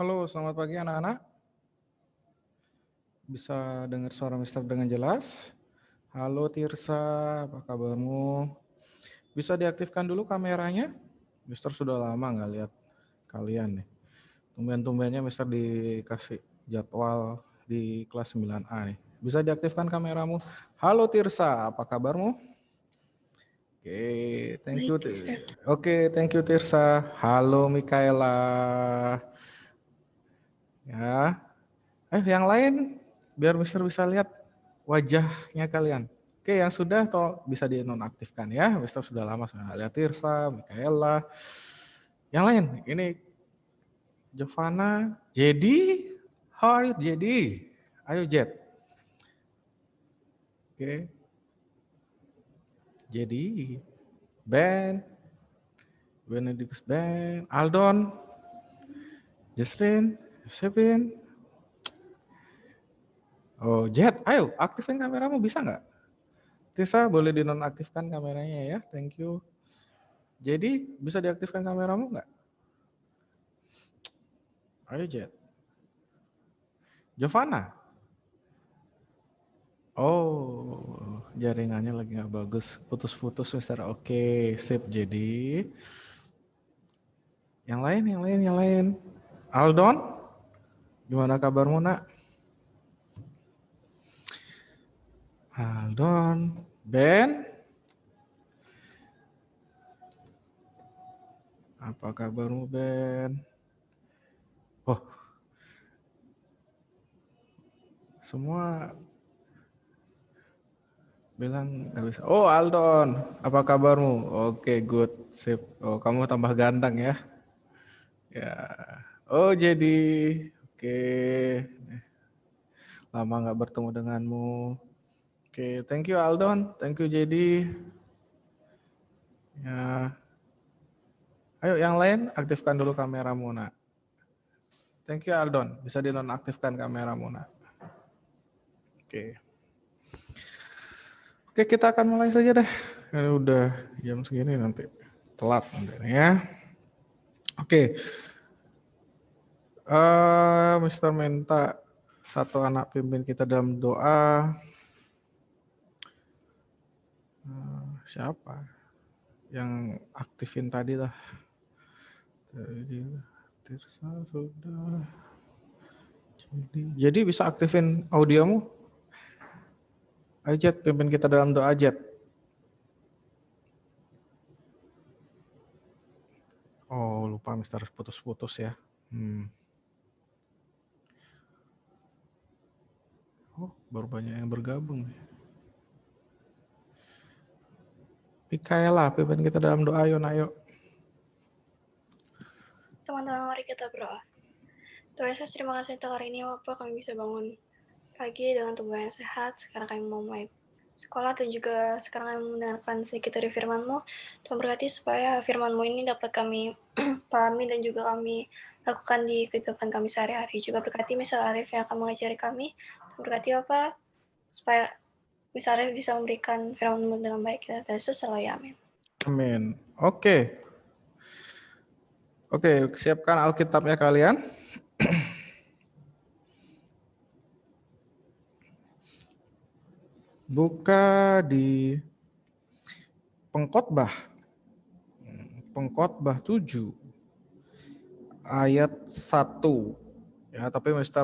Halo, selamat pagi anak-anak. Bisa dengar suara Mister dengan jelas? Halo Tirsa, apa kabarmu? Bisa diaktifkan dulu kameranya? Mister sudah lama nggak lihat kalian nih. Tumben-tumbennya Mister dikasih jadwal di kelas 9A nih. Bisa diaktifkan kameramu? Halo Tirsa, apa kabarmu? Oke, thank you. Oke, thank you Tirsa. Halo Mikaela. Ya, yang lain biar Mister bisa lihat wajahnya kalian. Oke, yang sudah bisa dinonaktifkan ya. Mister sudah lama sudah lihat Tirsa, Mikaela. Yang lain, ini Giovanna, Jedi. How are you, Jedi? Ayo Jet. Oke. Jedi, Ben, Benedictus Ben, Aldon, Justin, Shepin. Oh, Jet, ayo aktifin kameramu bisa nggak? Tisa boleh dinonaktifkan kameranya ya, thank you. Jadi bisa diaktifkan kameramu nggak? Ayo Jet. Giovanna. Oh, jaringannya lagi nggak bagus, putus-putus Mister. Oke, sip. Jadi yang lain. Aldon, gimana kabarmu nak? Aldon, Ben, apa kabarmu Ben? Oh, semua bilang nggak bisa. Oh Aldon, apa kabarmu? Oke, good, sip. Oh kamu tambah ganteng ya? Ya. Oh jadi, oke. Lama nggak bertemu denganmu. Oke, thank you Aldon, thank you jadi. Ya. Ayo yang lain aktifkan dulu kameramu nak. Thank you Aldon, bisa dinonaktifkan kameramu nak. Oke. Oke, kita akan mulai saja deh. Ini udah jam segini nanti telat nanti ya. Oke. Mister minta satu anak pimpin kita dalam doa. Siapa yang aktifin tadi lah? Tirsa sudah. Jadi bisa aktifin audiomu? Ayo Jet, pimpin kita dalam doa Jet. Oh lupa Mister putus-putus ya. Oh baru banyak yang bergabung. Mikaela, pimpin kita dalam doa yuk, ayo. Teman-teman, mari kita berdoa. Tuhan Yesus, terima kasih untuk hari ini Bapak kami bisa bangun pagi dengan tubuh yang sehat. Sekarang kami mau mulai sekolah dan juga sekarang kami mendengarkan sedikit dari firman-Mu. Tuhan berkati supaya firman-Mu ini dapat kami pahami dan juga kami lakukan di kehidupan kami sehari-hari. Juga berkati misal Arif yang akan mengajari kami. Tuhan berkati Bapak supaya misal Arif bisa memberikan firman-Mu dengan baik. Tuhan Yesus selalu amin. Amin. Oke, siapkan Alkitabnya kalian. Buka di Pengkhotbah 7 ayat 1. Ya, tapi Mister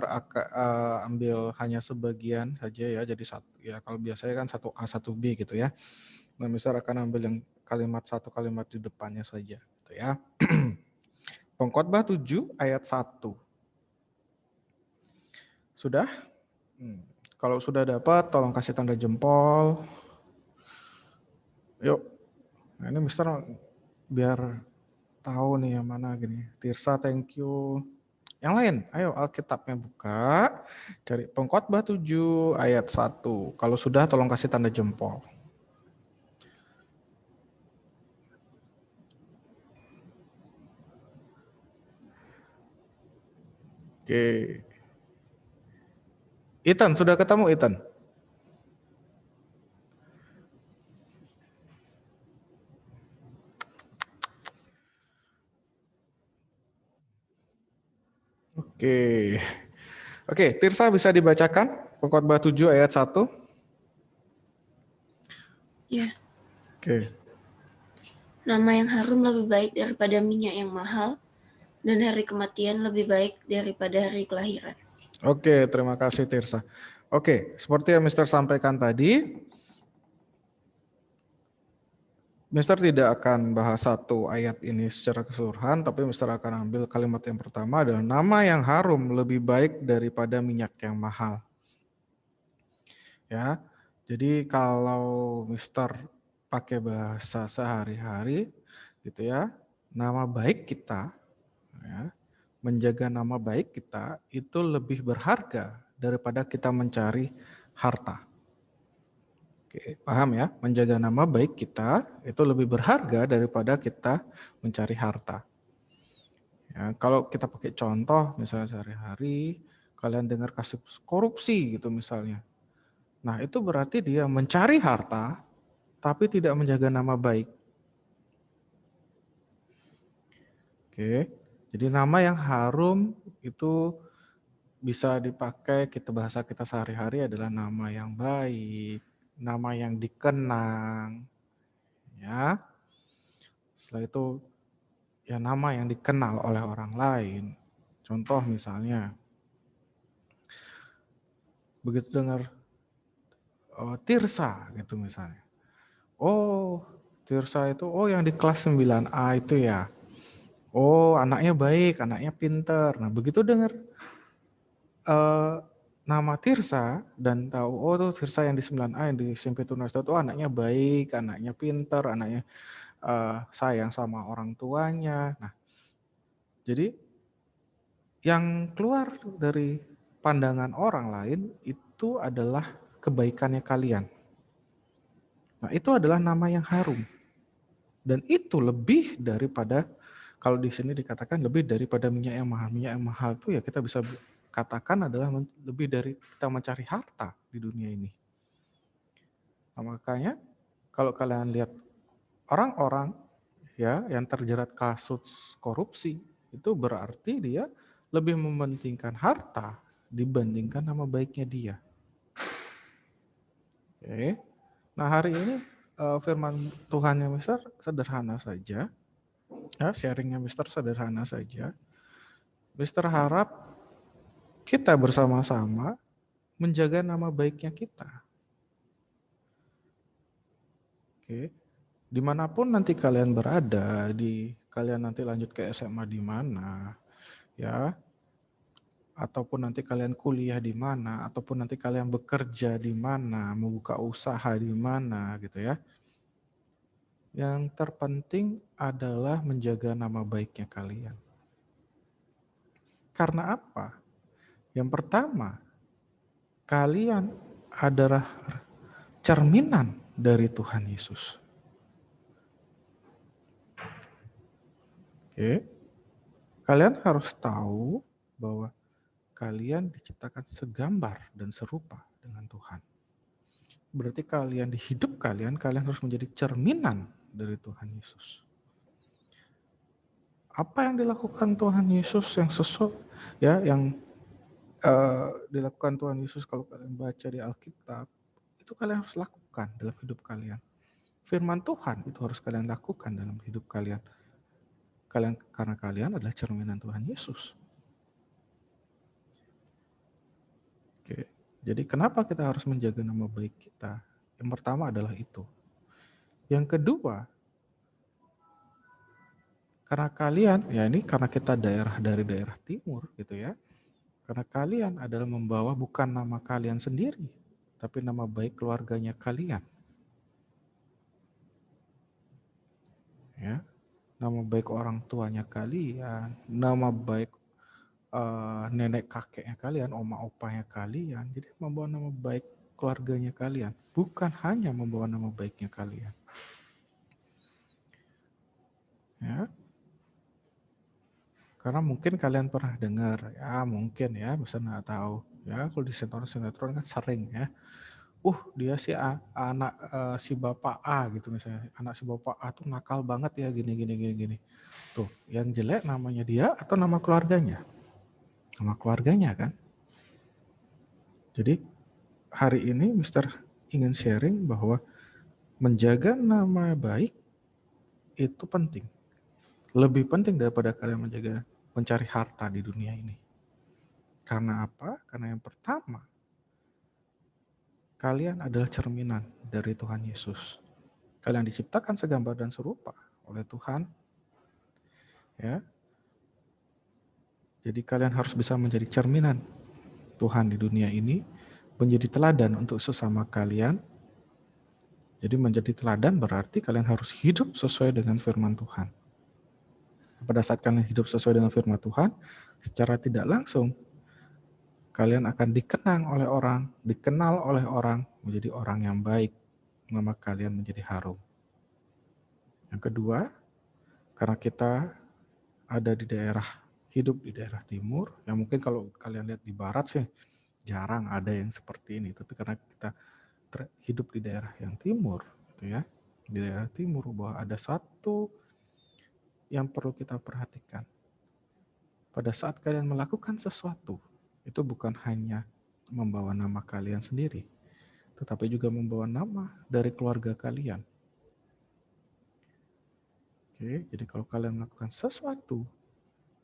ambil hanya sebagian saja ya, jadi satu. Ya, kalau biasanya kan 1A 1B gitu ya. Nah, Mister akan ambil yang satu kalimat di depannya saja gitu ya. Pengkhotbah 7 ayat 1. Sudah? Kalau sudah dapat tolong kasih tanda jempol. Yuk. Nah, ini Mister biar tahu nih yang mana gini. Tirsa thank you. Yang lain, ayo Alkitabnya buka. Cari Pengkhotbah 7 ayat 1. Kalau sudah tolong kasih tanda jempol. Oke. Ethan, sudah ketemu Ethan? Oke. Oke, Tirsa bisa dibacakan Pengkhotbah 7 ayat 1? Ya. Oke. Nama yang harum lebih baik daripada minyak yang mahal, dan hari kematian lebih baik daripada hari kelahiran. Oke, terima kasih Tirsa. Oke, seperti yang Mister sampaikan tadi, Mister tidak akan bahas satu ayat ini secara keseluruhan, tapi Mister akan ambil kalimat yang pertama adalah nama yang harum lebih baik daripada minyak yang mahal. Ya, jadi kalau Mister pakai bahasa sehari-hari, gitu ya, nama baik kita, ya, menjaga nama baik kita itu lebih berharga daripada kita mencari harta. Oke, paham ya? Menjaga nama baik kita itu lebih berharga daripada kita mencari harta. Ya, kalau kita pakai contoh misalnya sehari-hari, kalian dengar kasus korupsi gitu misalnya. Nah itu berarti dia mencari harta tapi tidak menjaga nama baik. Oke, jadi nama yang harum itu bisa dipakai bahasa kita sehari-hari adalah nama yang baik, nama yang dikenang, ya. Setelah itu ya nama yang dikenal oleh orang lain. Contoh misalnya, begitu dengar Tirsa gitu misalnya. Oh, Tirsa itu yang di kelas 9A itu ya. Oh, anaknya baik, anaknya pinter. Nah, begitu dengar nama Tirsa dan tahu tuh Tirsa yang di 9A yang di SMP Tunas itu anaknya baik, anaknya pinter, anaknya sayang sama orang tuanya. Nah, jadi yang keluar dari pandangan orang lain itu adalah kebaikannya kalian. Nah, itu adalah nama yang harum. Dan itu lebih daripada, kalau di sini dikatakan lebih daripada minyak yang mahal. Minyak yang mahal itu ya kita bisa katakan adalah lebih dari kita mencari harta di dunia ini. Nah, makanya kalau kalian lihat orang-orang ya yang terjerat kasus korupsi, itu berarti dia lebih mementingkan harta dibandingkan nama baiknya dia. Oke. Nah, hari ini firman Tuhan yang Mister sederhana saja. Ya, sharingnya Mister sederhana saja. Mister harap kita bersama-sama menjaga nama baiknya kita. Oke. Dimanapun nanti kalian berada, kalian nanti lanjut ke SMA di mana, ya, ataupun nanti kalian kuliah di mana, ataupun nanti kalian bekerja di mana, membuka usaha di mana, gitu ya. Yang terpenting adalah menjaga nama baiknya kalian. Karena apa? Yang pertama, kalian adalah cerminan dari Tuhan Yesus. Oke. Kalian harus tahu bahwa kalian diciptakan segambar dan serupa dengan Tuhan. Berarti kalian di hidup kalian harus menjadi cerminan dari Tuhan Yesus. Apa yang dilakukan Tuhan Yesus yang sesuai, ya, yang dilakukan Tuhan Yesus kalau kalian baca di Alkitab, itu kalian harus lakukan dalam hidup kalian. Firman Tuhan itu harus kalian lakukan dalam hidup kalian. Karena kalian adalah cerminan Tuhan Yesus. Oke. Jadi kenapa kita harus menjaga nama baik kita? Yang pertama adalah itu. Yang kedua, karena kalian, ya ini karena kita dari daerah timur gitu ya. Karena kalian adalah membawa bukan nama kalian sendiri, tapi nama baik keluarganya kalian. Ya. Nama baik orang tuanya kalian, nama baik nenek kakeknya kalian, oma opanya kalian. Jadi membawa nama baik keluarganya kalian, bukan hanya membawa nama baiknya kalian. Ya. Karena mungkin kalian pernah dengar, ya mungkin ya, bisa nggak tahu. Ya, kalau di sinetron kan sering ya. Dia si anak si bapak A gitu misalnya. Anak si bapak A tuh nakal banget ya gini. Tuh, yang jelek namanya dia atau nama keluarganya? sama keluarganya kan. Jadi hari ini Mister ingin sharing bahwa menjaga nama baik itu penting. Lebih penting daripada kalian mencari harta di dunia ini. Karena apa? Karena yang pertama, kalian adalah cerminan dari Tuhan Yesus. Kalian diciptakan segambar dan serupa oleh Tuhan. Ya. Jadi kalian harus bisa menjadi cerminan Tuhan di dunia ini, menjadi teladan untuk sesama kalian. Jadi menjadi teladan berarti kalian harus hidup sesuai dengan firman Tuhan. Pada saat kalian hidup sesuai dengan firman Tuhan, secara tidak langsung kalian akan dikenal oleh orang, menjadi orang yang baik. Nama kalian menjadi harum. Yang kedua, karena kita hidup di daerah timur, yang mungkin kalau kalian lihat di barat sih jarang ada yang seperti ini, tapi karena kita hidup di daerah yang timur, gitu ya, di daerah timur, bahwa ada satu yang perlu kita perhatikan. Pada saat kalian melakukan sesuatu, itu bukan hanya membawa nama kalian sendiri, tetapi juga membawa nama dari keluarga kalian. Oke, jadi kalau kalian melakukan sesuatu,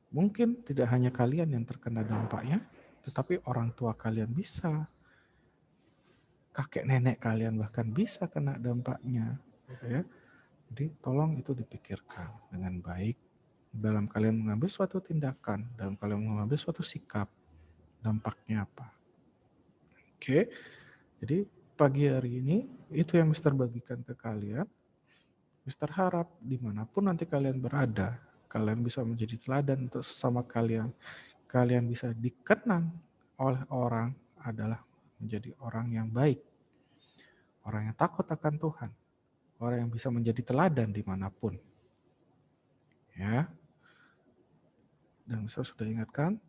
mungkin tidak hanya kalian yang terkena dampaknya, tetapi orang tua kalian bisa, kakek nenek kalian bahkan bisa kena dampaknya. Ya. Jadi tolong itu dipikirkan dengan baik dalam kalian mengambil suatu tindakan, dalam kalian mengambil suatu sikap, dampaknya apa. Oke, jadi pagi hari ini itu yang Mister bagikan ke kalian. Mister harap dimanapun nanti kalian berada, kalian bisa menjadi teladan untuk sesama kalian. Kalian bisa dikenang oleh orang adalah menjadi orang yang baik, orang yang takut akan Tuhan, orang yang bisa menjadi teladan dimanapun. Ya, dan Mister sudah ingatkan,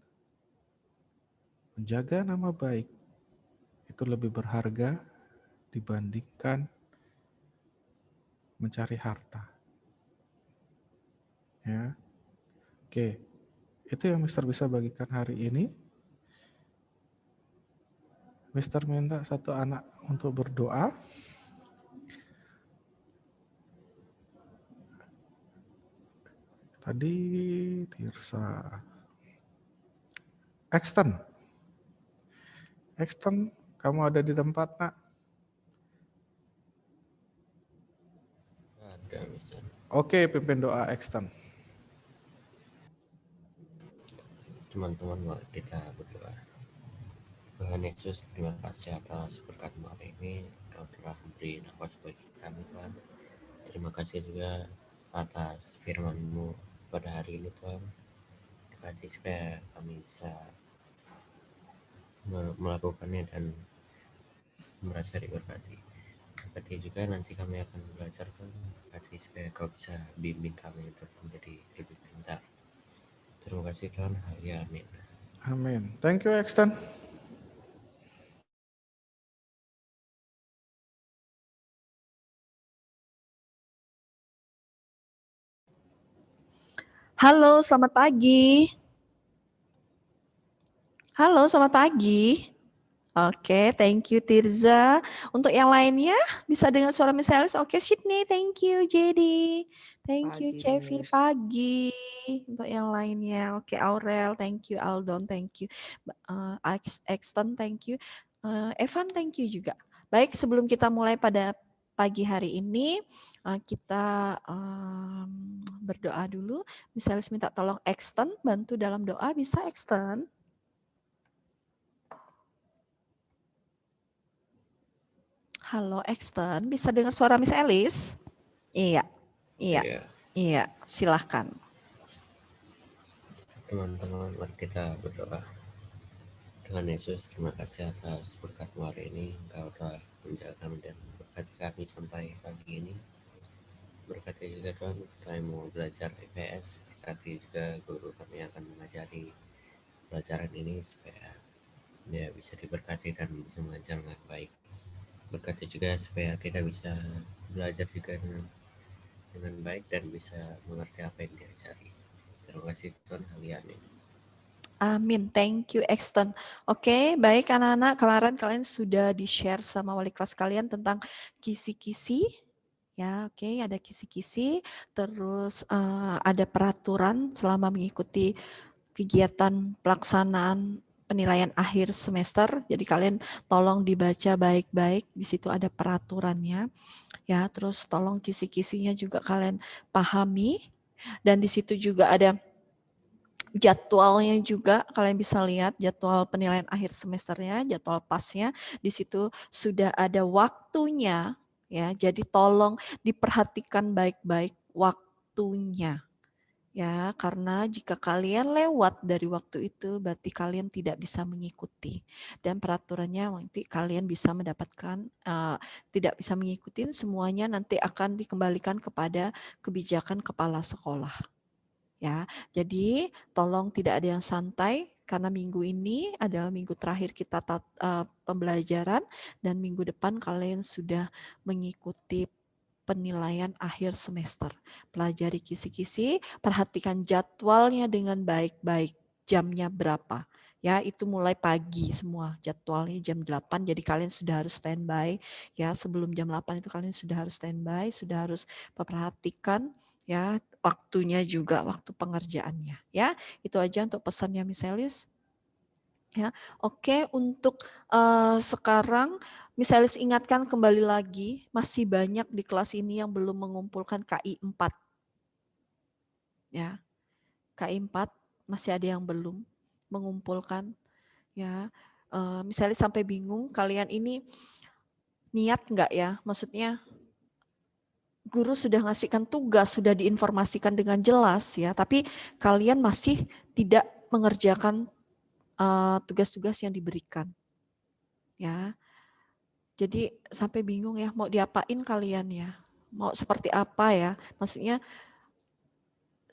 menjaga nama baik itu lebih berharga dibandingkan mencari harta. Ya, oke, itu yang Mister bisa bagikan hari ini. Mister minta satu anak untuk berdoa. Tadi Tirsa. Exton, kamu ada di tempat, nak? Ada, Mister. Oke, pimpin doa Exton. Teman-teman, mari kita berdoa. Tuhan Yesus, terima kasih atas berkat hari ini. Kau telah memberi nafas bagi kami, Tuhan. Terima kasih juga atas firman-Mu pada hari ini, Tuhan. Terima kasih supaya kami bisa melakukannya dan merasa diberkati. Berkati juga nanti kami akan belajar, Tuhan. Berkati supaya Kau bisa bimbing kami untuk menjadi lebih pintar. Terima kasih, Tuhan. Ya, amin. Amin. Thank you, Exton. Halo, selamat pagi. Halo, selamat pagi. Oke, thank you Tirza. Untuk yang lainnya bisa dengar suara Miss Alice. Oke, Sydney, thank you Jadi. Thank you Pagi, Cevi, Miss. pagi. Untuk yang lainnya, oke Aurel, thank you Aldon, thank you. Exton, thank you. Evan, thank you juga. Baik, sebelum kita mulai pada pagi hari ini, kita berdoa dulu. Miss Alice minta tolong Exton bantu dalam doa, bisa Exton? Halo Exton, bisa dengar suara Miss Alice? Iya, silahkan. Teman-teman, mari kita berdoa. Tuhan Yesus, terima kasih atas berkat-Mu hari ini. Engkau telah menjaga kami dan berkati kami sampai pagi ini. Berkati juga Tuhan, kami mau belajar IPS. Berkati juga guru kami yang akan mengajari pelajaran ini supaya dia bisa diberkati dan bisa mengajar dengan baik. Berkati juga supaya kita bisa belajar juga dengan baik dan bisa mengerti apa yang diajari. Terima kasih Tuhan, amin. Amin. Thank you, Exton. Oke, baik anak-anak. Kemarin kalian sudah di-share sama wali kelas kalian tentang kisi-kisi. Ya, oke, ada kisi-kisi. Terus ada peraturan selama mengikuti kegiatan pelaksanaan penilaian akhir semester. Jadi kalian tolong dibaca baik-baik. Di situ ada peraturannya. Ya, terus tolong kisi-kisinya juga kalian pahami. Dan di situ juga ada jadwalnya juga, kalian bisa lihat jadwal penilaian akhir semesternya, jadwal pasnya. Di situ sudah ada waktunya, ya. Jadi tolong diperhatikan baik-baik waktunya. Ya, karena jika kalian lewat dari waktu itu, berarti kalian tidak bisa mengikuti. Dan peraturannya nanti kalian bisa mendapatkan, tidak bisa mengikuti, semuanya nanti akan dikembalikan kepada kebijakan kepala sekolah. Ya, jadi tolong tidak ada yang santai karena minggu ini adalah minggu terakhir kita pembelajaran dan minggu depan kalian sudah mengikuti penilaian akhir semester. Pelajari kisi-kisi, perhatikan jadwalnya dengan baik-baik, jamnya berapa. Ya, itu mulai pagi semua, jadwalnya jam 8, jadi kalian sudah harus standby. Ya, sebelum jam 8 itu kalian sudah harus standby, sudah harus memperhatikan ya waktunya juga, waktu pengerjaannya. Ya, itu aja untuk pesannya Miss Elis. Ya, oke, untuk sekarang Miss Elis ingatkan kembali lagi, masih banyak di kelas ini yang belum mengumpulkan KI 4. Ya, KI 4 masih ada yang belum mengumpulkan. Ya, Miss Elis sampai bingung, kalian ini niat nggak ya? Maksudnya guru sudah ngasihkan tugas, sudah diinformasikan dengan jelas ya, tapi kalian masih tidak mengerjakan tugas-tugas yang diberikan. Ya, jadi sampai bingung ya, mau diapain kalian ya, mau seperti apa ya, maksudnya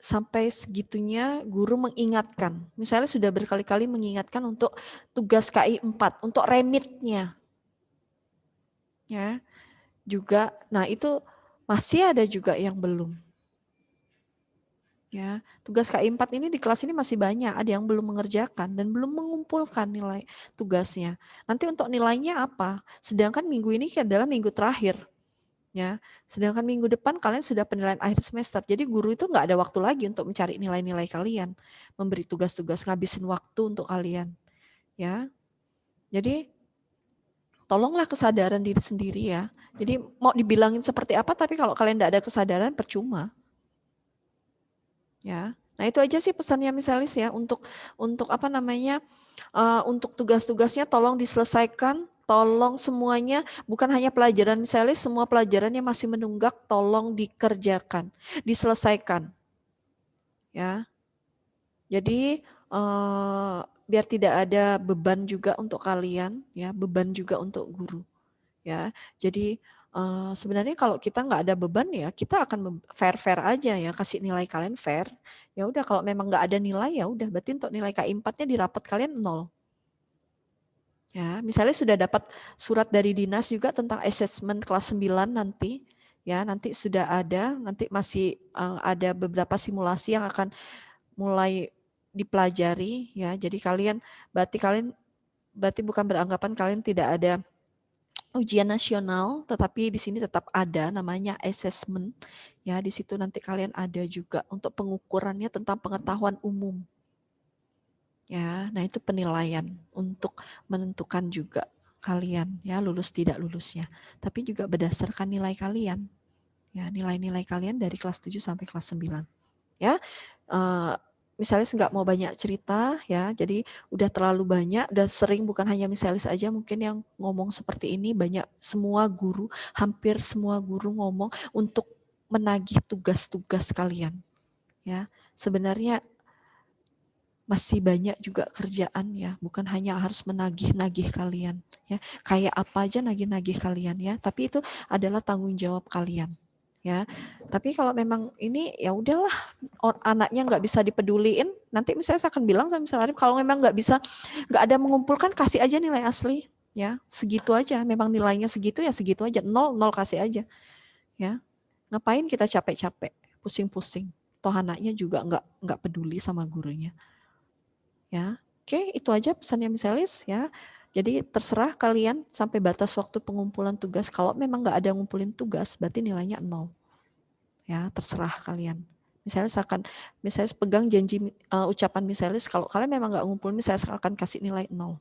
sampai segitunya guru mengingatkan, misalnya sudah berkali-kali mengingatkan untuk tugas KI 4, untuk remitnya. Ya, juga, nah itu masih ada juga yang belum. Ya, tugas KI 4 ini di kelas ini masih banyak, ada yang belum mengerjakan dan belum mengumpulkan nilai tugasnya. Nanti untuk nilainya apa? Sedangkan minggu ini adalah minggu terakhir. Ya, sedangkan minggu depan kalian sudah penilaian akhir semester. Jadi guru itu nggak ada waktu lagi untuk mencari nilai-nilai kalian, memberi tugas-tugas, ngabisin waktu untuk kalian. Ya, jadi tolonglah kesadaran diri sendiri ya. Jadi mau dibilangin seperti apa, tapi kalau kalian nggak ada kesadaran percuma. Ya, nah itu aja sih pesannya misalis ya untuk apa namanya, untuk tugas-tugasnya tolong diselesaikan, tolong semuanya bukan hanya pelajaran misalis, semua pelajaran yang masih menunggak tolong dikerjakan, diselesaikan, ya. Jadi biar tidak ada beban juga untuk kalian, ya, beban juga untuk guru, ya. Jadi sebenarnya kalau kita nggak ada beban ya kita akan fair-fair aja ya, kasih nilai kalian fair. Ya udah kalau memang nggak ada nilai ya udah berarti untuk nilai KI 4-nya di rapot kalian 0. Ya, misalnya sudah dapat surat dari dinas juga tentang assessment kelas 9 nanti. Ya, nanti sudah ada, nanti masih ada beberapa simulasi yang akan mulai dipelajari ya. Jadi berarti bukan beranggapan kalian tidak ada ujian nasional, tetapi di sini tetap ada namanya assessment. Ya, di situ nanti kalian ada juga untuk pengukurannya tentang pengetahuan umum. Ya, nah itu penilaian untuk menentukan juga kalian ya lulus tidak lulusnya. Tapi juga berdasarkan nilai kalian. Ya, nilai-nilai kalian dari kelas 7 sampai kelas 9. Ya. Misalis nggak mau banyak cerita ya, jadi udah terlalu banyak, udah sering bukan hanya Misalis aja mungkin yang ngomong seperti ini, banyak semua guru, hampir semua guru ngomong untuk menagih tugas-tugas kalian. Ya, sebenarnya masih banyak juga kerjaan ya, bukan hanya harus menagih-nagih kalian ya. Kayak apa aja nagih-nagih kalian ya, tapi itu adalah tanggung jawab kalian. Ya, tapi kalau memang ini ya udahlah anaknya nggak bisa dipeduliin, nanti misalnya saya akan bilang sama Mr. Arif kalau memang nggak bisa, nggak ada mengumpulkan kasih aja nilai asli, ya segitu aja, memang nilainya segitu ya segitu aja, 0 kasih aja, ya ngapain kita capek-capek, pusing-pusing, toh anaknya juga nggak peduli sama gurunya, Ya, oke, itu aja pesannya Miss Elis ya. Jadi terserah kalian sampai batas waktu pengumpulan tugas. Kalau memang nggak ada ngumpulin tugas, berarti nilainya 0. Ya, terserah kalian. Misalnya pegang janji ucapan Miss Elis, kalau kalian memang nggak ngumpulin, Miss Elis akan kasih nilai 0.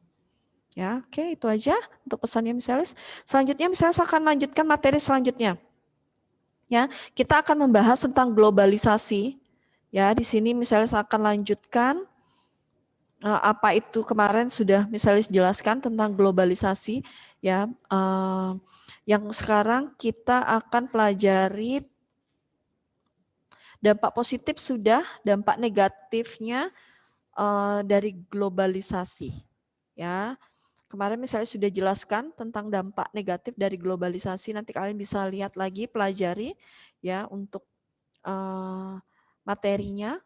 Ya, oke, itu aja untuk pesannya Miss Elis. Selanjutnya Miss Elis akan lanjutkan materi selanjutnya. Ya, kita akan membahas tentang globalisasi. Ya, di sini Miss Elis akan lanjutkan apa itu kemarin sudah misalnya jelaskan tentang globalisasi ya, yang sekarang kita akan pelajari dampak positif sudah, dampak negatifnya dari globalisasi ya. Kemarin misalnya sudah jelaskan tentang dampak negatif dari globalisasi, nanti kalian bisa lihat lagi, pelajari ya untuk materinya.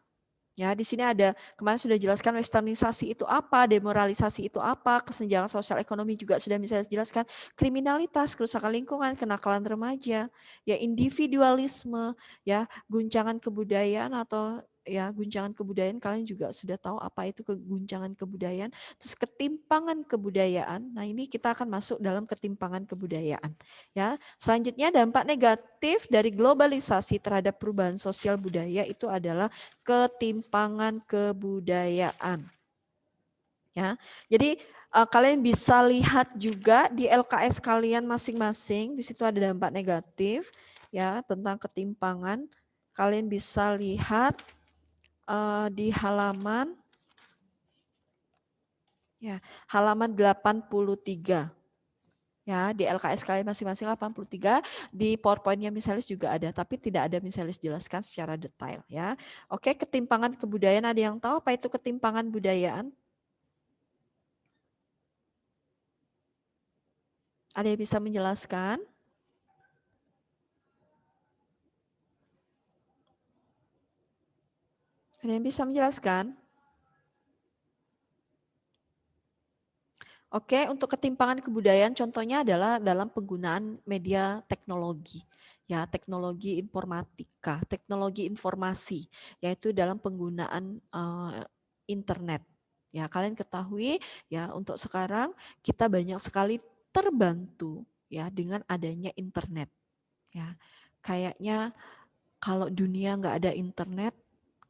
Ya, di sini ada kemarin sudah jelaskan westernisasi itu apa, demoralisasi itu apa, kesenjangan sosial ekonomi juga sudah bisa jelaskan, kriminalitas, kerusakan lingkungan, kenakalan remaja, ya individualisme, ya guncangan kebudayaan atau ya guncangan kebudayaan kalian juga sudah tahu apa itu guncangan kebudayaan, terus ketimpangan kebudayaan. Nah, ini kita akan masuk dalam ketimpangan kebudayaan. Ya, selanjutnya dampak negatif dari globalisasi terhadap perubahan sosial budaya itu adalah ketimpangan kebudayaan. Ya, jadi kalian bisa lihat juga di LKS kalian masing-masing, di situ ada dampak negatif ya tentang ketimpangan. Kalian bisa lihat di halaman ya, halaman 83. Ya, di LKS kalian masing-masing 83, di PowerPoint-nya Misalis juga ada, tapi tidak ada Misalis jelaskan secara detail ya. Oke, ketimpangan kebudayaan, ada yang tahu apa itu ketimpangan budayaan? Ada yang bisa menjelaskan? Ada yang bisa menjelaskan? Oke, untuk ketimpangan kebudayaan contohnya adalah dalam penggunaan media teknologi. Ya, teknologi informatika, teknologi informasi, yaitu dalam penggunaan internet. Ya, kalian ketahui ya untuk sekarang kita banyak sekali terbantu ya dengan adanya internet. Ya, kayaknya kalau dunia nggak ada internet,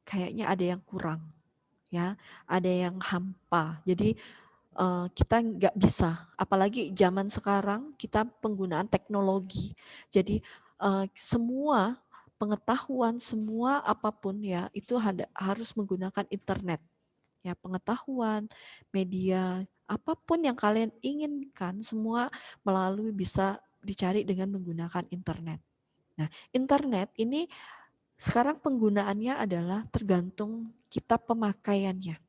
kayaknya ada yang kurang. Ya, ada yang hampa. Jadi kita nggak bisa, apalagi zaman sekarang kita penggunaan teknologi. Jadi semua pengetahuan, semua apapun ya itu harus menggunakan internet. Ya, pengetahuan, media, apapun yang kalian inginkan semua melalui bisa dicari dengan menggunakan internet. Nah, internet ini sekarang penggunaannya adalah tergantung kita pemakaiannya.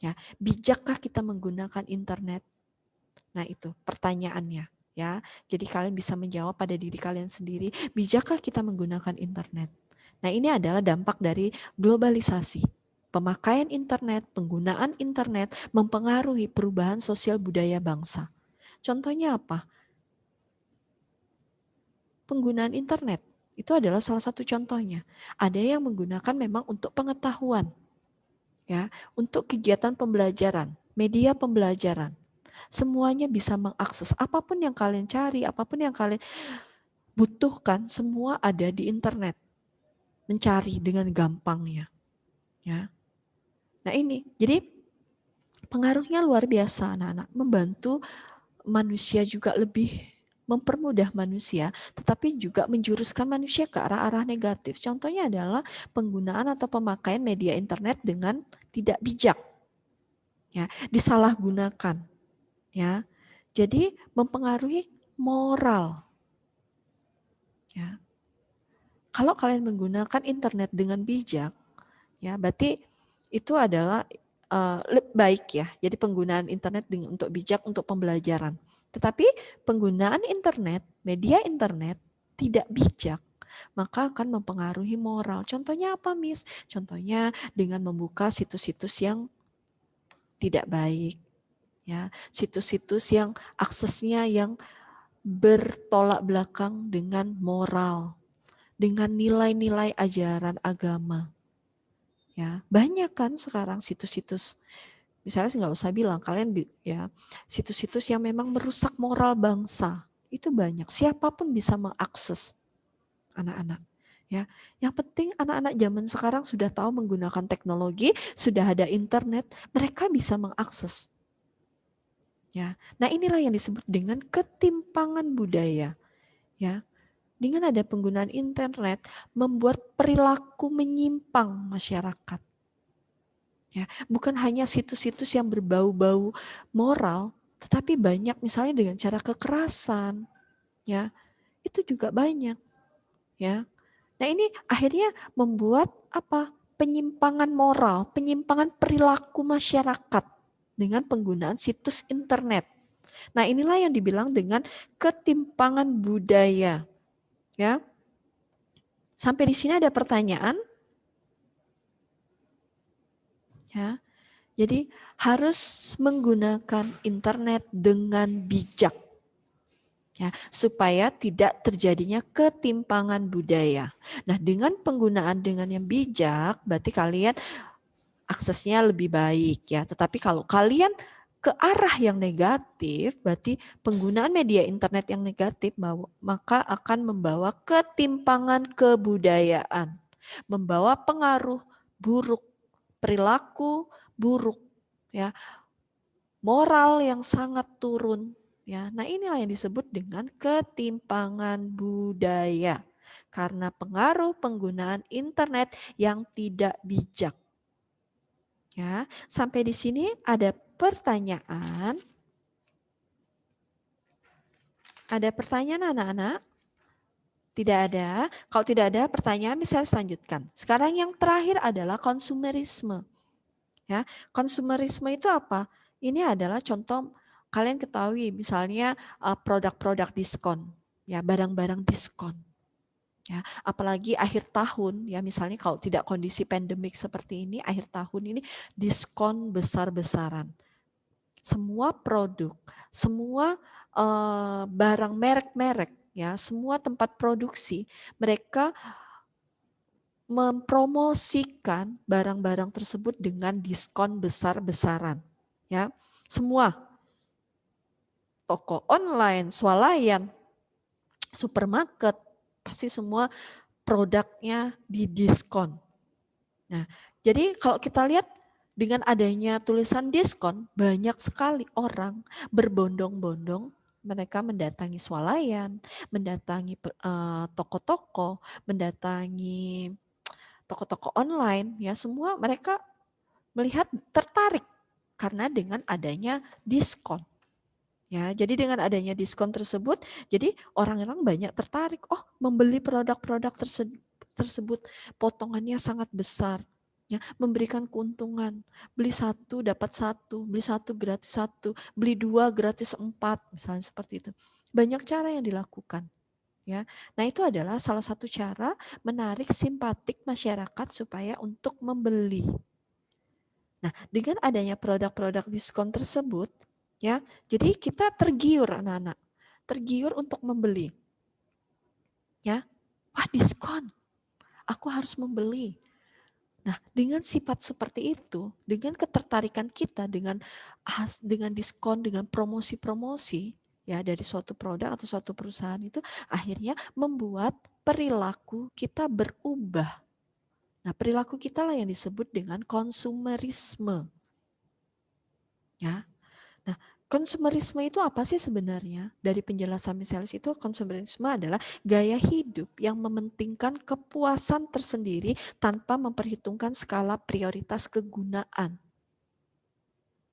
Ya, bijakkah kita menggunakan internet? Nah, itu pertanyaannya ya. Jadi kalian bisa menjawab pada diri kalian sendiri, bijakkah kita menggunakan internet? Nah, ini adalah dampak dari globalisasi. Pemakaian internet, penggunaan internet mempengaruhi perubahan sosial budaya bangsa. Contohnya apa? Penggunaan internet itu adalah salah satu contohnya. Ada yang menggunakan memang untuk pengetahuan. Ya, untuk kegiatan pembelajaran, media pembelajaran. Semuanya bisa mengakses apapun yang kalian cari, apapun yang kalian butuhkan, semua ada di internet. Mencari dengan gampangnya. Ya. Nah, ini, jadi pengaruhnya luar biasa anak-anak, membantu manusia juga lebih mempermudah manusia, tetapi juga menjuruskan manusia ke arah-arah negatif. Contohnya adalah penggunaan atau pemakaian media internet dengan tidak bijak. Ya, disalahgunakan. Ya. Jadi mempengaruhi moral. Ya. Kalau kalian menggunakan internet dengan bijak, ya berarti itu adalah baik ya. Jadi penggunaan internet untuk bijak untuk pembelajaran. Tetapi penggunaan internet, media internet tidak bijak, maka akan mempengaruhi moral. Contohnya apa, Miss? Contohnya dengan membuka situs-situs yang tidak baik, ya, situs-situs yang aksesnya yang bertolak belakang dengan moral, dengan nilai-nilai ajaran agama. Ya, banyak kan sekarang situs-situs Misalnya nggak usah bilang, kalian ya situs-situs yang memang merusak moral bangsa itu banyak. Siapapun bisa mengakses anak-anak. Ya, yang penting anak-anak zaman sekarang sudah tahu menggunakan teknologi, sudah ada internet, mereka bisa mengakses. Ya, nah inilah yang disebut dengan ketimpangan budaya. Ya, dengan ada penggunaan internet membuat perilaku menyimpang masyarakat. Ya, bukan hanya situs-situs yang berbau-bau moral, tetapi banyak misalnya dengan cara kekerasan. Ya, itu juga banyak. Ya. Nah, ini akhirnya membuat apa? Penyimpangan moral, penyimpangan perilaku masyarakat dengan penggunaan situs internet. Nah, inilah yang dibilang dengan ketimpangan budaya. Ya. Sampai di sini ada pertanyaan? Ya. Jadi harus menggunakan internet dengan bijak. Ya, supaya tidak terjadinya ketimpangan budaya. Nah, dengan penggunaan dengan yang bijak, berarti kalian aksesnya lebih baik ya. Tetapi kalau kalian ke arah yang negatif, berarti penggunaan media internet yang negatif, maka akan membawa ketimpangan kebudayaan, membawa pengaruh buruk, perilaku buruk, ya, moral yang sangat turun. Ya, nah inilah yang disebut dengan ketimpangan budaya karena pengaruh penggunaan internet yang tidak bijak. Ya, sampai di sini ada pertanyaan? Ada pertanyaan anak-anak? Tidak ada. Kalau tidak ada pertanyaan bisa saya lanjutkan. Sekarang yang terakhir adalah konsumerisme. Ya, konsumerisme itu apa? Ini adalah contoh kalian ketahui misalnya produk-produk diskon, ya barang-barang diskon. Ya, apalagi akhir tahun ya misalnya kalau tidak kondisi pandemik seperti ini, akhir tahun ini diskon besar-besaran. Semua produk, semua barang merek-merek ya, semua tempat produksi mereka mempromosikan barang-barang tersebut dengan diskon besar-besaran. Ya, semua toko online, swalayan, supermarket, pasti semua produknya didiskon. Nah, jadi kalau kita lihat dengan adanya tulisan diskon, banyak sekali orang berbondong-bondong mereka mendatangi swalayan, mendatangi toko-toko, mendatangi toko-toko online, ya semua mereka melihat tertarik karena dengan adanya diskon. Ya, jadi dengan adanya diskon tersebut, jadi orang-orang banyak tertarik, oh membeli produk-produk tersebut, potongannya sangat besar, ya, memberikan keuntungan, beli satu dapat satu, beli satu gratis satu, beli dua gratis 4, misalnya seperti itu. Banyak cara yang dilakukan. Ya, nah itu adalah salah satu cara menarik simpatik masyarakat supaya untuk membeli. Nah, dengan adanya produk-produk diskon tersebut, ya, jadi kita tergiur anak-anak, tergiur untuk membeli. Ya, wah diskon, aku harus membeli. Nah, dengan sifat seperti itu, dengan ketertarikan kita dengan diskon, dengan promosi-promosi, ya dari suatu produk atau suatu perusahaan itu akhirnya membuat perilaku kita berubah. Nah, perilaku kita lah yang disebut dengan konsumerisme. Ya. Nah, konsumerisme itu apa sih sebenarnya? Dari penjelasan Michaelis itu konsumerisme adalah gaya hidup yang mementingkan kepuasan tersendiri tanpa memperhitungkan skala prioritas kegunaan.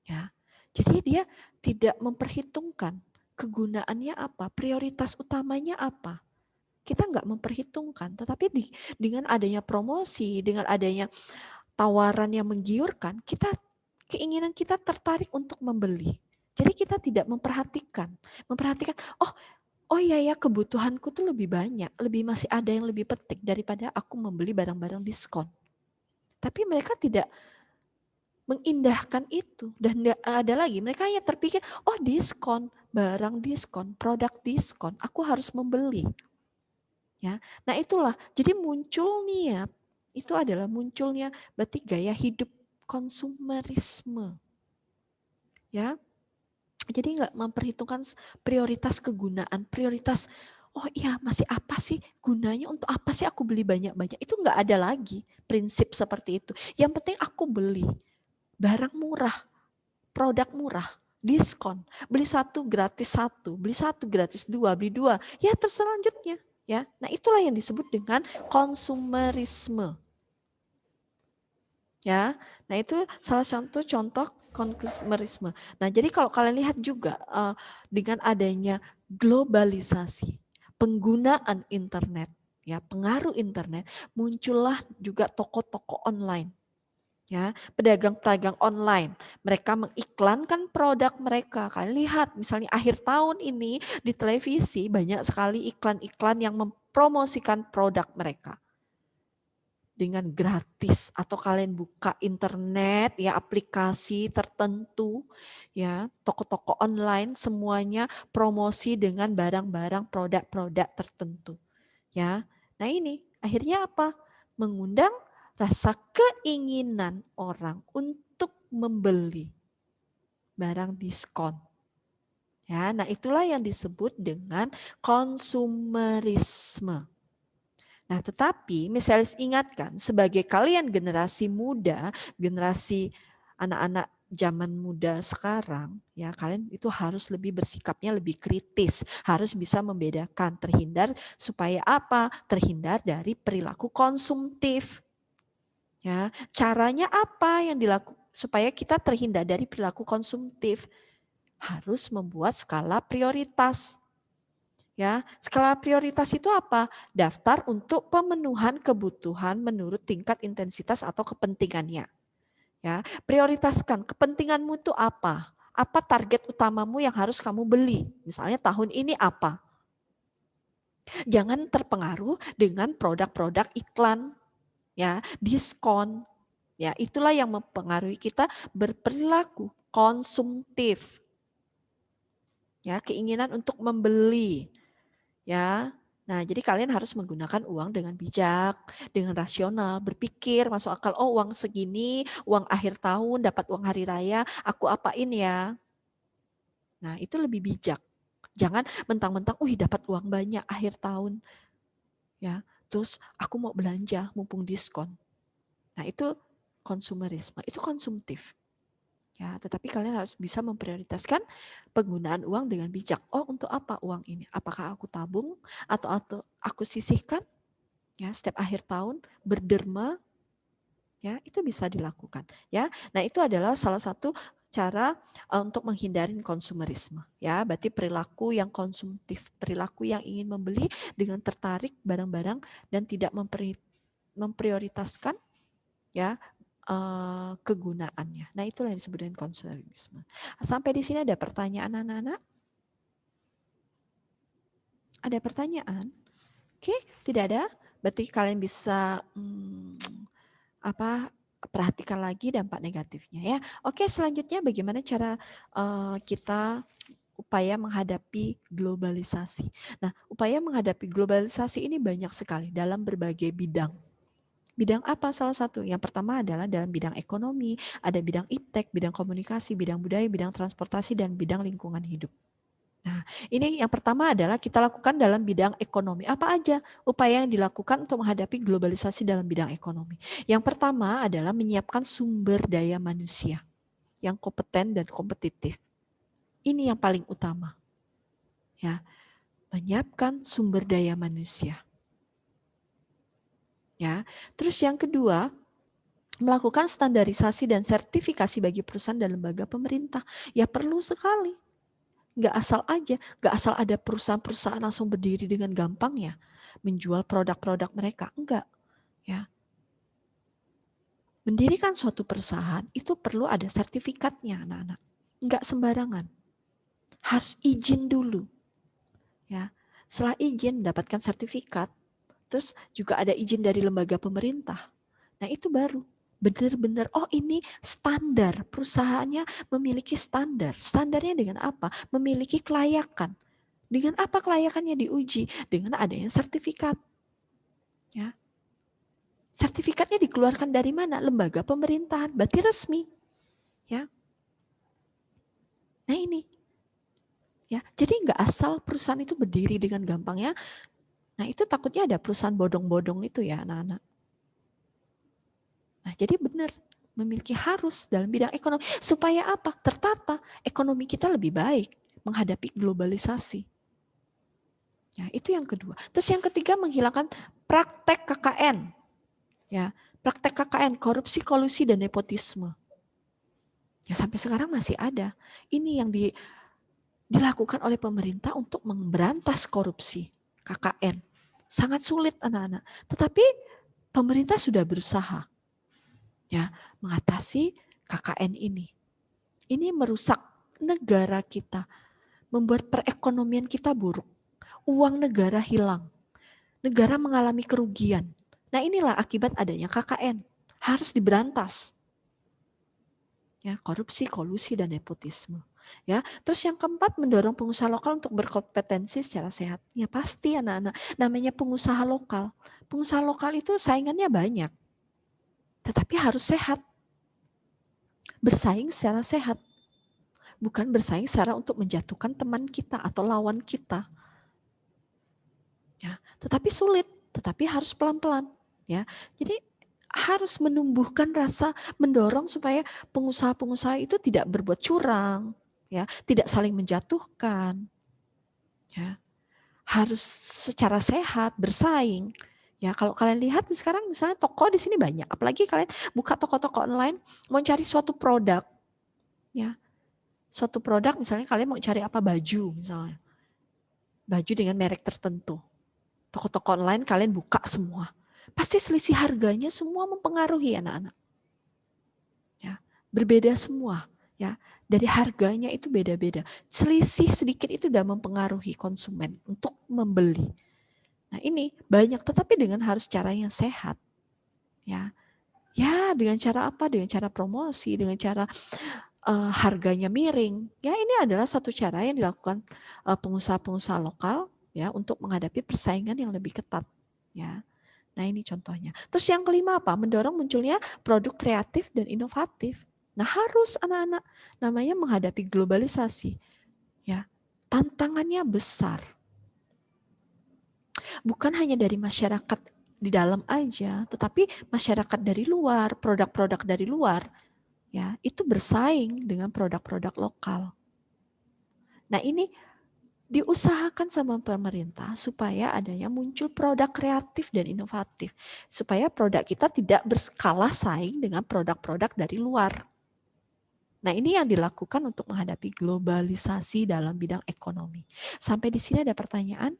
Ya. Jadi dia tidak memperhitungkan kegunaannya apa, prioritas utamanya apa. Kita nggak memperhitungkan, tetapi dengan adanya promosi, dengan adanya tawaran yang menggiurkan, keinginan kita tertarik untuk membeli. Jadi kita tidak memperhatikan, oh iya ya kebutuhanku tuh lebih banyak, masih ada yang lebih penting daripada aku membeli barang-barang diskon. Tapi mereka tidak mengindahkan itu dan ada lagi mereka hanya terpikir, oh diskon, barang diskon, produk diskon, aku harus membeli. Ya, nah itulah. Jadi muncul niat itu adalah munculnya berarti gaya hidup konsumerisme. Ya. Jadi nggak memperhitungkan prioritas kegunaan, prioritas, oh iya masih apa sih gunanya, untuk apa sih aku beli banyak-banyak, itu nggak ada lagi prinsip seperti itu. Yang penting aku beli barang murah, produk murah, diskon, beli satu gratis satu, beli satu gratis dua, beli dua, ya terus selanjutnya. Ya, nah itulah yang disebut dengan konsumerisme. Ya, nah itu salah satu contoh konsumerisme. Nah, jadi kalau kalian lihat juga dengan adanya globalisasi, penggunaan internet, ya pengaruh internet, muncullah juga toko-toko online. Ya, pedagang-pedagang online, mereka mengiklankan produk mereka. Kalian lihat, misalnya akhir tahun ini di televisi banyak sekali iklan-iklan yang mempromosikan produk mereka dengan gratis, atau kalian buka internet ya aplikasi tertentu ya, toko-toko online semuanya promosi dengan barang-barang produk-produk tertentu ya. Nah ini akhirnya apa? Mengundang rasa keinginan orang untuk membeli barang diskon. Ya, nah itulah yang disebut dengan konsumerisme. Nah, tetapi misalnya ingatkan, sebagai kalian generasi muda, generasi anak-anak zaman muda sekarang, ya kalian itu harus lebih bersikapnya lebih kritis, harus bisa membedakan, terhindar supaya apa? Terhindar dari perilaku konsumtif. Ya, caranya apa yang dilakukan supaya kita terhindar dari perilaku konsumtif? Harus membuat skala prioritas. Ya, skala prioritas itu apa? Daftar untuk pemenuhan kebutuhan menurut tingkat intensitas atau kepentingannya. Ya, prioritaskan kepentinganmu itu apa? Apa target utamamu yang harus kamu beli? Misalnya tahun ini apa? Jangan terpengaruh dengan produk-produk iklan, ya, diskon. Ya, itulah yang mempengaruhi kita berperilaku konsumtif. Ya, keinginan untuk membeli. Ya, nah jadi kalian harus menggunakan uang dengan bijak, dengan rasional, berpikir masuk akal, oh uang segini, uang akhir tahun, dapat uang hari raya, aku apain ya. Nah itu lebih bijak. Jangan mentang-mentang, dapat uang banyak akhir tahun. Ya, terus aku mau belanja mumpung diskon. Nah itu konsumerisme, itu konsumtif. Ya, tetapi kalian harus bisa memprioritaskan penggunaan uang dengan bijak. Oh, untuk apa uang ini? Apakah aku tabung atau aku sisihkan? Ya, setiap akhir tahun berderma. Ya, itu bisa dilakukan. Ya, nah itu adalah salah satu cara untuk menghindari konsumerisme. Ya, berarti perilaku yang konsumtif, perilaku yang ingin membeli dengan tertarik barang-barang dan tidak memprioritaskan ya kegunaannya. Nah, itulah yang disebut dengan konsumerisme. Sampai di sini ada pertanyaan anak-anak? Ada pertanyaan? Oke, tidak ada. Berarti kalian bisa perhatikan lagi dampak negatifnya ya. Oke, selanjutnya bagaimana cara kita upaya menghadapi globalisasi. Nah, upaya menghadapi globalisasi ini banyak sekali dalam berbagai bidang. Bidang apa salah satu? Yang pertama adalah dalam bidang ekonomi, ada bidang iptek, bidang komunikasi, bidang budaya, bidang transportasi, dan bidang lingkungan hidup. Nah, ini yang pertama adalah kita lakukan dalam bidang ekonomi. Apa aja upaya yang dilakukan untuk menghadapi globalisasi dalam bidang ekonomi? Yang pertama adalah menyiapkan sumber daya manusia yang kompeten dan kompetitif. Ini yang paling utama. Ya, menyiapkan sumber daya manusia. Ya, terus yang kedua, melakukan standarisasi dan sertifikasi bagi perusahaan dan lembaga pemerintah. Ya perlu sekali. Nggak asal aja, nggak asal ada perusahaan-perusahaan langsung berdiri dengan gampangnya menjual produk-produk mereka. Enggak. Ya. Mendirikan suatu perusahaan itu perlu ada sertifikatnya, anak-anak. Enggak sembarangan. Harus izin dulu. Ya. Setelah izin mendapatkan sertifikat, terus juga ada izin dari lembaga pemerintah. Nah, itu baru benar-benar, oh ini standar, perusahaannya memiliki standar. Standarnya dengan apa? Memiliki kelayakan. Dengan apa kelayakannya diuji? Dengan adanya sertifikat. Ya. Sertifikatnya dikeluarkan dari mana? Lembaga pemerintahan, berarti resmi. Ya. Nah ini, ya, jadi nggak asal perusahaan itu berdiri dengan gampangnya. Nah itu takutnya ada perusahaan bodong-bodong itu ya anak-anak. Nah jadi benar, memiliki harus dalam bidang ekonomi. Supaya apa? Tertata, ekonomi kita lebih baik menghadapi globalisasi. Ya, itu yang kedua. Terus yang ketiga, menghilangkan praktek KKN. Ya, praktek KKN, korupsi, kolusi, dan nepotisme. Ya, sampai sekarang masih ada. Ini yang dilakukan oleh pemerintah untuk memberantas korupsi, KKN. Sangat sulit anak-anak. Tetapi pemerintah sudah berusaha ya mengatasi KKN ini. Ini merusak negara kita, membuat perekonomian kita buruk. Uang negara hilang. Negara mengalami kerugian. Nah, inilah akibat adanya KKN. Harus diberantas. Ya, korupsi, kolusi, dan nepotisme. Ya, terus yang keempat, mendorong pengusaha lokal untuk berkompetensi secara sehat. Ya pasti anak-anak, namanya pengusaha lokal. Pengusaha lokal itu saingannya banyak. Tetapi harus sehat. Bersaing secara sehat. Bukan bersaing secara untuk menjatuhkan teman kita atau lawan kita. Ya, tetapi sulit, tetapi harus pelan-pelan. Ya, jadi harus menumbuhkan rasa, mendorong supaya pengusaha-pengusaha itu tidak berbuat curang, ya, tidak saling menjatuhkan, ya, harus secara sehat bersaing. Ya, kalau kalian lihat sekarang misalnya toko di sini banyak, apalagi kalian buka toko-toko online mau cari suatu produk, ya, suatu produk misalnya kalian mau cari apa, baju misalnya, baju dengan merek tertentu. Toko-toko online kalian buka semua. Pasti selisih harganya semua mempengaruhi anak-anak. Ya, berbeda semua. Ya, dari harganya itu beda-beda. Selisih sedikit itu sudah mempengaruhi konsumen untuk membeli. Nah ini banyak, tetapi dengan harus cara yang sehat. Ya, ya dengan cara apa? Dengan cara promosi, dengan cara harganya miring. Ya ini adalah satu cara yang dilakukan pengusaha-pengusaha lokal ya untuk menghadapi persaingan yang lebih ketat ya. Nah, ini contohnya. Terus yang kelima apa? Mendorong munculnya produk kreatif dan inovatif. Nah, harus anak-anak namanya menghadapi globalisasi. Ya. Tantangannya besar. Bukan hanya dari masyarakat di dalam aja, tetapi masyarakat dari luar, produk-produk dari luar ya, itu bersaing dengan produk-produk lokal. Nah, ini diusahakan sama pemerintah supaya adanya muncul produk kreatif dan inovatif. Supaya produk kita tidak berskala saing dengan produk-produk dari luar. Nah ini yang dilakukan untuk menghadapi globalisasi dalam bidang ekonomi. Sampai di sini ada pertanyaan?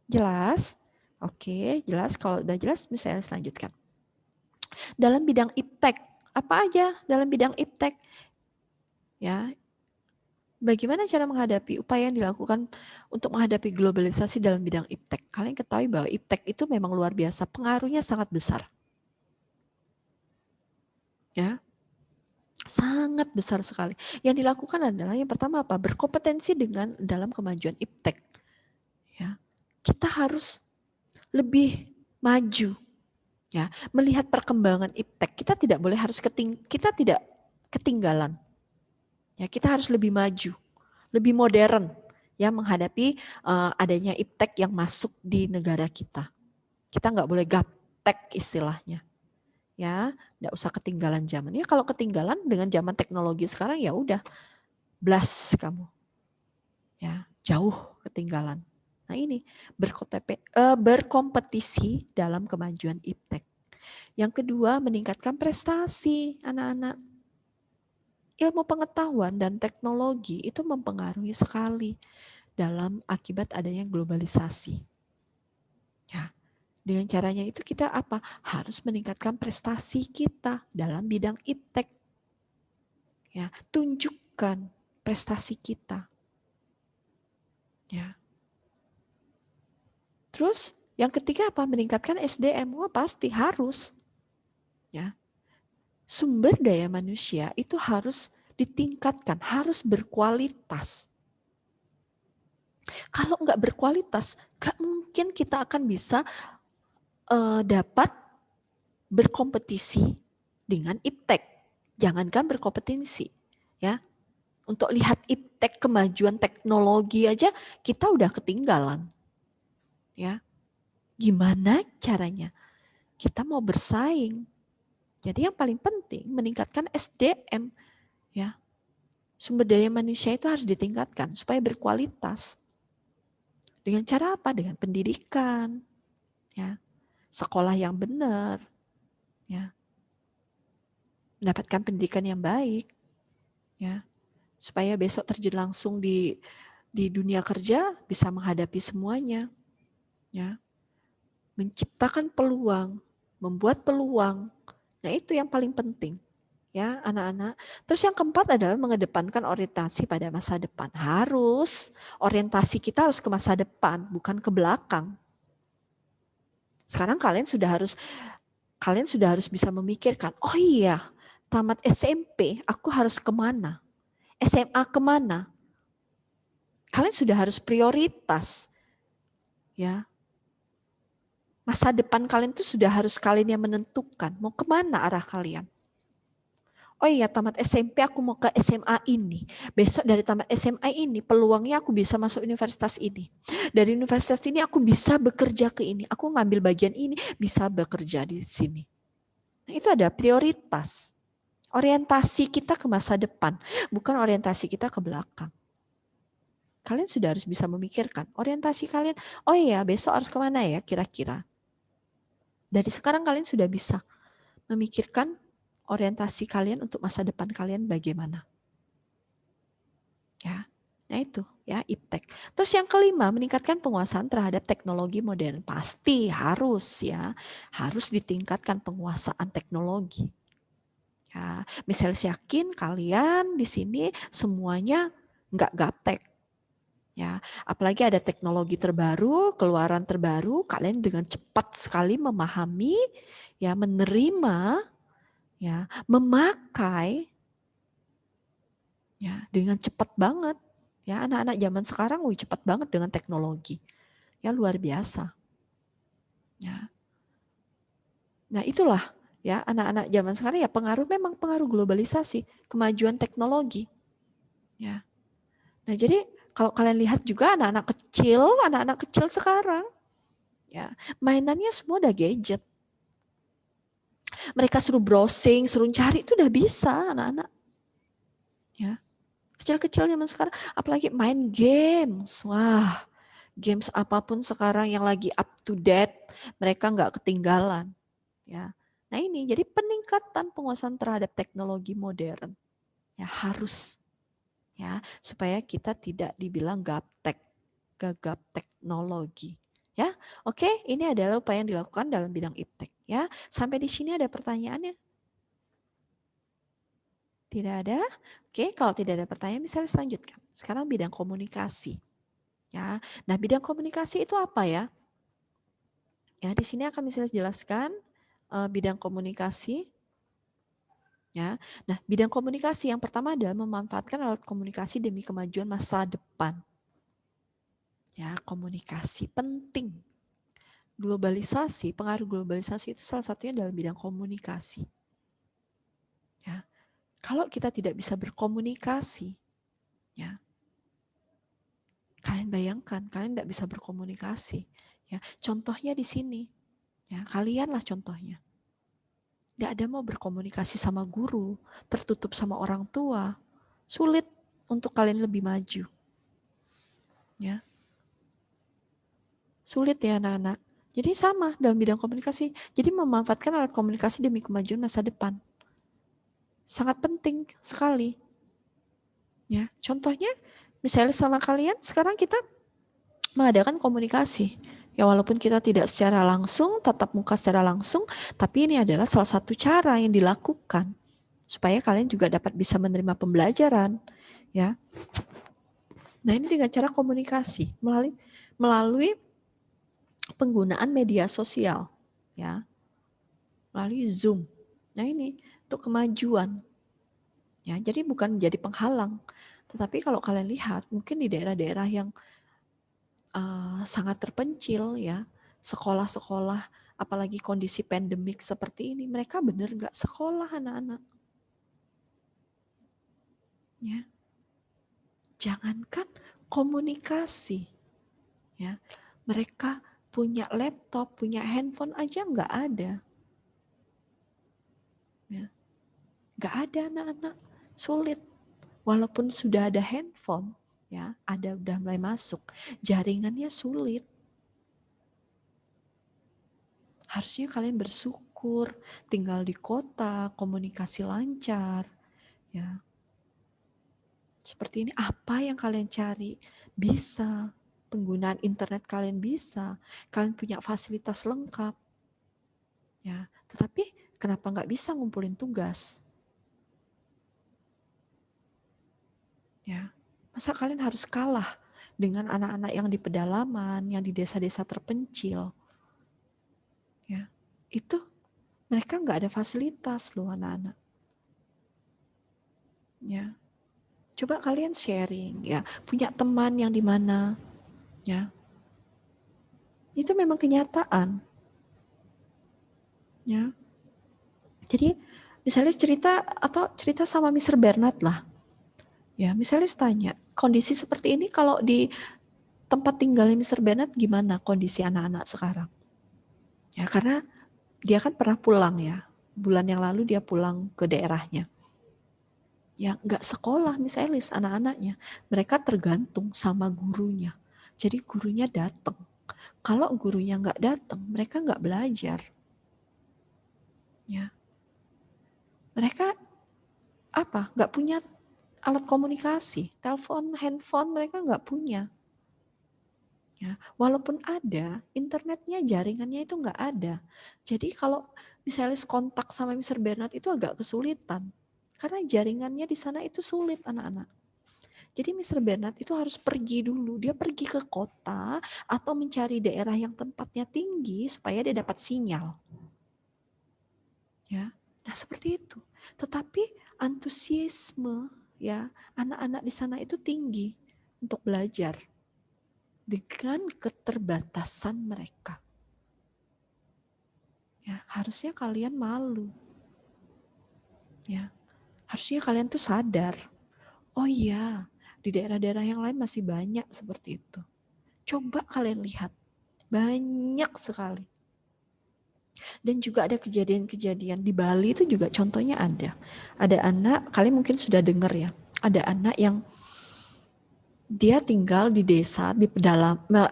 Jelas? Oke, jelas. Kalau udah jelas bisa selanjutkan. Dalam bidang iptek, apa aja dalam bidang iptek? Ya, bagaimana cara menghadapi upaya yang dilakukan untuk menghadapi globalisasi dalam bidang iptek? Kalian ketahui bahwa iptek itu memang luar biasa, pengaruhnya sangat besar. Ya, sangat besar sekali. Yang dilakukan adalah yang pertama apa? Berkompetensi dengan dalam kemajuan iptek. Ya, kita harus lebih maju. Ya, melihat perkembangan iptek. Kita tidak boleh kita tidak ketinggalan. Ya, kita harus lebih maju, lebih modern ya menghadapi adanya iptek yang masuk di negara kita. Kita nggak boleh gaptek istilahnya. Ya, nggak usah ketinggalan zaman. Ya kalau ketinggalan dengan zaman teknologi sekarang ya udah blast kamu. Ya, jauh ketinggalan. Nah, ini berkompetisi dalam kemajuan iptek. Yang kedua, meningkatkan prestasi anak-anak. Ilmu pengetahuan dan teknologi itu mempengaruhi sekali dalam akibat adanya globalisasi. Ya, dengan caranya itu kita apa? Harus meningkatkan prestasi kita dalam bidang iptek. Ya, tunjukkan prestasi kita. Ya. Terus yang ketiga apa? Meningkatkan SDM. Wah, pasti harus. Ya. Sumber daya manusia itu harus ditingkatkan, harus berkualitas. Kalau nggak berkualitas, nggak mungkin kita akan bisa dapat berkompetisi dengan iptek. Jangankan berkompetisi, Ya, untuk lihat iptek kemajuan teknologi aja kita udah ketinggalan. Ya, gimana caranya? Kita mau bersaing. Jadi yang paling penting meningkatkan SDM. Ya, sumber daya manusia itu harus ditingkatkan supaya berkualitas. Dengan cara apa? Dengan pendidikan, ya, sekolah yang benar, ya, mendapatkan pendidikan yang baik, ya, supaya besok terjun langsung di dunia kerja bisa menghadapi semuanya, ya, menciptakan peluang, membuat peluang. Nah itu yang paling penting. Ya, anak-anak. Terus yang keempat adalah mengedepankan orientasi pada masa depan. Harus orientasi kita harus ke masa depan, bukan ke belakang. Sekarang kalian sudah harus bisa memikirkan, oh iya, tamat SMP aku harus kemana? SMA kemana? Kalian sudah harus prioritas. Ya. Masa depan kalian itu sudah harus kalian yang menentukan mau kemana arah kalian. Oh iya, tamat SMP aku mau ke SMA ini. Besok dari tamat SMA ini peluangnya aku bisa masuk universitas ini. Dari universitas ini aku bisa bekerja ke ini. Aku ngambil bagian ini, bisa bekerja di sini. Nah, itu ada prioritas. Orientasi kita ke masa depan, bukan orientasi kita ke belakang. Kalian sudah harus bisa memikirkan orientasi kalian. Oh iya, besok harus kemana ya kira-kira. Dari sekarang kalian sudah bisa memikirkan orientasi kalian untuk masa depan kalian bagaimana. Ya, nah itu ya iptek. Terus yang kelima, meningkatkan penguasaan terhadap teknologi modern. Pasti harus ya, harus ditingkatkan penguasaan teknologi. Ya, misalnya yakin kalian di sini semuanya nggak gaptek. Ya, apalagi ada teknologi terbaru, keluaran terbaru, kalian dengan cepat sekali memahami, ya, menerima, ya, memakai, ya, dengan cepat banget. Ya, anak-anak zaman sekarang cepat banget dengan teknologi. Ya, luar biasa. Ya. Nah, itulah ya anak-anak zaman sekarang ya memang pengaruh globalisasi, kemajuan teknologi. Ya. Nah, jadi kalau kalian lihat juga anak-anak kecil sekarang ya, mainannya semua udah gadget. Mereka suruh browsing, suruh cari itu udah bisa anak-anak. Ya. Kecil-kecil zaman sekarang apalagi main games. Wah, games apapun sekarang yang lagi up to date, mereka nggak ketinggalan. Ya. Nah, ini jadi peningkatan penguasaan terhadap teknologi modern. Ya, harus. Ya, supaya kita tidak dibilang gaptek, gagap teknologi. Ya, oke, ini adalah upaya yang dilakukan dalam bidang iptek. Ya, sampai di sini ada pertanyaannya? Tidak ada? Oke, kalau tidak ada pertanyaan bisa dilanjutkan. Sekarang bidang komunikasi. Ya, nah bidang komunikasi itu apa ya? Ya, di sini akan bisa jelaskan bidang komunikasi. Ya, nah bidang komunikasi yang pertama adalah memanfaatkan alat komunikasi demi kemajuan masa depan. Ya, komunikasi penting. Globalisasi, pengaruh globalisasi itu salah satunya dalam bidang komunikasi. Ya, kalau kita tidak bisa berkomunikasi, ya, kalian bayangkan, kalian tidak bisa berkomunikasi. Ya, contohnya di sini, ya, kalianlah contohnya. Tidak ada mau berkomunikasi sama guru, tertutup sama orang tua, sulit untuk kalian lebih maju. Ya, sulit ya anak-anak. Jadi sama dalam bidang komunikasi. Jadi memanfaatkan alat komunikasi demi kemajuan masa depan. Sangat penting sekali. Ya, contohnya misalnya sama kalian sekarang kita mengadakan komunikasi. Ya walaupun kita tidak secara langsung, tatap muka secara langsung, tapi ini adalah salah satu cara yang dilakukan supaya kalian juga dapat bisa menerima pembelajaran, ya. Nah, ini dengan cara komunikasi melalui penggunaan media sosial, ya. Melalui Zoom. Nah, ini untuk kemajuan. Ya, jadi bukan menjadi penghalang. Tetapi kalau kalian lihat mungkin di daerah-daerah yang sangat terpencil ya, sekolah-sekolah, apalagi kondisi pandemik seperti ini, mereka benar nggak sekolah anak-anak. Ya. Jangankan komunikasi, ya, mereka punya laptop, punya handphone aja nggak ada, ya, nggak ada anak-anak, sulit. Walaupun sudah ada handphone, ya, udah mulai masuk, jaringannya sulit. Harusnya kalian bersyukur, tinggal di kota, komunikasi lancar, ya. Seperti ini, apa yang kalian cari? Bisa. Penggunaan internet kalian bisa. Kalian punya fasilitas lengkap. Ya, tetapi kenapa nggak bisa ngumpulin tugas? Ya, masa kalian harus kalah dengan anak-anak yang di pedalaman, yang di desa-desa terpencil? Ya, itu mereka nggak ada fasilitas loh anak-anak. Ya, coba kalian sharing, ya, punya teman yang di mana, ya, itu memang kenyataan, ya. Jadi misalnya cerita sama Mr. Bernard lah, ya, misalnya tanya kondisi seperti ini kalau di tempat tinggalnya Mr. Bernard gimana kondisi anak-anak sekarang, ya, karena dia kan pernah pulang, ya, bulan yang lalu dia pulang ke daerahnya. Ya, nggak sekolah Miss Elis anak-anaknya. Mereka tergantung sama gurunya. Jadi gurunya datang. Kalau gurunya nggak datang, mereka nggak belajar. Ya. Mereka nggak punya alat komunikasi. Telepon, handphone mereka nggak punya. Ya. Walaupun ada, internetnya, jaringannya itu nggak ada. Jadi kalau misalnya kontak sama Mr. Bernard itu agak kesulitan. Karena jaringannya di sana itu sulit anak-anak. Jadi Mr. Bernard itu harus pergi dulu. Dia pergi ke kota atau mencari daerah yang tempatnya tinggi supaya dia dapat sinyal. Ya, nah seperti itu. Tetapi antusiasme, ya, anak-anak di sana itu tinggi untuk belajar dengan keterbatasan mereka. Ya, harusnya kalian malu. Ya, harusnya kalian tuh sadar. Oh iya, di daerah-daerah yang lain masih banyak seperti itu. Coba kalian lihat, banyak sekali. Dan juga ada kejadian-kejadian di Bali itu juga contohnya ada. Ada anak, kalian mungkin sudah dengar ya, ada anak yang dia tinggal di desa, di pedalaman,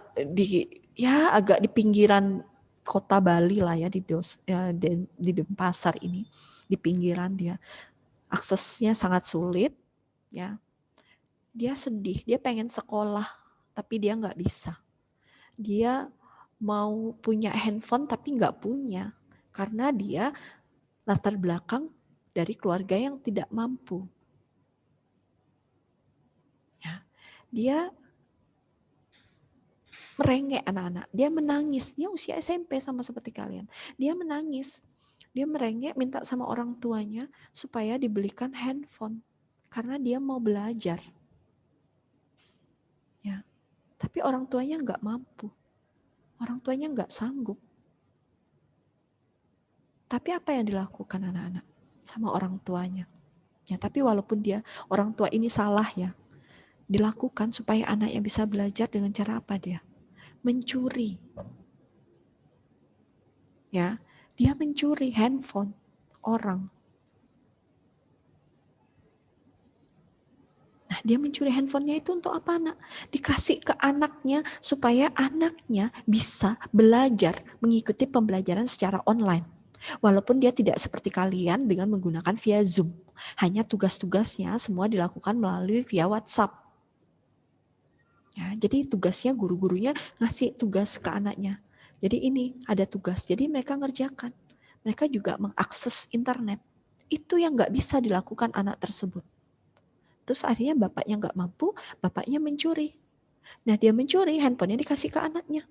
ya agak di pinggiran kota Bali lah ya, di Denpasar ini, di pinggiran dia. Aksesnya sangat sulit, ya. Dia sedih, dia pengen sekolah, tapi dia nggak bisa. Dia mau punya handphone tapi nggak punya, karena dia latar belakang dari keluarga yang tidak mampu. Ya, dia merengek anak-anak, dia menangis, dia usia SMP sama seperti kalian. Dia menangis, dia merengek minta sama orang tuanya supaya dibelikan handphone, karena dia mau belajar. Ya, tapi orang tuanya nggak mampu, orang tuanya nggak sanggup. Tapi apa yang dilakukan anak-anak sama orang tuanya? Ya, tapi walaupun dia orang tua ini salah ya, dilakukan supaya anaknya bisa belajar dengan cara apa dia? Mencuri. Ya, dia mencuri handphone orang. Nah, dia mencuri handphonenya itu untuk apa, Nak? Dikasih ke anaknya supaya anaknya bisa belajar, mengikuti pembelajaran secara online. Walaupun dia tidak seperti kalian dengan menggunakan via Zoom. Hanya tugas-tugasnya semua dilakukan melalui via WhatsApp. Ya, jadi tugasnya guru-gurunya ngasih tugas ke anaknya. Jadi ini ada tugas, jadi mereka ngerjakan. Mereka juga mengakses internet. Itu yang nggak bisa dilakukan anak tersebut. Terus akhirnya bapaknya nggak mampu, bapaknya mencuri. Nah dia mencuri, handphonenya dikasih ke anaknya.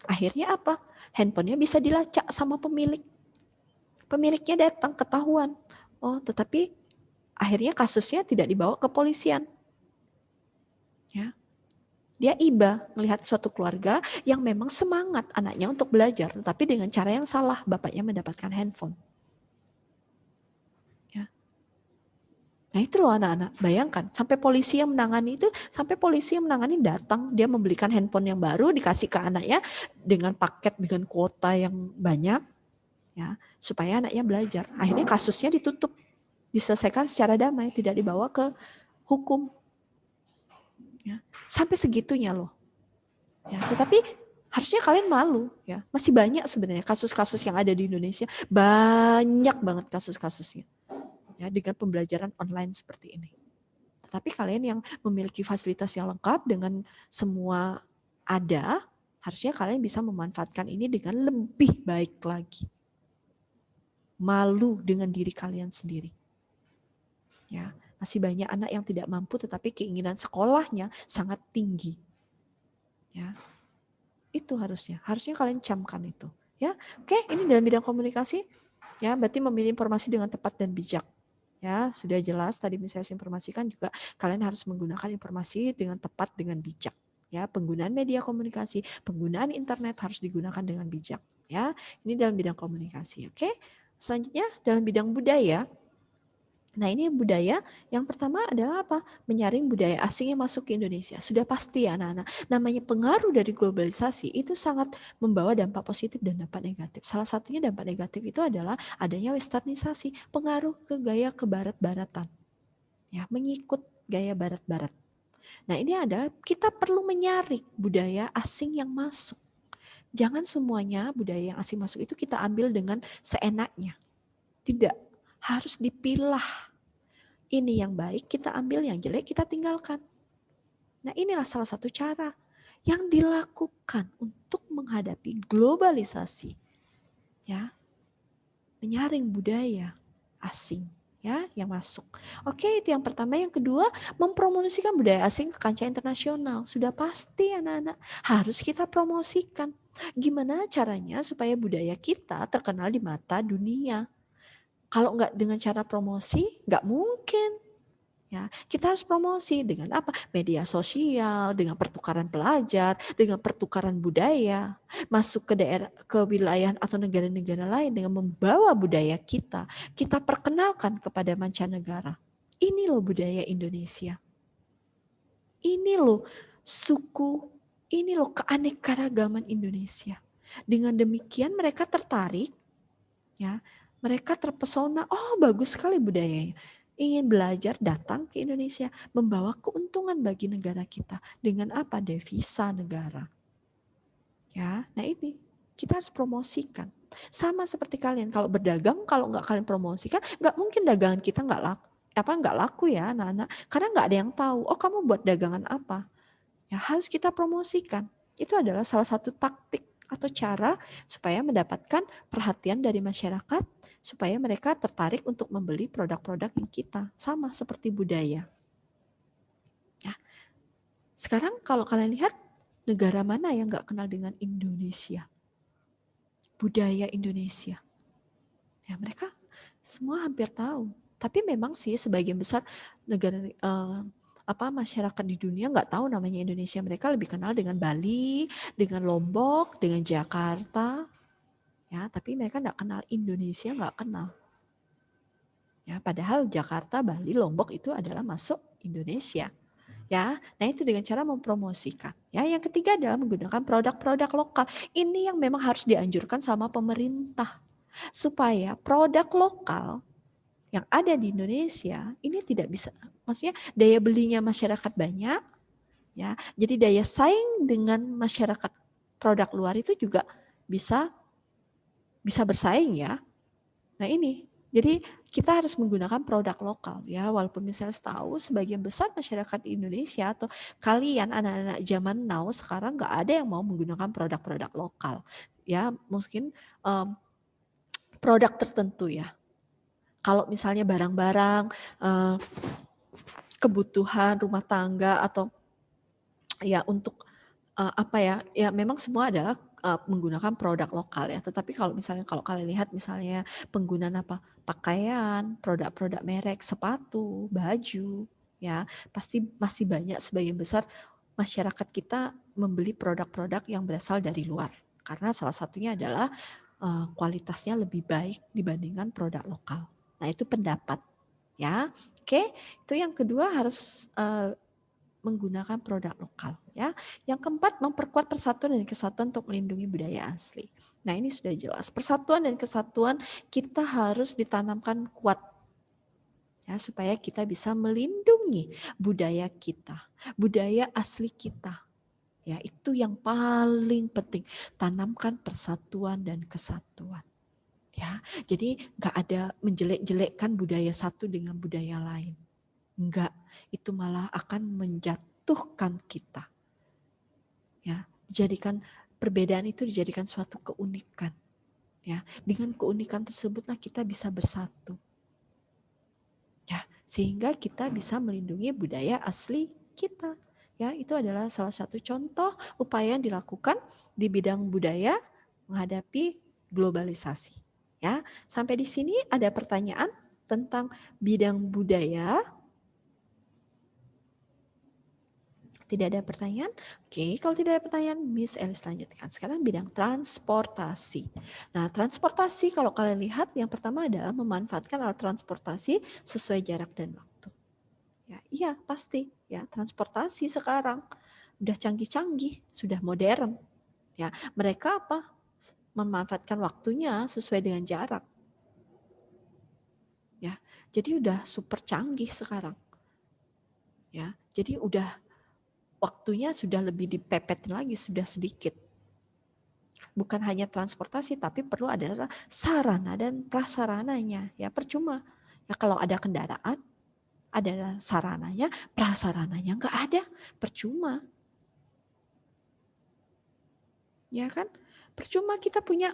Akhirnya apa? Handphonenya bisa dilacak sama pemilik. Pemiliknya datang, ketahuan. Oh, tetapi akhirnya kasusnya tidak dibawa ke polisian. Ya. Dia iba melihat suatu keluarga yang memang semangat anaknya untuk belajar, tetapi dengan cara yang salah, bapaknya mendapatkan handphone. Ya. Nah itu loh anak-anak, bayangkan sampai polisi yang menangani itu, sampai polisi yang menangani datang, dia membelikan handphone yang baru dikasih ke anaknya dengan paket dengan kuota yang banyak, ya supaya anaknya belajar. Akhirnya kasusnya ditutup, diselesaikan secara damai, tidak dibawa ke hukum. Ya, sampai segitunya loh. Ya, tetapi harusnya kalian malu, ya. Masih banyak sebenarnya kasus-kasus yang ada di Indonesia, banyak banget kasus-kasusnya. Ya, dengan pembelajaran online seperti ini. Tetapi kalian yang memiliki fasilitas yang lengkap dengan semua ada, harusnya kalian bisa memanfaatkan ini dengan lebih baik lagi. Malu dengan diri kalian sendiri. Ya, masih banyak anak yang tidak mampu tetapi keinginan sekolahnya sangat tinggi. Ya. Itu harusnya kalian camkan itu. Ya, oke, ini dalam bidang komunikasi. Ya, berarti memilih informasi dengan tepat dan bijak. Ya, sudah jelas tadi saya informasikan juga kalian harus menggunakan informasi dengan tepat dengan bijak. Ya, penggunaan media komunikasi, penggunaan internet harus digunakan dengan bijak. Ya, ini dalam bidang komunikasi. Oke, selanjutnya dalam bidang budaya. Nah, ini budaya yang pertama adalah apa? Menyaring budaya asing yang masuk ke Indonesia. Sudah pasti ya anak-anak. Namanya pengaruh dari globalisasi itu sangat membawa dampak positif dan dampak negatif. Salah satunya dampak negatif itu adalah adanya westernisasi, pengaruh ke gaya kebarat-baratan. Ya, mengikut gaya barat-barat. Nah, ini adalah kita perlu menyaring budaya asing yang masuk. Jangan semuanya budaya yang asing masuk itu kita ambil dengan seenaknya. Tidak, harus dipilah. Ini yang baik kita ambil, yang jelek kita tinggalkan. Nah, inilah salah satu cara yang dilakukan untuk menghadapi globalisasi. Ya. Menyaring budaya asing ya yang masuk. Oke, itu yang pertama. Yang kedua, mempromosikan budaya asing ke kancah internasional. Sudah pasti anak-anak harus kita promosikan. Gimana caranya supaya budaya kita terkenal di mata dunia? Kalau nggak dengan cara promosi, nggak mungkin. Ya, kita harus promosi dengan apa? Media sosial, dengan pertukaran pelajar, dengan pertukaran budaya, masuk ke daerah, ke wilayah atau negara-negara lain dengan membawa budaya kita perkenalkan kepada mancanegara. Ini loh budaya Indonesia. Ini loh suku, ini loh keanekaragaman Indonesia. Dengan demikian mereka tertarik, ya. Mereka terpesona, oh bagus sekali budayanya. Ingin belajar datang ke Indonesia, membawa keuntungan bagi negara kita. Dengan apa? Devisa negara. Ya, nah ini kita harus promosikan. Sama seperti kalian, kalau berdagang, kalau nggak kalian promosikan, nggak mungkin dagangan kita nggak laku ya anak-anak. Karena nggak ada yang tahu, oh kamu buat dagangan apa. Ya harus kita promosikan. Itu adalah salah satu taktik atau cara supaya mendapatkan perhatian dari masyarakat, supaya mereka tertarik untuk membeli produk-produk yang kita. Sama seperti budaya. Ya. Sekarang kalau kalian lihat, negara mana yang nggak kenal dengan Indonesia? Budaya Indonesia. Ya, mereka semua hampir tahu. Tapi memang sih sebagian besar negara masyarakat di dunia nggak tahu namanya Indonesia. Mereka lebih kenal dengan Bali, dengan Lombok, dengan Jakarta. Ya, tapi mereka nggak kenal Indonesia, nggak kenal. Ya, padahal Jakarta, Bali, Lombok itu adalah masuk Indonesia. Ya, nah itu dengan cara mempromosikan. Ya, yang ketiga adalah menggunakan produk-produk lokal. Ini yang memang harus dianjurkan sama pemerintah supaya produk lokal yang ada di Indonesia ini tidak bisa, maksudnya daya belinya masyarakat banyak, ya, jadi daya saing dengan masyarakat produk luar itu juga bisa bersaing ya. Nah ini, jadi kita harus menggunakan produk lokal ya, walaupun misalnya tahu sebagian besar masyarakat Indonesia atau kalian anak-anak zaman now sekarang nggak ada yang mau menggunakan produk-produk lokal ya, mungkin produk tertentu ya. Kalau misalnya barang-barang kebutuhan rumah tangga atau ya untuk ya memang semua adalah menggunakan produk lokal ya. Tetapi kalau kalian lihat misalnya penggunaan pakaian, produk-produk merek, sepatu, baju, ya pasti masih banyak sebagian besar masyarakat kita membeli produk-produk yang berasal dari luar. Karena salah satunya adalah kualitasnya lebih baik dibandingkan produk lokal. Nah itu pendapat ya. Oke, itu yang kedua harus menggunakan produk lokal ya. Yang keempat, memperkuat persatuan dan kesatuan untuk melindungi budaya asli. Nah, ini sudah jelas. Persatuan dan kesatuan kita harus ditanamkan kuat ya, supaya kita bisa melindungi budaya kita, budaya asli kita. Ya, itu yang paling penting. Tanamkan persatuan dan kesatuan. Ya, jadi nggak ada menjelek-jelekkan budaya satu dengan budaya lain. Enggak, itu malah akan menjatuhkan kita. Ya, perbedaan itu dijadikan suatu keunikan. Ya, dengan keunikan tersebutlah kita bisa bersatu. Ya, sehingga kita bisa melindungi budaya asli kita. Ya, itu adalah salah satu contoh upaya yang dilakukan di bidang budaya menghadapi globalisasi. Ya, sampai di sini ada pertanyaan tentang bidang budaya. Tidak ada pertanyaan? Oke, kalau tidak ada pertanyaan, Miss Elis lanjutkan. Sekarang bidang transportasi. Nah, transportasi kalau kalian lihat, yang pertama adalah memanfaatkan alat transportasi sesuai jarak dan waktu. Ya, iya, pasti. Ya, transportasi sekarang udah canggih-canggih, sudah modern. Ya, mereka apa? Memanfaatkan waktunya sesuai dengan jarak. Ya, jadi udah super canggih sekarang. Ya, jadi udah waktunya sudah lebih dipepetin lagi, sudah sedikit. Bukan hanya transportasi, tapi perlu adalah sarana dan prasarananya. Ya, percuma. Ya, kalau ada kendaraan, ada sarananya, prasarananya nggak ada, percuma. Ya kan? Percuma kita punya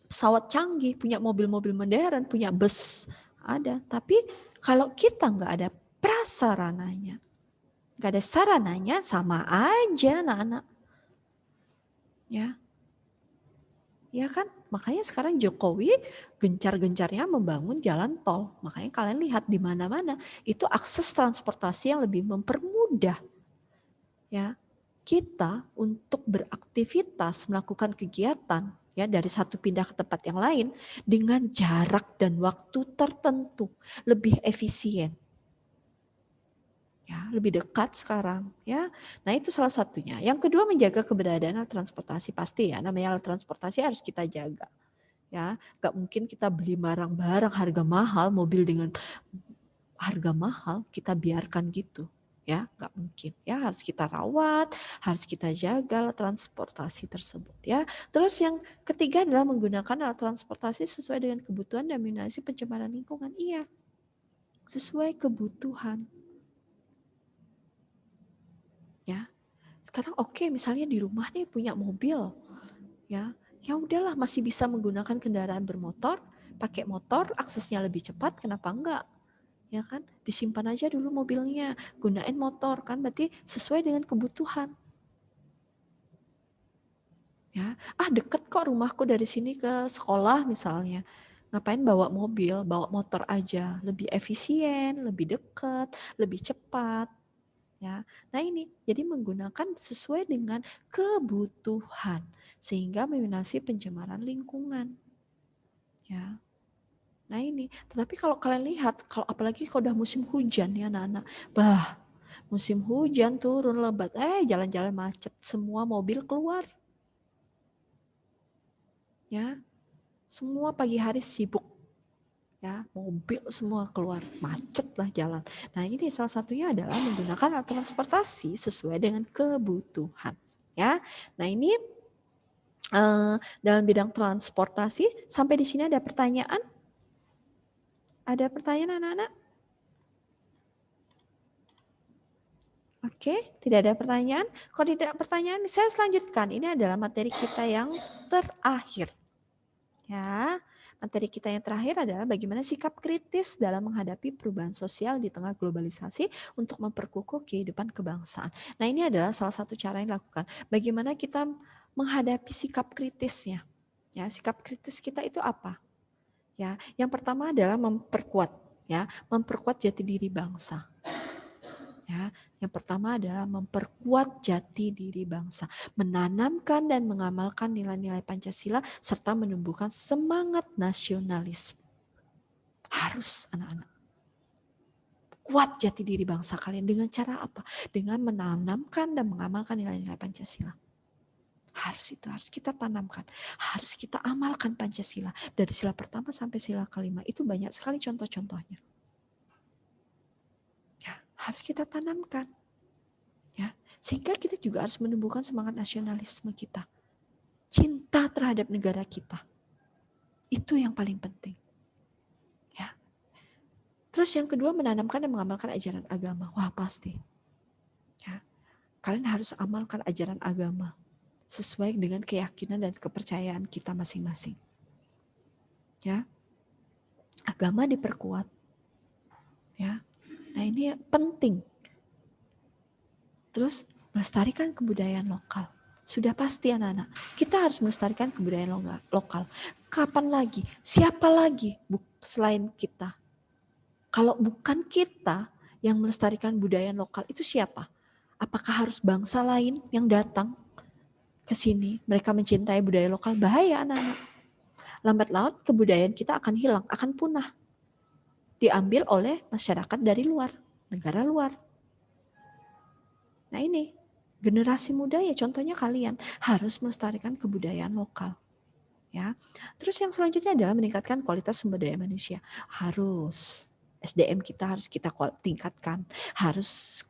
pesawat canggih, punya mobil-mobil modern, punya bus, ada. Tapi kalau kita nggak ada prasarananya, nggak ada sarananya, sama aja anak-anak. Ya. Ya kan? Makanya sekarang Jokowi gencar-gencarnya membangun jalan tol. Makanya kalian lihat di mana-mana itu akses transportasi yang lebih mempermudah ya kita untuk beraktivitas, melakukan kegiatan ya dari satu pindah ke tempat yang lain dengan jarak dan waktu tertentu, lebih efisien. Ya, lebih dekat sekarang ya. Nah, itu salah satunya. Yang kedua, menjaga keberadaan alat transportasi, pasti ya, namanya alat transportasi harus kita jaga. Ya, nggak mungkin kita beli barang-barang harga mahal, mobil dengan harga mahal kita biarkan gitu. Ya, nggak mungkin. Ya, harus kita rawat, harus kita jaga alat transportasi tersebut ya. Terus yang ketiga adalah menggunakan alat transportasi sesuai dengan kebutuhan dan minimalisasi pencemaran lingkungan. Iya. Sesuai kebutuhan. Ya, sekarang oke, misalnya di rumah nih punya mobil, ya udahlah masih bisa menggunakan kendaraan bermotor, pakai motor, aksesnya lebih cepat, kenapa enggak? Ya kan, disimpan aja dulu mobilnya, gunain motor kan, berarti sesuai dengan kebutuhan. Ya, deket kok rumahku dari sini ke sekolah misalnya. Ngapain bawa mobil, bawa motor aja, lebih efisien, lebih dekat, lebih cepat. Ya, nah ini jadi menggunakan sesuai dengan kebutuhan sehingga minimalisasi pencemaran lingkungan. Ya, nah ini. Tetapi kalau kalian lihat, kalau apalagi kalau udah musim hujan ya anak-anak, musim hujan turun lebat, jalan-jalan macet, semua mobil keluar. Ya, semua pagi hari sibuk. Ya, mobil semua keluar, macet lah jalan. Nah, ini salah satunya adalah menggunakan alat transportasi sesuai dengan kebutuhan. Ya, nah ini dalam bidang transportasi. Sampai di sini ada pertanyaan? Ada pertanyaan anak-anak? Oke, tidak ada pertanyaan. Kalau tidak ada pertanyaan, saya selanjutkan. Ini adalah materi kita yang terakhir. Ya, materi kita yang terakhir adalah bagaimana sikap kritis dalam menghadapi perubahan sosial di tengah globalisasi untuk memperkukuh kehidupan kebangsaan. Nah, ini adalah salah satu cara yang dilakukan. Bagaimana kita menghadapi sikap kritisnya. Ya, sikap kritis kita itu apa? Ya, yang pertama adalah memperkuat jati diri bangsa. Ya, yang pertama adalah memperkuat jati diri bangsa, menanamkan dan mengamalkan nilai-nilai Pancasila serta menumbuhkan semangat nasionalisme. Harus anak-anak. memperkuat jati diri bangsa kalian. Dengan cara apa? Dengan menanamkan dan mengamalkan nilai-nilai Pancasila. Harus kita tanamkan. Harus kita amalkan Pancasila. Dari sila pertama sampai sila kelima. Itu banyak sekali contoh-contohnya. Ya, harus kita tanamkan. Ya, sehingga kita juga harus menumbuhkan semangat nasionalisme kita. Cinta terhadap negara kita. Itu yang paling penting. Ya. Terus yang kedua, menanamkan dan mengamalkan ajaran agama. Wah, pasti. Ya. Kalian harus amalkan ajaran agama sesuai dengan keyakinan dan kepercayaan kita masing-masing. Ya. Agama diperkuat. Ya. Nah, ini penting. Terus melestarikan kebudayaan lokal. Sudah pasti anak-anak, kita harus melestarikan kebudayaan lokal. Kapan lagi? Siapa lagi selain kita? Kalau bukan kita yang melestarikan budaya lokal, itu siapa? Apakah harus bangsa lain yang datang ke sini? Mereka mencintai budaya lokal, bahaya anak-anak. Lambat laun kebudayaan kita akan hilang, akan punah. Diambil oleh masyarakat dari luar, negara luar. Nah ini, generasi muda ya contohnya kalian harus melestarikan kebudayaan lokal. Ya. Terus yang selanjutnya adalah meningkatkan kualitas sumber daya manusia. Harus SDM kita harus kita tingkatkan. Harus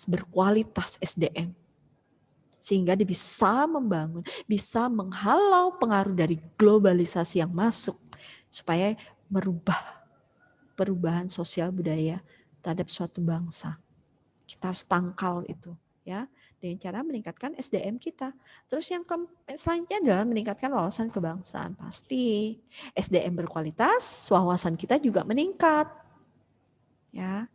berkualitas SDM. Sehingga dia bisa membangun, bisa menghalau pengaruh dari globalisasi yang masuk. Supaya merubah perubahan sosial budaya terhadap suatu bangsa. Kita harus tangkal itu. Ya, dengan cara meningkatkan SDM kita. Terus yang selanjutnya adalah meningkatkan wawasan kebangsaan. Pasti SDM berkualitas, wawasan kita juga meningkat. Ya,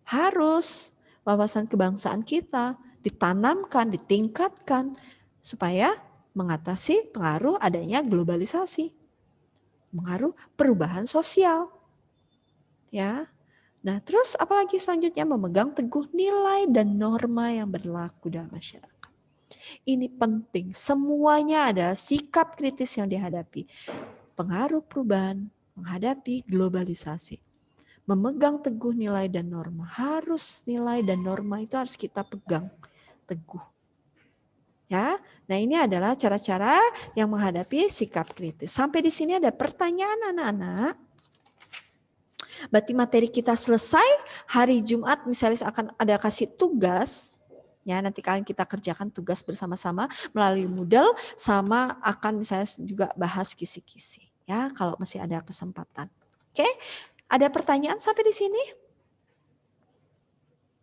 harus wawasan kebangsaan kita ditanamkan, ditingkatkan supaya mengatasi pengaruh adanya globalisasi, pengaruh perubahan sosial. Ya. Nah, terus apalagi selanjutnya memegang teguh nilai dan norma yang berlaku dalam masyarakat. Ini penting, semuanya ada sikap kritis yang dihadapi. Pengaruh perubahan, menghadapi globalisasi. Memegang teguh nilai dan norma. Harus nilai dan norma itu harus kita pegang teguh. Ya, nah ini adalah cara-cara yang menghadapi sikap kritis. Sampai di sini ada pertanyaan anak-anak. Berarti materi kita selesai, hari Jumat misalnya akan ada kasih tugas, ya nanti kalian kita kerjakan tugas bersama-sama melalui Moodle, sama akan misalnya juga bahas kisi-kisi, ya kalau masih ada kesempatan. Oke, ada pertanyaan sampai di sini?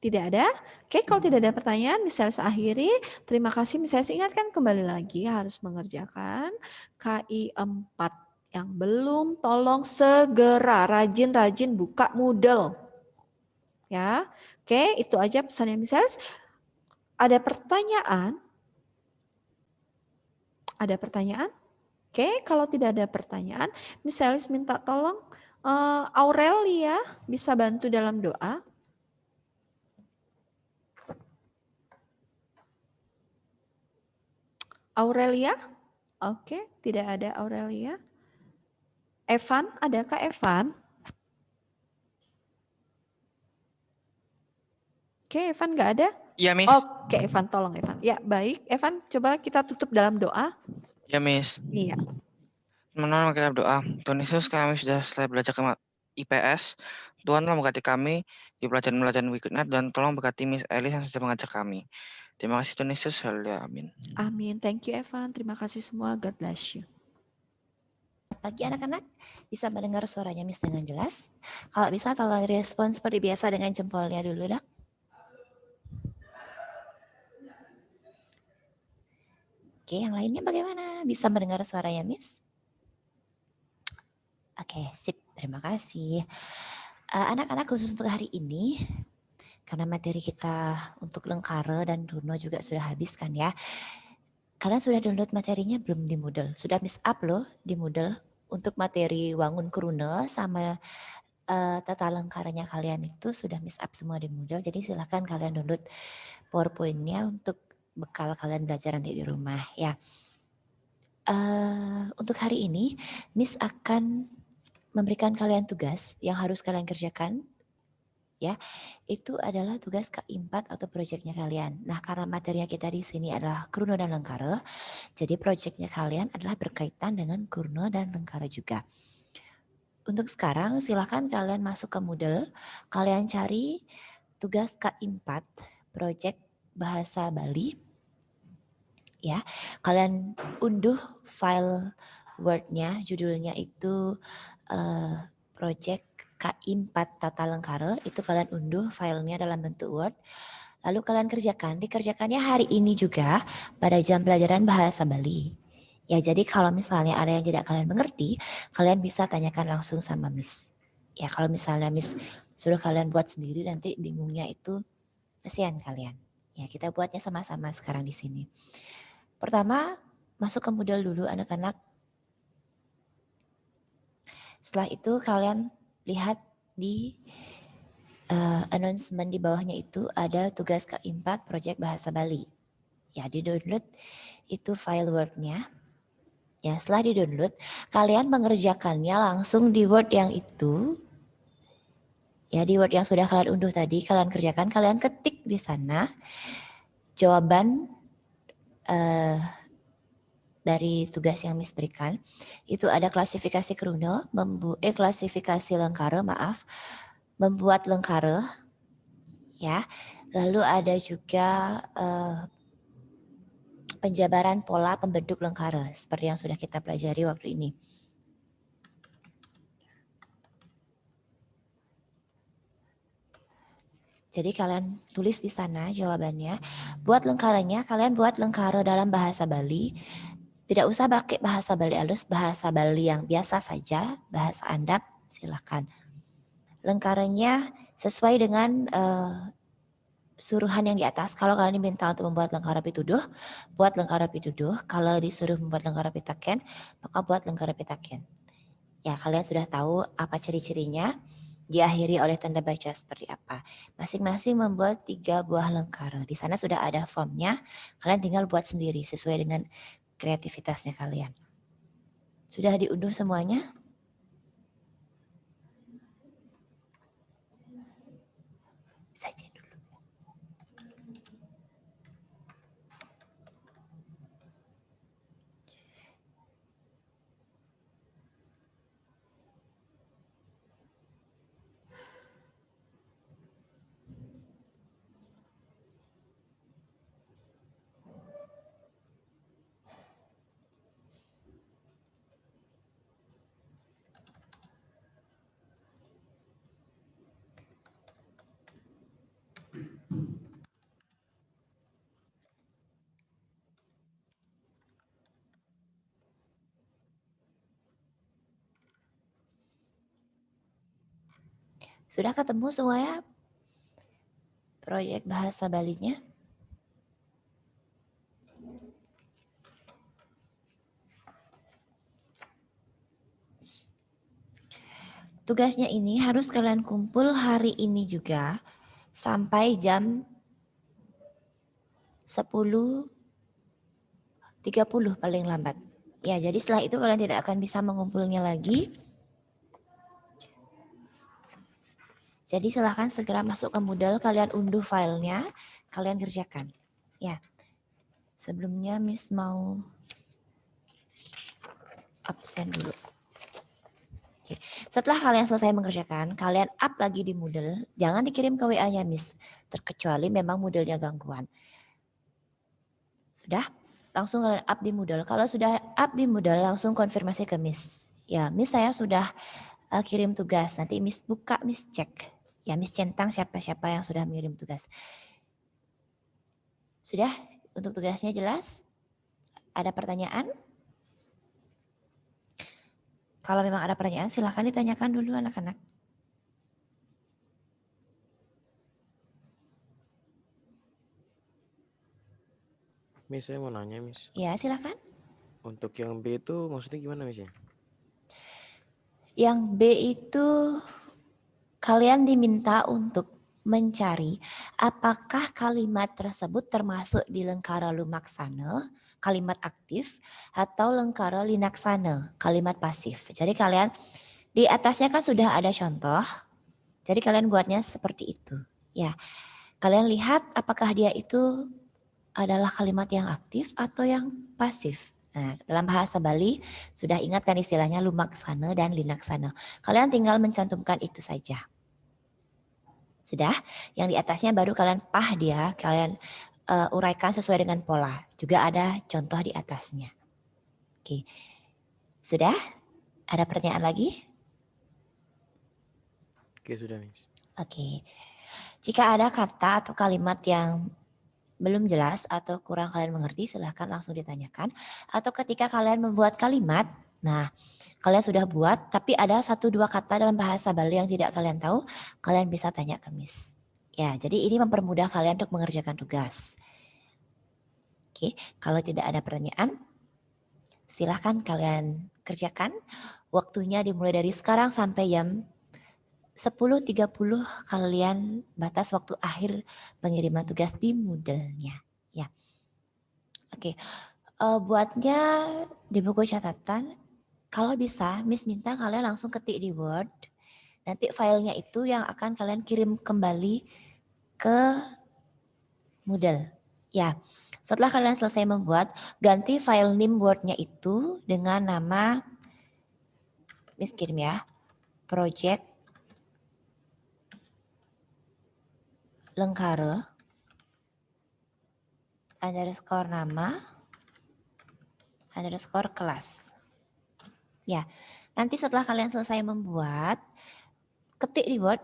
Tidak ada? Oke, kalau tidak ada pertanyaan, misalnya saya akhiri. Terima kasih, misalnya saya ingatkan kembali lagi harus mengerjakan KI 4. Yang belum tolong segera rajin-rajin buka Moodle. Ya. Oke, itu aja pesannya misalnya. Ada pertanyaan? Ada pertanyaan? Oke, kalau tidak ada pertanyaan, misalnya minta tolong Aurelia bisa bantu dalam doa. Aurelia? Oke, tidak ada Aurelia. Evan, adakah Evan? Oke, Evan nggak ada? Ya, Miss. Oke, Evan, tolong Evan. Ya, baik. Evan, coba kita tutup dalam doa. Ya, Miss. Iya. Teman-teman kita berdoa. Tuhan Yesus, kami sudah selesai belajar ke IPS. Tuhan tolong berkati kami di pelajaran-pelajaran berikutnya dan tolong berkati Miss Elis yang sudah mengajar kami. Terima kasih Tuhan Yesus. Haleluya. Amin. Amin. Thank you, Evan. Terima kasih semua. God bless you. Pagi anak-anak, bisa mendengar suaranya Miss dengan jelas? Kalau bisa tolong respon seperti biasa dengan jempolnya dulu dong. Oke, yang lainnya bagaimana? Bisa mendengar suaranya Miss? Oke, sip. Terima kasih. Anak-anak khusus untuk hari ini, karena materi kita untuk Lengkare dan Runo juga sudah habis kan ya. Kalian sudah download materinya belum di Moodle? Sudah Miss up loh di Moodle. Untuk materi Wangun Krune sama tata lengkaranya kalian itu sudah Miss up semua di Moodle. Jadi silahkan kalian download PowerPoint-nya untuk bekal kalian belajar nanti di rumah ya. Untuk hari ini Miss akan memberikan kalian tugas yang harus kalian kerjakan ya. Itu adalah tugas K4 atau proyeknya kalian. Nah, karena materinya kita di sini adalah Kurno dan Lengkara, jadi proyeknya kalian adalah berkaitan dengan Kurno dan Lengkara juga. Untuk sekarang silahkan kalian masuk ke Moodle, kalian cari tugas K4 proyek bahasa Bali. Ya, kalian unduh file Word-nya, judulnya itu project K4 Tata Lengkara, itu kalian unduh filenya dalam bentuk Word. Lalu kalian dikerjakannya hari ini juga pada jam pelajaran bahasa Bali. Ya, jadi kalau misalnya ada yang tidak kalian mengerti, kalian bisa tanyakan langsung sama Miss. Ya, kalau misalnya Miss suruh kalian buat sendiri, nanti bingungnya itu kasihan kalian. Ya, kita buatnya sama-sama sekarang di sini. Pertama, masuk ke Moodle dulu anak-anak. Setelah itu kalian lihat di announcement di bawahnya itu ada tugas K4 Project Bahasa Bali. Ya, di-download itu file Word-nya. Ya, setelah di-download, kalian mengerjakannya langsung di Word yang itu. Ya, di Word yang sudah kalian unduh tadi, kalian kerjakan, kalian ketik di sana jawaban dari tugas yang Miss berikan. Itu ada klasifikasi Kurno, klasifikasi Lengkara, membuat Lengkara, ya. Lalu ada juga penjabaran pola pembentuk Lengkara, seperti yang sudah kita pelajari waktu ini. Jadi kalian tulis di sana jawabannya. Buat lengkaranya, kalian buat Lengkara dalam bahasa Bali. Tidak usah pakai bahasa Bali halus, bahasa Bali yang biasa saja, bahasa Andap, silakan. Lengkaranya sesuai dengan suruhan yang di atas. Kalau kalian diminta untuk membuat Lengkara pituduh, buat Lengkara pituduh. Kalau disuruh membuat Lengkara pitaken, maka buat Lengkara pitaken. Ya, kalian sudah tahu apa ciri-cirinya. Diakhiri oleh tanda baca seperti apa. Masing-masing membuat 3 buah Lengkara. Di sana sudah ada formnya. Kalian tinggal buat sendiri sesuai dengan kreativitasnya kalian. Sudah diunduh semuanya? Saja dulu. Sudah ketemu semuanya proyek bahasa Balinya? Tugasnya ini harus kalian kumpul hari ini juga sampai jam 10.30 paling lambat. Ya, jadi setelah itu kalian tidak akan bisa mengumpulnya lagi. Jadi silahkan segera masuk ke Moodle, kalian unduh filenya, kalian kerjakan. Ya, sebelumnya Miss mau absen dulu. Oke. Setelah kalian selesai mengerjakan, kalian up lagi di Moodle. Jangan dikirim ke WA-nya Miss, terkecuali memang Moodle-nya gangguan. Sudah? Langsung kalian up di Moodle. Kalau sudah up di Moodle, langsung konfirmasi ke Miss. Ya, Miss saya sudah kirim tugas. Nanti Miss buka, Miss cek. Ya, Miss centang siapa-siapa yang sudah mengirim tugas. Sudah? Untuk tugasnya jelas? Ada pertanyaan? Kalau memang ada pertanyaan, silahkan ditanyakan dulu anak-anak. Miss, saya mau nanya, Miss. Ya, silahkan. Untuk yang B itu maksudnya gimana, Miss? Yang B itu kalian diminta untuk mencari apakah kalimat tersebut termasuk di Lengkara Lumaksana, kalimat aktif, atau Lengkara Linaksana, kalimat pasif. Jadi kalian di atasnya kan sudah ada contoh. Jadi kalian buatnya seperti itu. Ya, kalian lihat apakah dia itu adalah kalimat yang aktif atau yang pasif. Nah, dalam bahasa Bali sudah ingat kan istilahnya lumaksana dan linaksana. Kalian tinggal mencantumkan itu saja. Sudah, yang di atasnya baru kalian dia, kalian uraikan sesuai dengan pola. Juga ada contoh di atasnya. Oke, sudah? Ada pertanyaan lagi? Oke, sudah, Miss. Oke, jika ada kata atau kalimat yang belum jelas atau kurang kalian mengerti, silahkan langsung ditanyakan. Atau ketika kalian membuat kalimat, nah kalian sudah buat tapi ada 1-2 kata dalam bahasa Bali yang tidak kalian tahu, kalian bisa tanya ke Miss. Ya, jadi ini mempermudah kalian untuk mengerjakan tugas. Oke, kalau tidak ada pertanyaan, silahkan kalian kerjakan. Waktunya dimulai dari sekarang sampai jam 10.30 kalian batas waktu akhir pengiriman tugas di Moodle-nya. Ya. Oke. Buatnya di buku catatan, kalau bisa Miss minta kalian langsung ketik di Word. Nanti filenya itu yang akan kalian kirim kembali ke Moodle. Ya. Setelah kalian selesai membuat, ganti file name Word-nya itu dengan nama Miss kirim ya. Project Lengkare _ nama _ kelas. Ya, nanti setelah kalian selesai membuat, ketik di Word,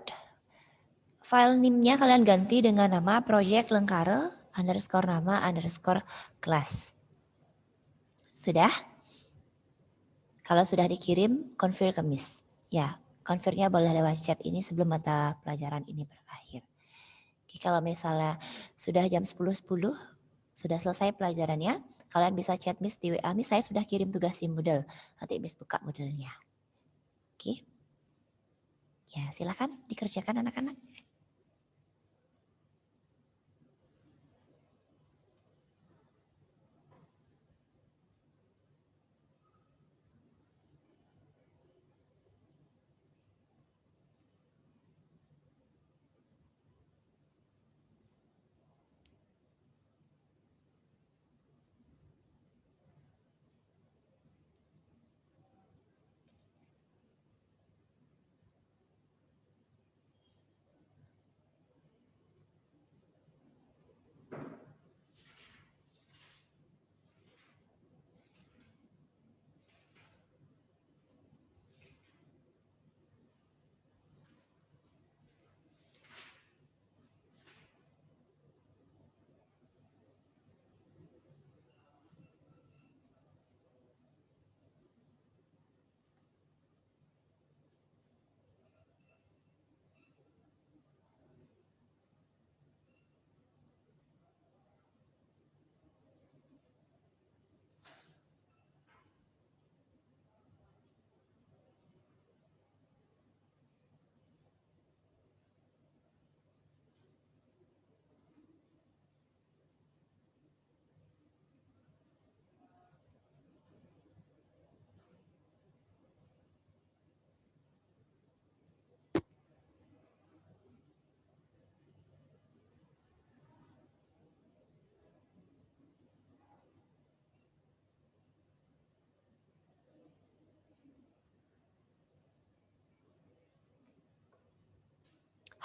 file name-nya kalian ganti dengan nama project lengkare _ nama _ kelas. Sudah? Kalau sudah dikirim, confirm ke Miss. Ya, confirm-nya boleh lewat chat ini sebelum mata pelajaran ini berakhir. Oke, kalau misalnya sudah jam 10.10, sudah selesai pelajarannya, kalian bisa chat Miss di WA, Miss saya sudah kirim tugas di Moodle. Nanti Miss buka Moodle-nya. Oke. Ya, silakan dikerjakan anak-anak.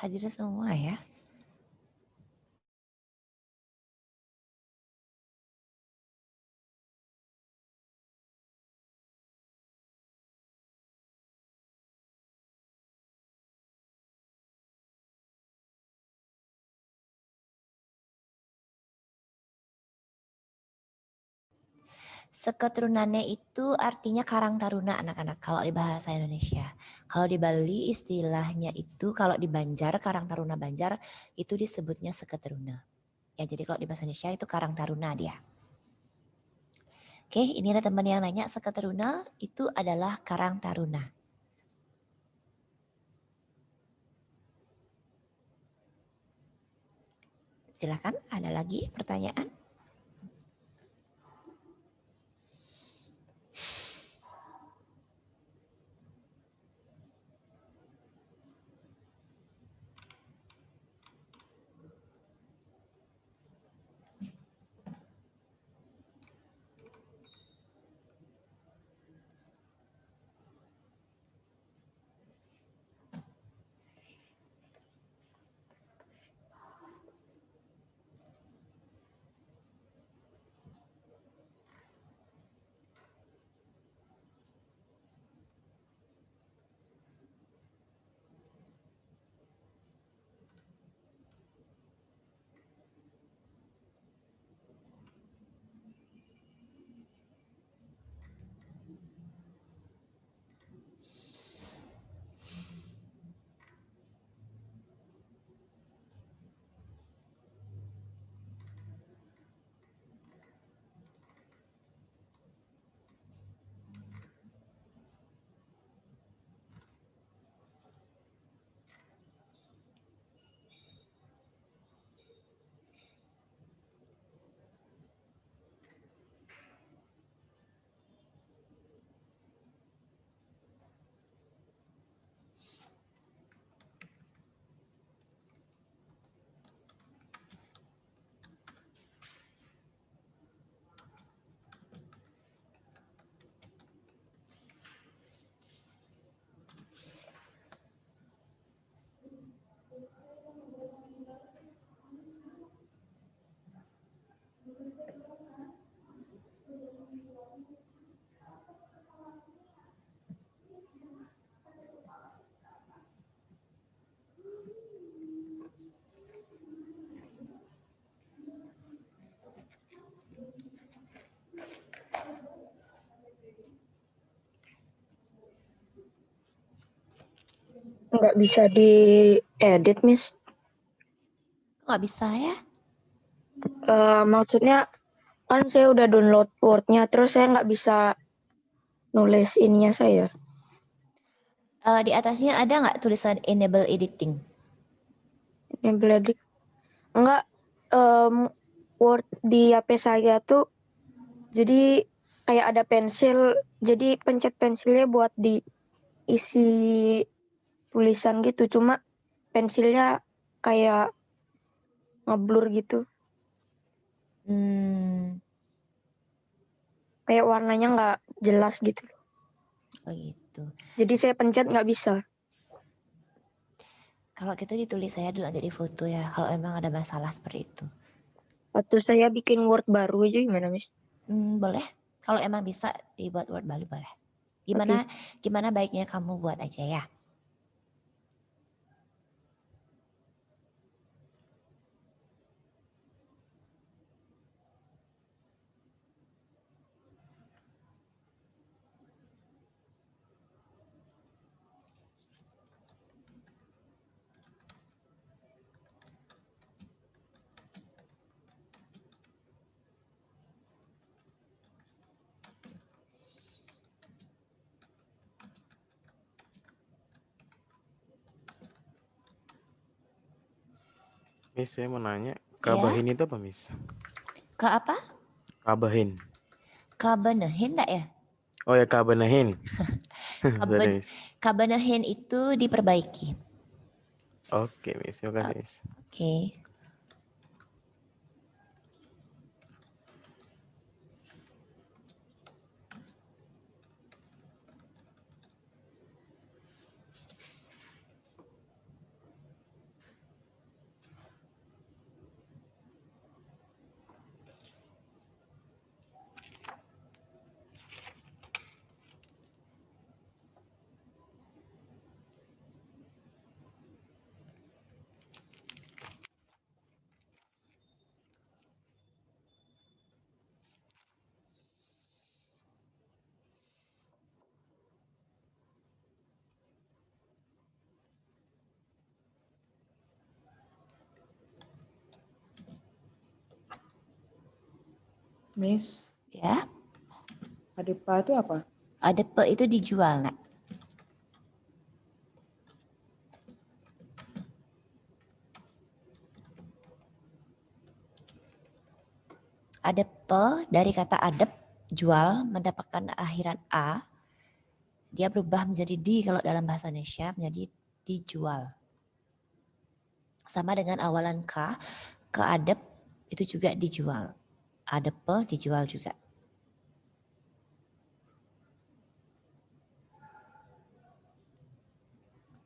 Hadir semua ya. Seketurunannya itu artinya Karang Taruna anak-anak kalau di bahasa Indonesia. Kalau di Bali istilahnya itu kalau di Banjar, Karang Taruna Banjar itu disebutnya seketuruna. Ya jadi kalau di bahasa Indonesia itu Karang Taruna dia. Oke, ini ada teman yang nanya seketuruna itu adalah Karang Taruna. Silakan, ada lagi pertanyaan? nggak bisa diedit, Miss. Nggak bisa ya? Maksudnya kan saya udah download Word-nya, terus saya nggak bisa nulis ininya saya. Di atasnya ada nggak tulisan enable editing? Enable edit. Enggak, Word di HP saya tuh jadi kayak ada pensil, jadi pencet pensilnya buat diisi tulisan gitu, cuma pensilnya kayak ngeblur gitu, kayak warnanya nggak jelas gitu. Oh gitu. Jadi saya pencet nggak bisa. Kalau gitu ditulis saya dulu nanti di foto ya, kalau memang ada masalah seperti itu. Atau saya bikin Word baru aja gimana, Miss? Boleh. Kalau emang bisa dibuat Word baru boleh. Gimana baiknya kamu buat aja ya. Miss, saya mau nanya, Ya. kabahin itu apa, Miss? Ke apa? Kabahin. Kabenehin enggak ya? Oh ya, kabenehin. Sorry, Miss. Kabenehin itu diperbaiki. Oke, Miss. Terima kasih, Miss. Oke. Miss, Ya. adepa itu apa? Adepa itu dijual, nak. Adepa dari kata adep, jual, mendapatkan akhiran A. Dia berubah menjadi di kalau dalam bahasa Indonesia menjadi dijual. Sama dengan awalan K, ke adep itu juga dijual. Adepa dijual juga.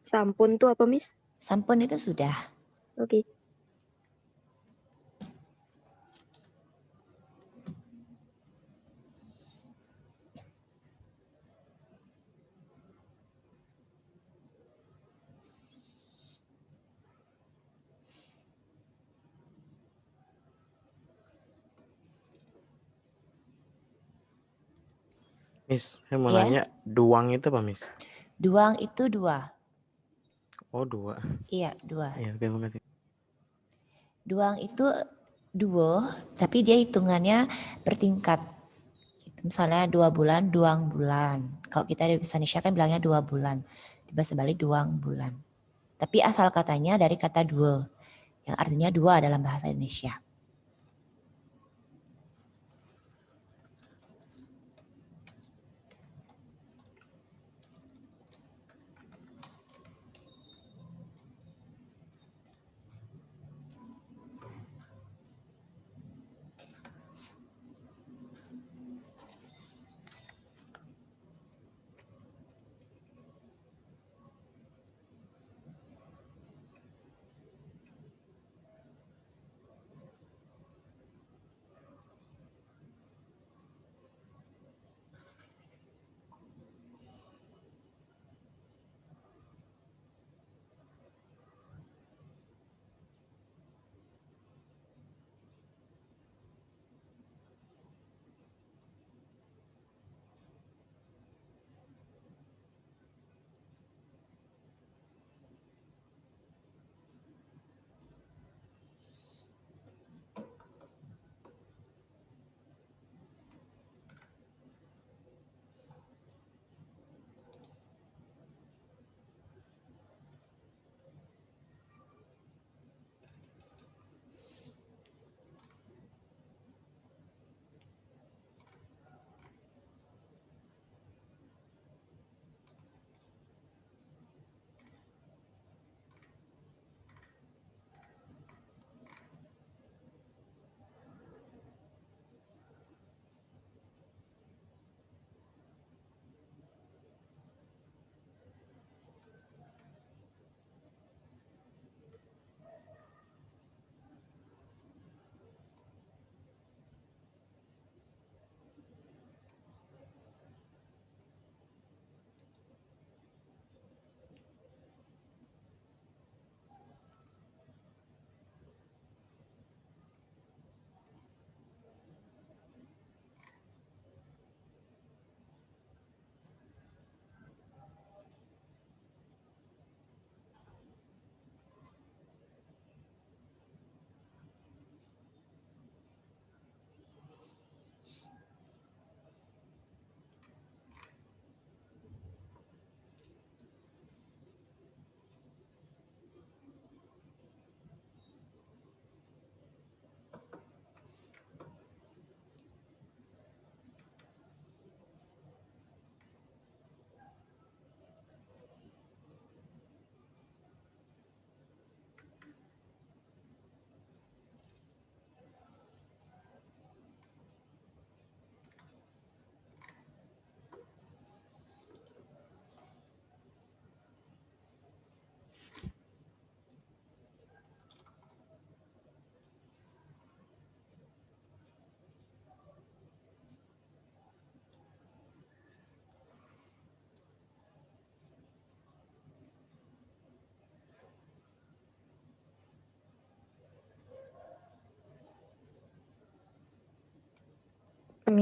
Sampun tuh apa, Miss? Sampun itu sudah. Oke. Miss, saya mau Ya. nanya, duang itu apa, Miss? Duang itu dua. Oh, dua. Iya, dua. Iya, terima kasih. Duang itu duo, tapi dia hitungannya bertingkat. Misalnya 2 bulan, duang bulan. Kalau kita di bahasa Indonesia kan bilangnya 2 bulan. Di bahasa Bali duang bulan. Tapi asal katanya dari kata dua, yang artinya dua dalam bahasa Indonesia.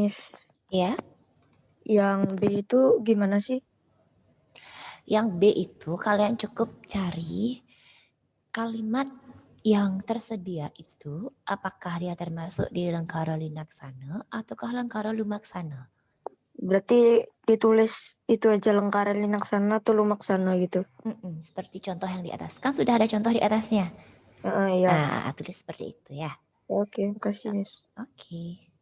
Miss. Ya, Yang B itu gimana sih? yang B itu kalian cukup cari kalimat yang tersedia itu apakah dia termasuk di lengkara linaksana ataukah lengkara lumaksana. Berarti ditulis itu aja lengkara linaksana atau lumaksana gitu? Seperti contoh yang di atas. Kan sudah ada contoh di atasnya. Iya. Tulis seperti itu ya. Oke, makasih Miss. Oke.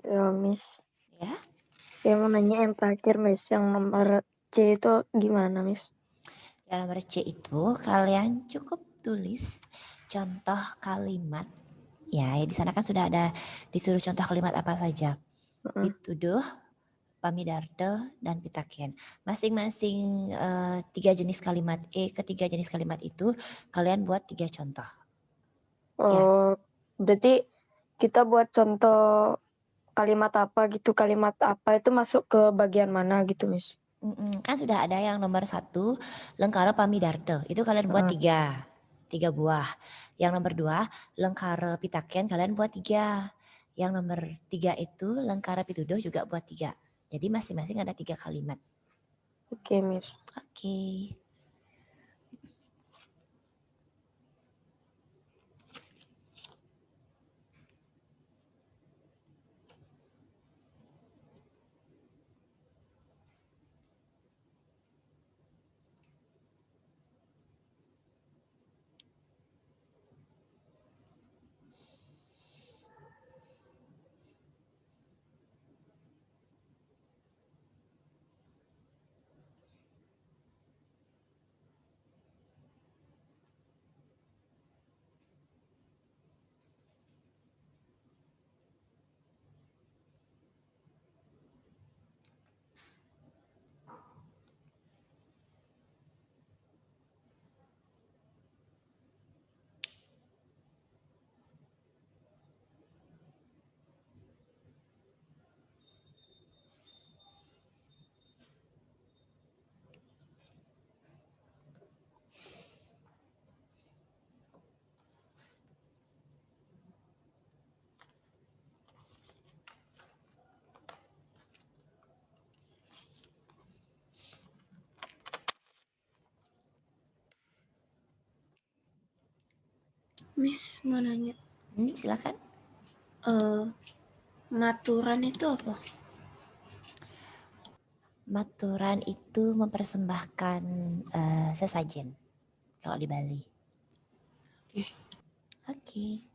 Ya, Miss. Ya. Saya mau nanya yang terakhir, Miss. Yang nomor C itu gimana, Miss? Yang nomor C itu kalian cukup tulis contoh kalimat. Ya, di sana kan sudah ada disuruh contoh kalimat apa saja. Pituduh, Pamidarto, dan Pitaken. Masing-masing 3 jenis kalimat. Ketiga jenis kalimat itu kalian buat 3 contoh. Oh, berarti kita buat contoh kalimat apa gitu, kalimat apa itu masuk ke bagian mana gitu, Miss? Kan sudah ada yang nomor 1, lengkara Pamidarto. Itu kalian buat 3 buah. Yang nomor 2, lengkara Pitaken kalian buat 3. Yang nomor 3 itu lengkara Pituduh juga buat 3. Jadi masing-masing ada 3 kalimat. Oke, Miss. Oke. Miss mau nanya. Silakan. Maturan itu apa? Maturan itu mempersembahkan sesajen kalau di Bali. Oke.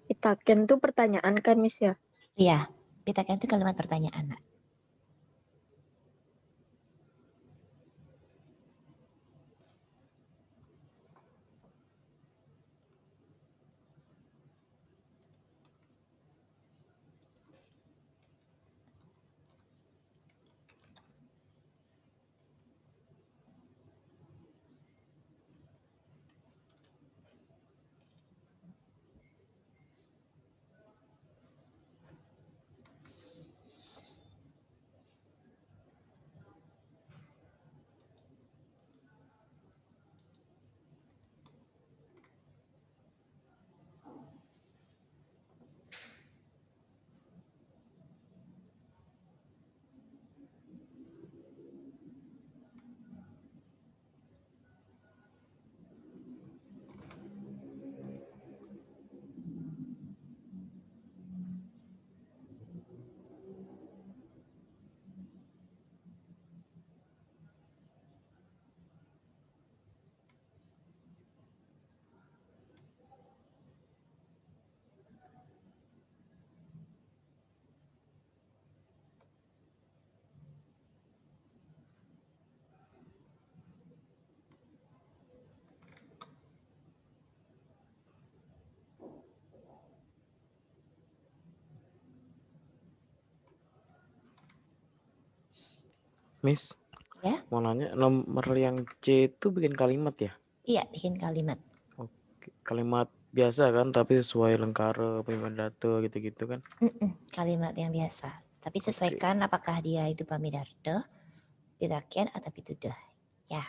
Pitaken itu pertanyaan kan, Miss ya? Iya, Pitaken itu kalimat pertanyaan, Nak. Miss, Ya, mau nanya nomor yang C itu bikin kalimat ya? iya bikin kalimat. Oke, kalimat biasa kan, tapi sesuai lengkara, pamidarta gitu-gitu kan? Kalimat yang biasa. Tapi Oke. sesuaikan apakah dia itu pamidarta, pitaken, atau pitudah. Ya.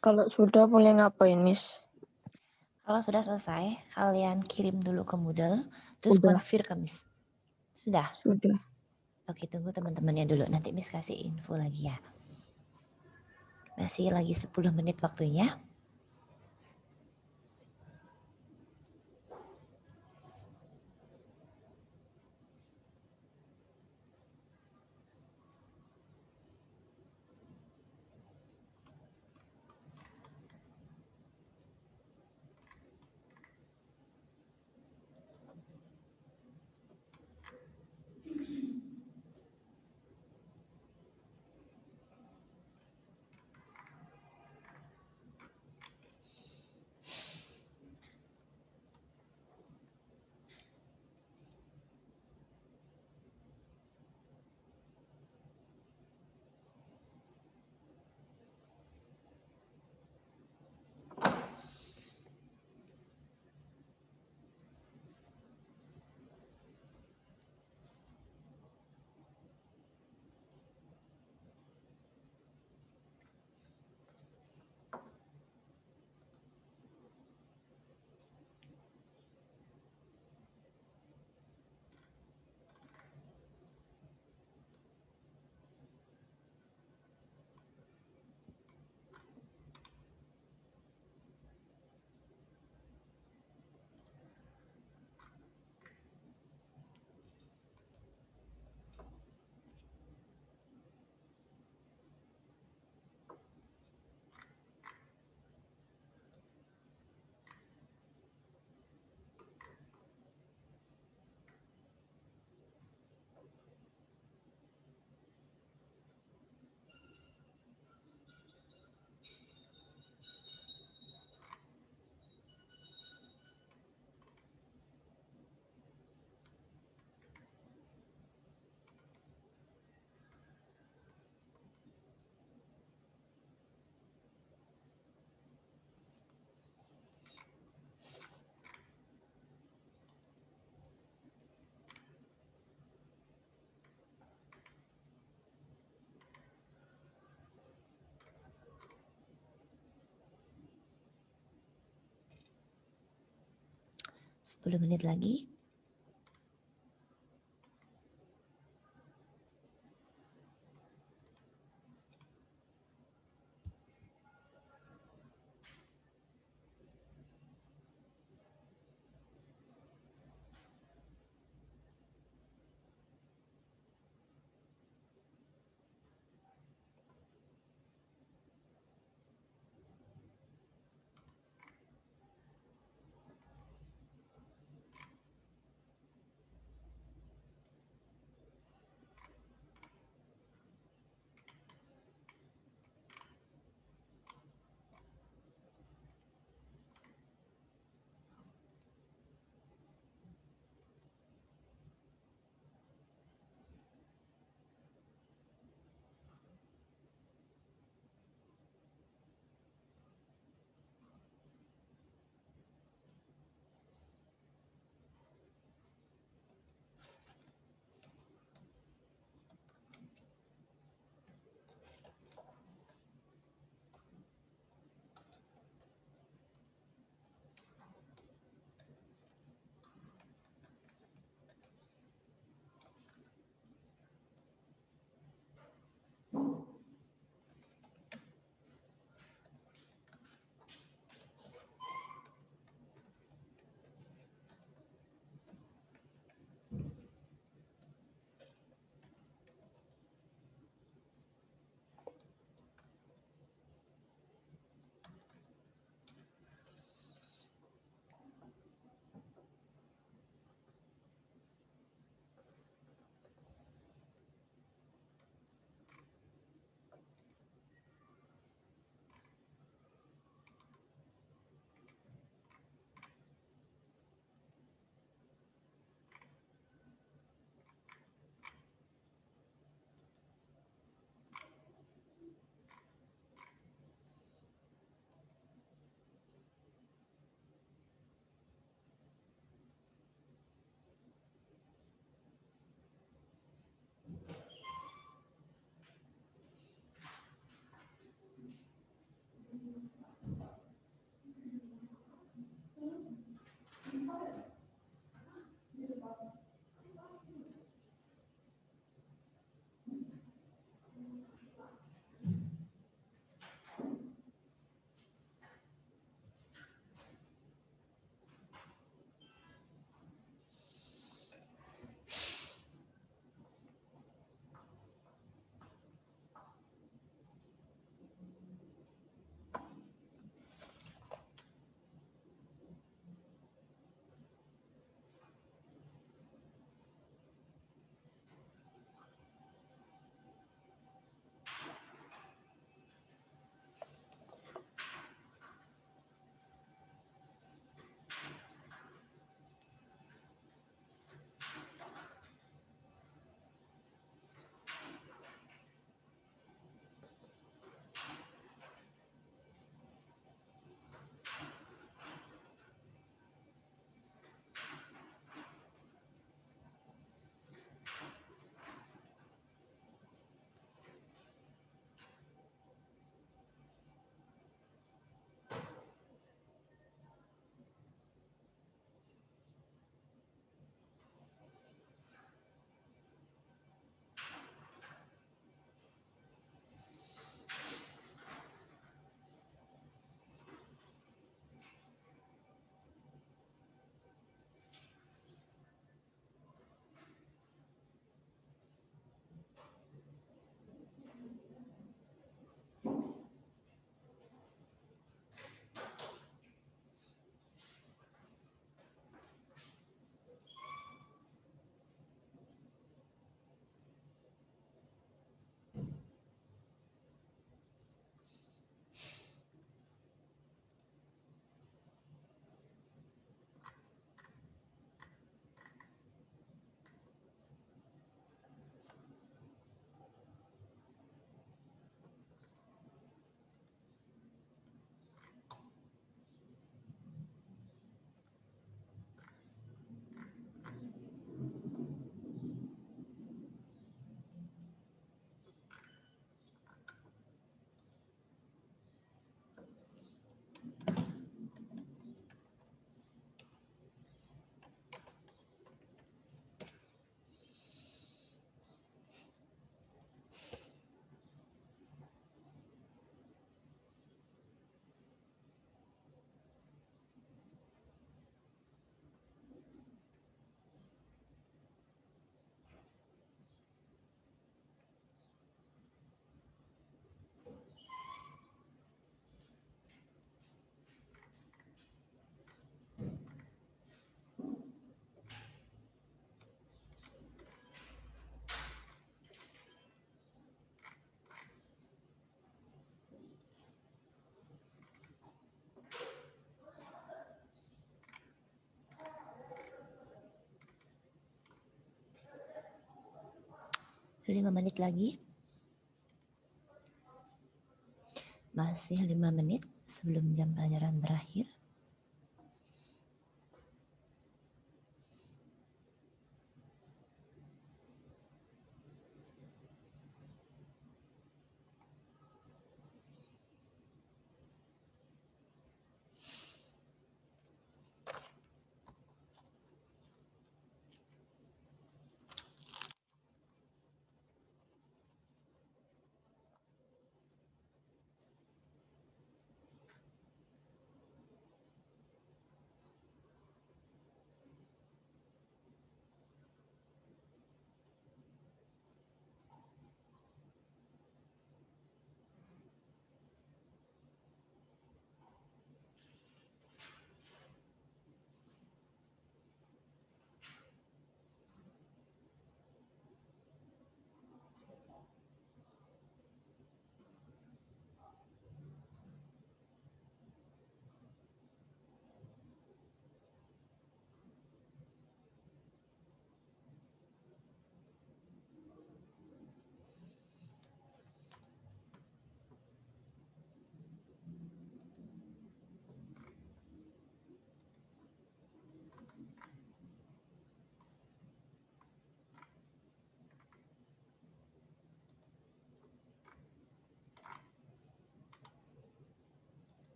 Kalau sudah boleh ngapain, Miss? Kalau sudah selesai, kalian kirim dulu ke Moodle, terus Udah. konfir ke Miss. Sudah? Sudah. Oke, tunggu teman-temannya dulu. Nanti Miss kasih info lagi ya. Masih lagi 10 menit waktunya. Sepuluh menit lagi. 5 menit lagi. Masih 5 menit sebelum jam pelajaran berakhir.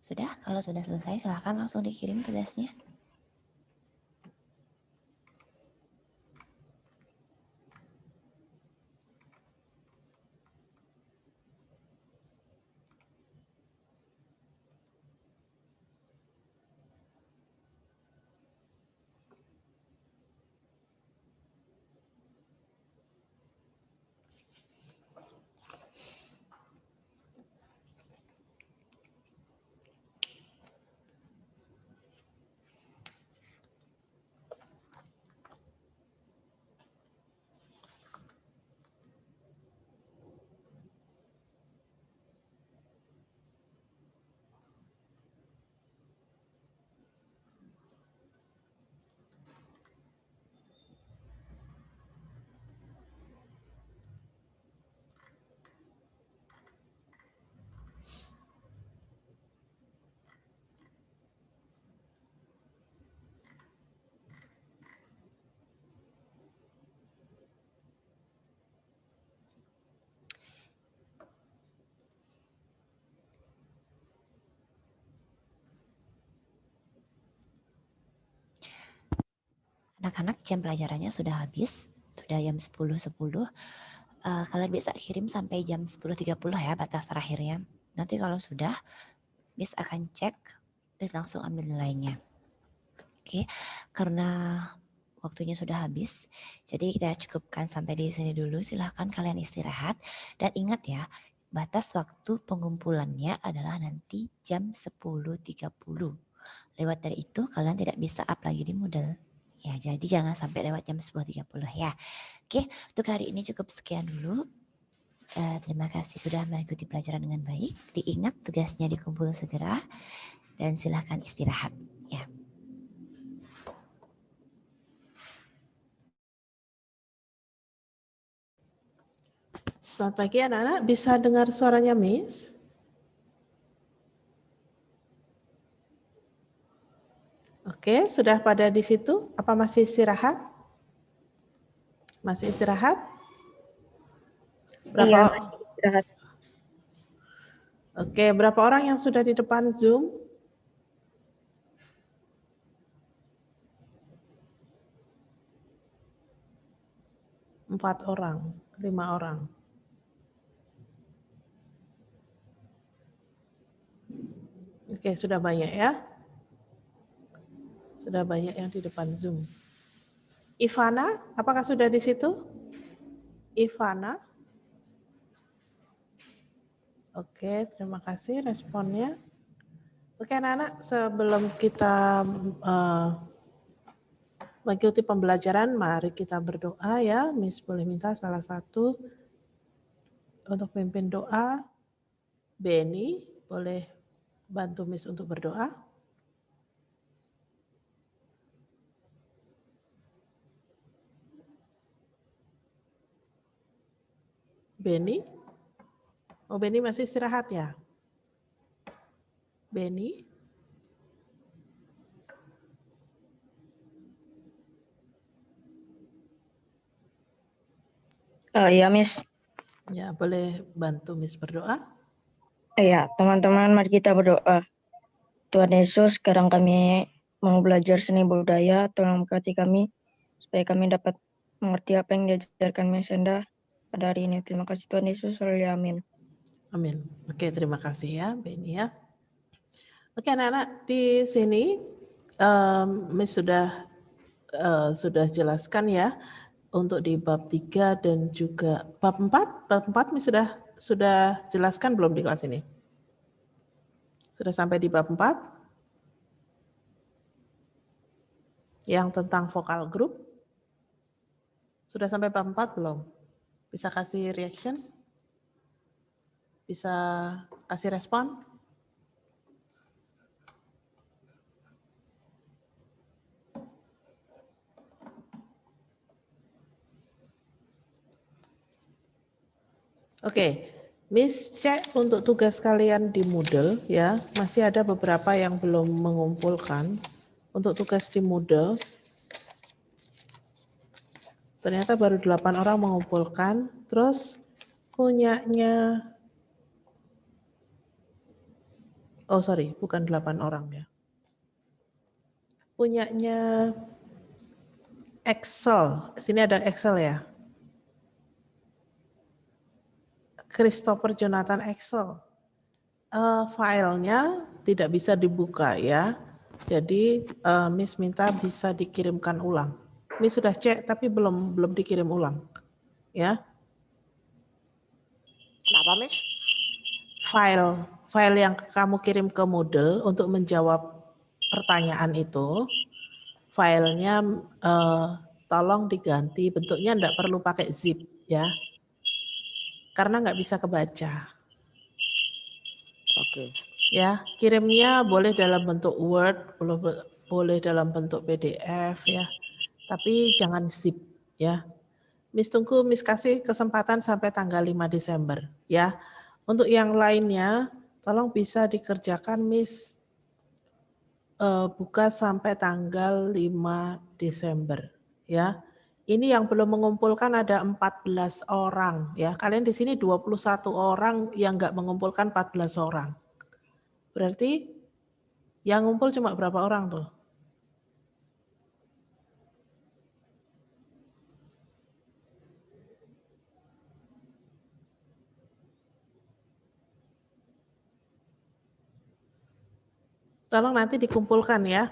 Sudah, kalau sudah selesai silahkan langsung dikirim tugasnya. Anak-anak jam pelajarannya sudah habis, sudah jam 10.10. Kalian bisa kirim sampai jam 10.30 ya batas terakhirnya. Nanti kalau sudah, Miss akan cek, Miss langsung ambil nilainya. Oke, karena waktunya sudah habis, jadi kita cukupkan sampai di sini dulu. Silahkan kalian istirahat dan ingat ya, batas waktu pengumpulannya adalah nanti jam 10.30. Lewat dari itu kalian tidak bisa up lagi di Moodle. Ya, jadi jangan sampai lewat jam 10.30 ya. Oke, untuk hari ini cukup sekian dulu. Terima kasih sudah mengikuti pelajaran dengan baik. Diingat tugasnya dikumpul segera. dan silahkan istirahat ya. Selamat pagi anak-anak, bisa dengar suaranya Miss? Oke, sudah pada di situ? Apa masih istirahat? Masih istirahat? Berapa? Iya, masih istirahat. Oke, berapa orang yang sudah di depan Zoom? Empat orang, 5 orang. Oke, sudah banyak ya. Sudah banyak yang di depan Zoom. Ivana, apakah sudah di situ? Ivana? Oke, terima kasih responnya. Oke anak-anak, sebelum kita mengikuti pembelajaran, mari kita berdoa ya. Miss boleh minta salah satu untuk pimpin doa. Benny, boleh bantu Miss untuk berdoa? Benny? Oh, Benny masih istirahat ya? Benny? Iya, Miss. Ya, boleh bantu Miss berdoa? Iya, teman-teman, mari kita berdoa. Tuhan Yesus, sekarang kami mau belajar seni budaya, tolong berkati kami, supaya kami dapat mengerti apa yang diajarkan Miss Enda pada hari ini. Terima kasih Tuhan Yesus, haleluya, amin. Amin. Oke, terima kasih ya, Benny ya. Oke, anak-anak di sini Miss sudah jelaskan ya untuk di bab 3 dan juga bab 4. Bab 4 Miss sudah jelaskan belum di kelas ini? Sudah sampai di bab 4? Yang tentang vokal group? Sudah sampai bab 4 belum? Bisa kasih reaction? Bisa kasih respon? Oke, Miss cek untuk tugas kalian di Moodle ya. Masih ada beberapa yang belum mengumpulkan. Untuk tugas di Moodle, ternyata baru 8 orang mengumpulkan. Terus punyanya, oh sorry, bukan 8 orang ya. Punyanya Excel, sini ada Excel ya. Christopher Jonathan Excel. Filenya tidak bisa dibuka ya. Jadi Miss minta bisa dikirimkan ulang. Miss sudah cek tapi belum dikirim ulang. Ya. Kenapa, Miss? File yang kamu kirim ke Moodle untuk menjawab pertanyaan itu, filenya tolong diganti bentuknya, enggak perlu pakai zip ya. Karena nggak bisa kebaca. Oke. Ya, kirimnya boleh dalam bentuk Word, boleh dalam bentuk PDF ya. Tapi jangan zip ya. Miss tunggu, Miss kasih kesempatan sampai tanggal 5 Desember ya. Untuk yang lainnya tolong bisa dikerjakan Miss buka sampai tanggal 5 Desember ya. Ini yang belum mengumpulkan ada 14 orang ya. Kalian di sini 21 orang yang nggak mengumpulkan 14 orang. Berarti yang ngumpul cuma berapa orang tuh? Tolong nanti dikumpulkan ya.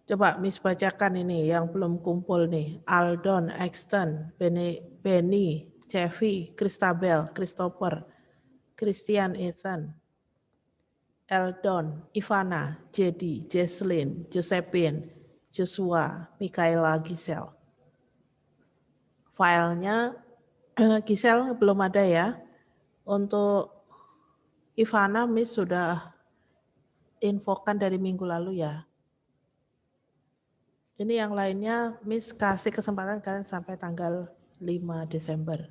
Coba Miss bacakan ini yang belum kumpul nih. Aldon, Exton, Benny, Chevy, Christabel, Christopher, Christian, Ethan, Eldon, Ivana, Jedi, Jesslyn, Josephine, Joshua, Michaela, Giselle. Filenya Giselle belum ada ya. Untuk Ivana, Miss sudah infokan dari minggu lalu ya. Ini yang lainnya Miss kasih kesempatan kalian sampai tanggal 5 Desember.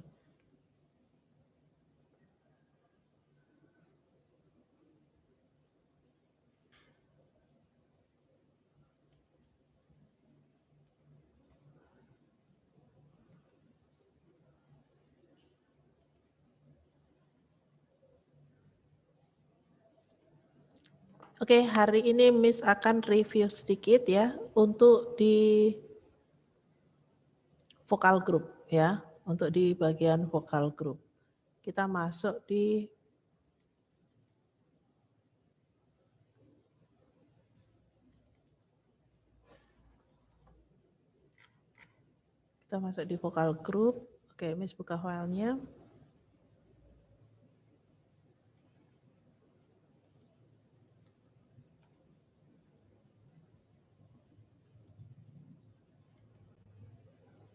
Oke, hari ini Miss akan review sedikit ya untuk di vokal group ya, untuk di bagian vokal group. Kita masuk di vokal group. Oke, Miss buka filenya.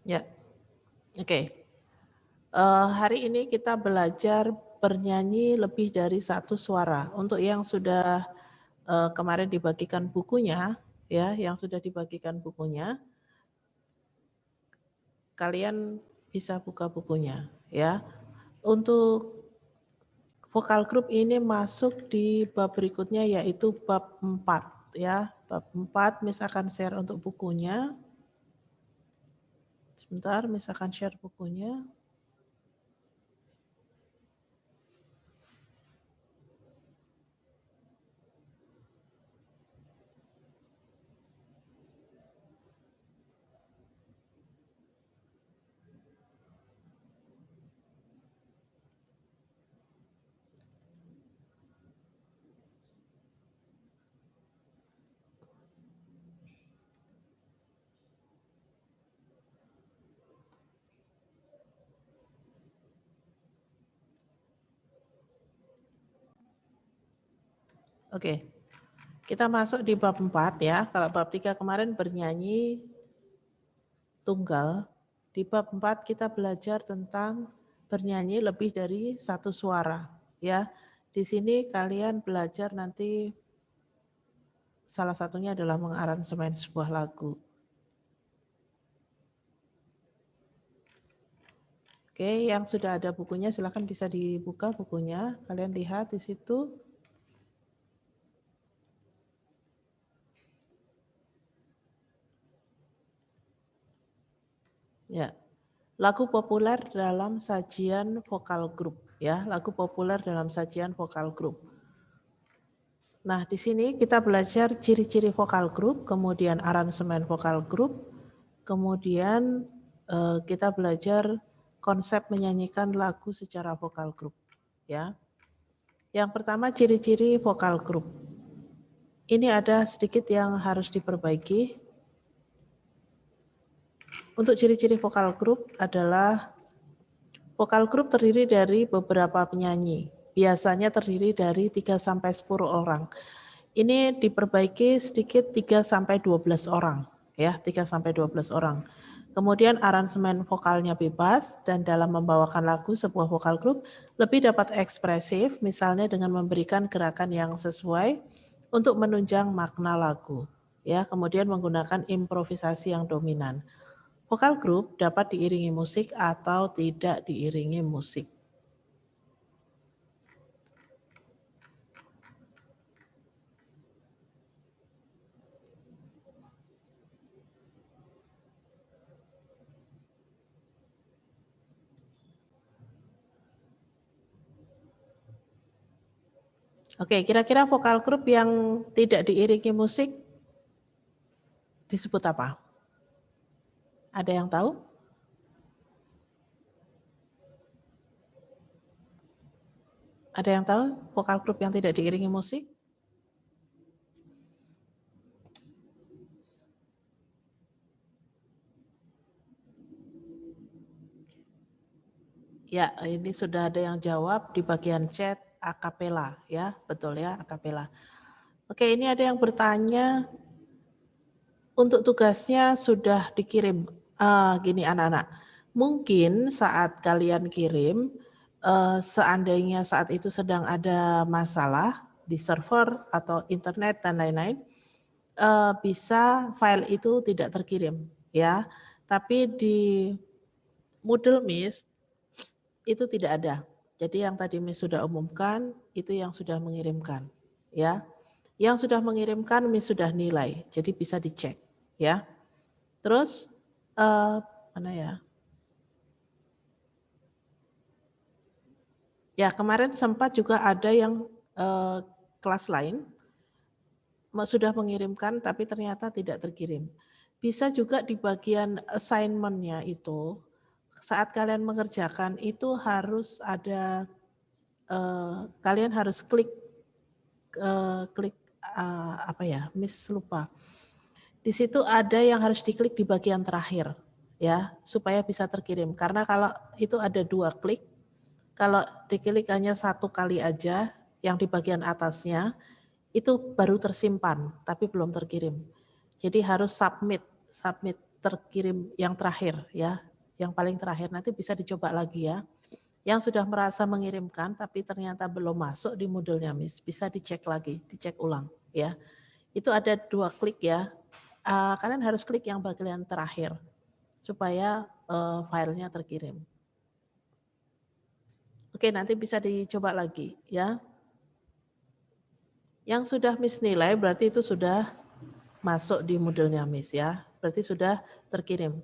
Ya, oke. Hari ini kita belajar bernyanyi lebih dari satu suara. Untuk yang sudah kemarin dibagikan bukunya, ya, yang sudah dibagikan bukunya, kalian bisa buka bukunya, ya. Untuk vokal group ini masuk di bab berikutnya yaitu bab 4, ya. Bab 4 Miss akan share untuk bukunya. Sebentar, Miss akan share bukunya. Oke, kita masuk di bab 4 ya. Kalau bab 3 kemarin bernyanyi tunggal, di bab 4 kita belajar tentang bernyanyi lebih dari satu suara. Ya, di sini kalian belajar nanti salah satunya adalah mengaransemen sebuah lagu. Oke, yang sudah ada bukunya silakan bisa dibuka bukunya. Kalian lihat di situ. Ya, lagu populer dalam sajian vokal grup, ya, lagu populer dalam sajian vokal grup. Nah, di sini kita belajar ciri-ciri vokal grup, kemudian aransemen vokal grup, kemudian kita belajar konsep menyanyikan lagu secara vokal grup, ya. Yang pertama ciri-ciri vokal grup. Ini ada sedikit yang harus diperbaiki. Untuk ciri-ciri vokal grup adalah vokal grup terdiri dari beberapa penyanyi. Biasanya terdiri dari 3-10 orang. Ini diperbaiki sedikit 3-12 orang, ya, 3-12 orang. Kemudian aransemen vokalnya bebas dan dalam membawakan lagu sebuah vokal grup lebih dapat ekspresif, misalnya dengan memberikan gerakan yang sesuai untuk menunjang makna lagu, ya. Kemudian menggunakan improvisasi yang dominan. Vokal grup dapat diiringi musik atau tidak diiringi musik. Oke, kira-kira vokal grup yang tidak diiringi musik disebut apa? Ada yang tahu? Ada yang tahu vokal grup yang tidak diiringi musik? Ya, ini sudah ada yang jawab di bagian chat akapela, ya, betul ya, akapela. Oke, ini ada yang bertanya, untuk tugasnya sudah dikirim. Gini anak-anak, mungkin saat kalian kirim, seandainya saat itu sedang ada masalah di server atau internet dan lain-lain, bisa file itu tidak terkirim ya. Tapi di Moodle Miss itu tidak ada. Jadi yang tadi Miss sudah umumkan itu yang sudah mengirimkan ya. Yang sudah mengirimkan Miss sudah nilai. Jadi bisa dicek ya. Terus mana ya? Ya, kemarin sempat juga ada yang kelas lain sudah mengirimkan tapi ternyata tidak terkirim. Bisa juga di bagian assignment-nya itu, saat kalian mengerjakan itu harus ada, kalian harus klik apa ya, Miss lupa. Di situ ada yang harus diklik di bagian terakhir ya, supaya bisa terkirim. Karena kalau itu ada 2 klik, kalau diklik hanya 1 kali aja yang di bagian atasnya, itu baru tersimpan tapi belum terkirim. Jadi harus submit terkirim yang terakhir ya, yang paling terakhir. Nanti bisa dicoba lagi ya. Yang sudah merasa mengirimkan tapi ternyata belum masuk di Moodle-nya Miss, bisa dicek lagi, dicek ulang ya. Itu ada 2 klik ya. Kalian harus klik yang bagian terakhir supaya filenya terkirim. Oke, nanti bisa dicoba lagi ya. Yang sudah Miss nilai berarti itu sudah masuk di Moodle-nya Miss ya. Berarti sudah terkirim.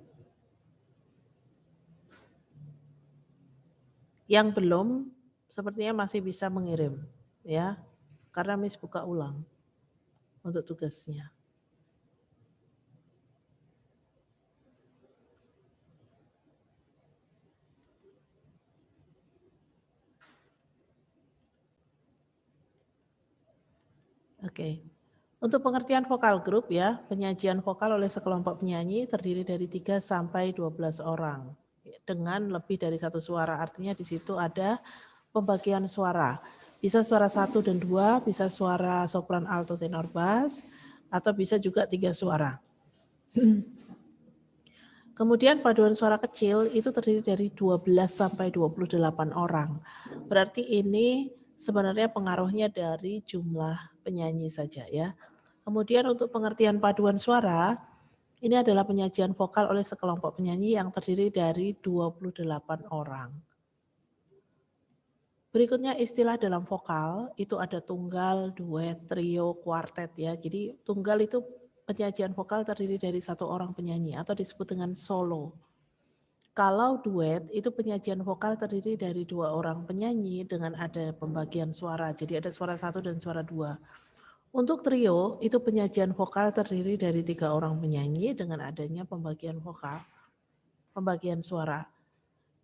Yang belum sepertinya masih bisa mengirim ya. Karena Miss buka ulang untuk tugasnya. Oke. Untuk pengertian vokal grup ya, penyajian vokal oleh sekelompok penyanyi terdiri dari 3 sampai 12 orang dengan lebih dari 1 suara. Artinya di situ ada pembagian suara. Bisa suara 1 dan 2, bisa suara sopran, alto, tenor, bass, atau bisa juga 3 suara. Kemudian paduan suara kecil itu terdiri dari 12 sampai 28 orang. Berarti ini sebenarnya pengaruhnya dari jumlah penyanyi saja ya. Kemudian untuk pengertian paduan suara, ini adalah penyajian vokal oleh sekelompok penyanyi yang terdiri dari 28 orang. Berikutnya istilah dalam vokal, itu ada tunggal, duet, trio, kuartet ya. Jadi tunggal itu penyajian vokal terdiri dari 1 orang penyanyi atau disebut dengan solo. Kalau duet itu penyajian vokal terdiri dari 2 orang penyanyi dengan ada pembagian suara. Jadi ada suara 1 dan suara 2. Untuk trio itu penyajian vokal terdiri dari 3 orang penyanyi dengan adanya pembagian vokal, pembagian suara.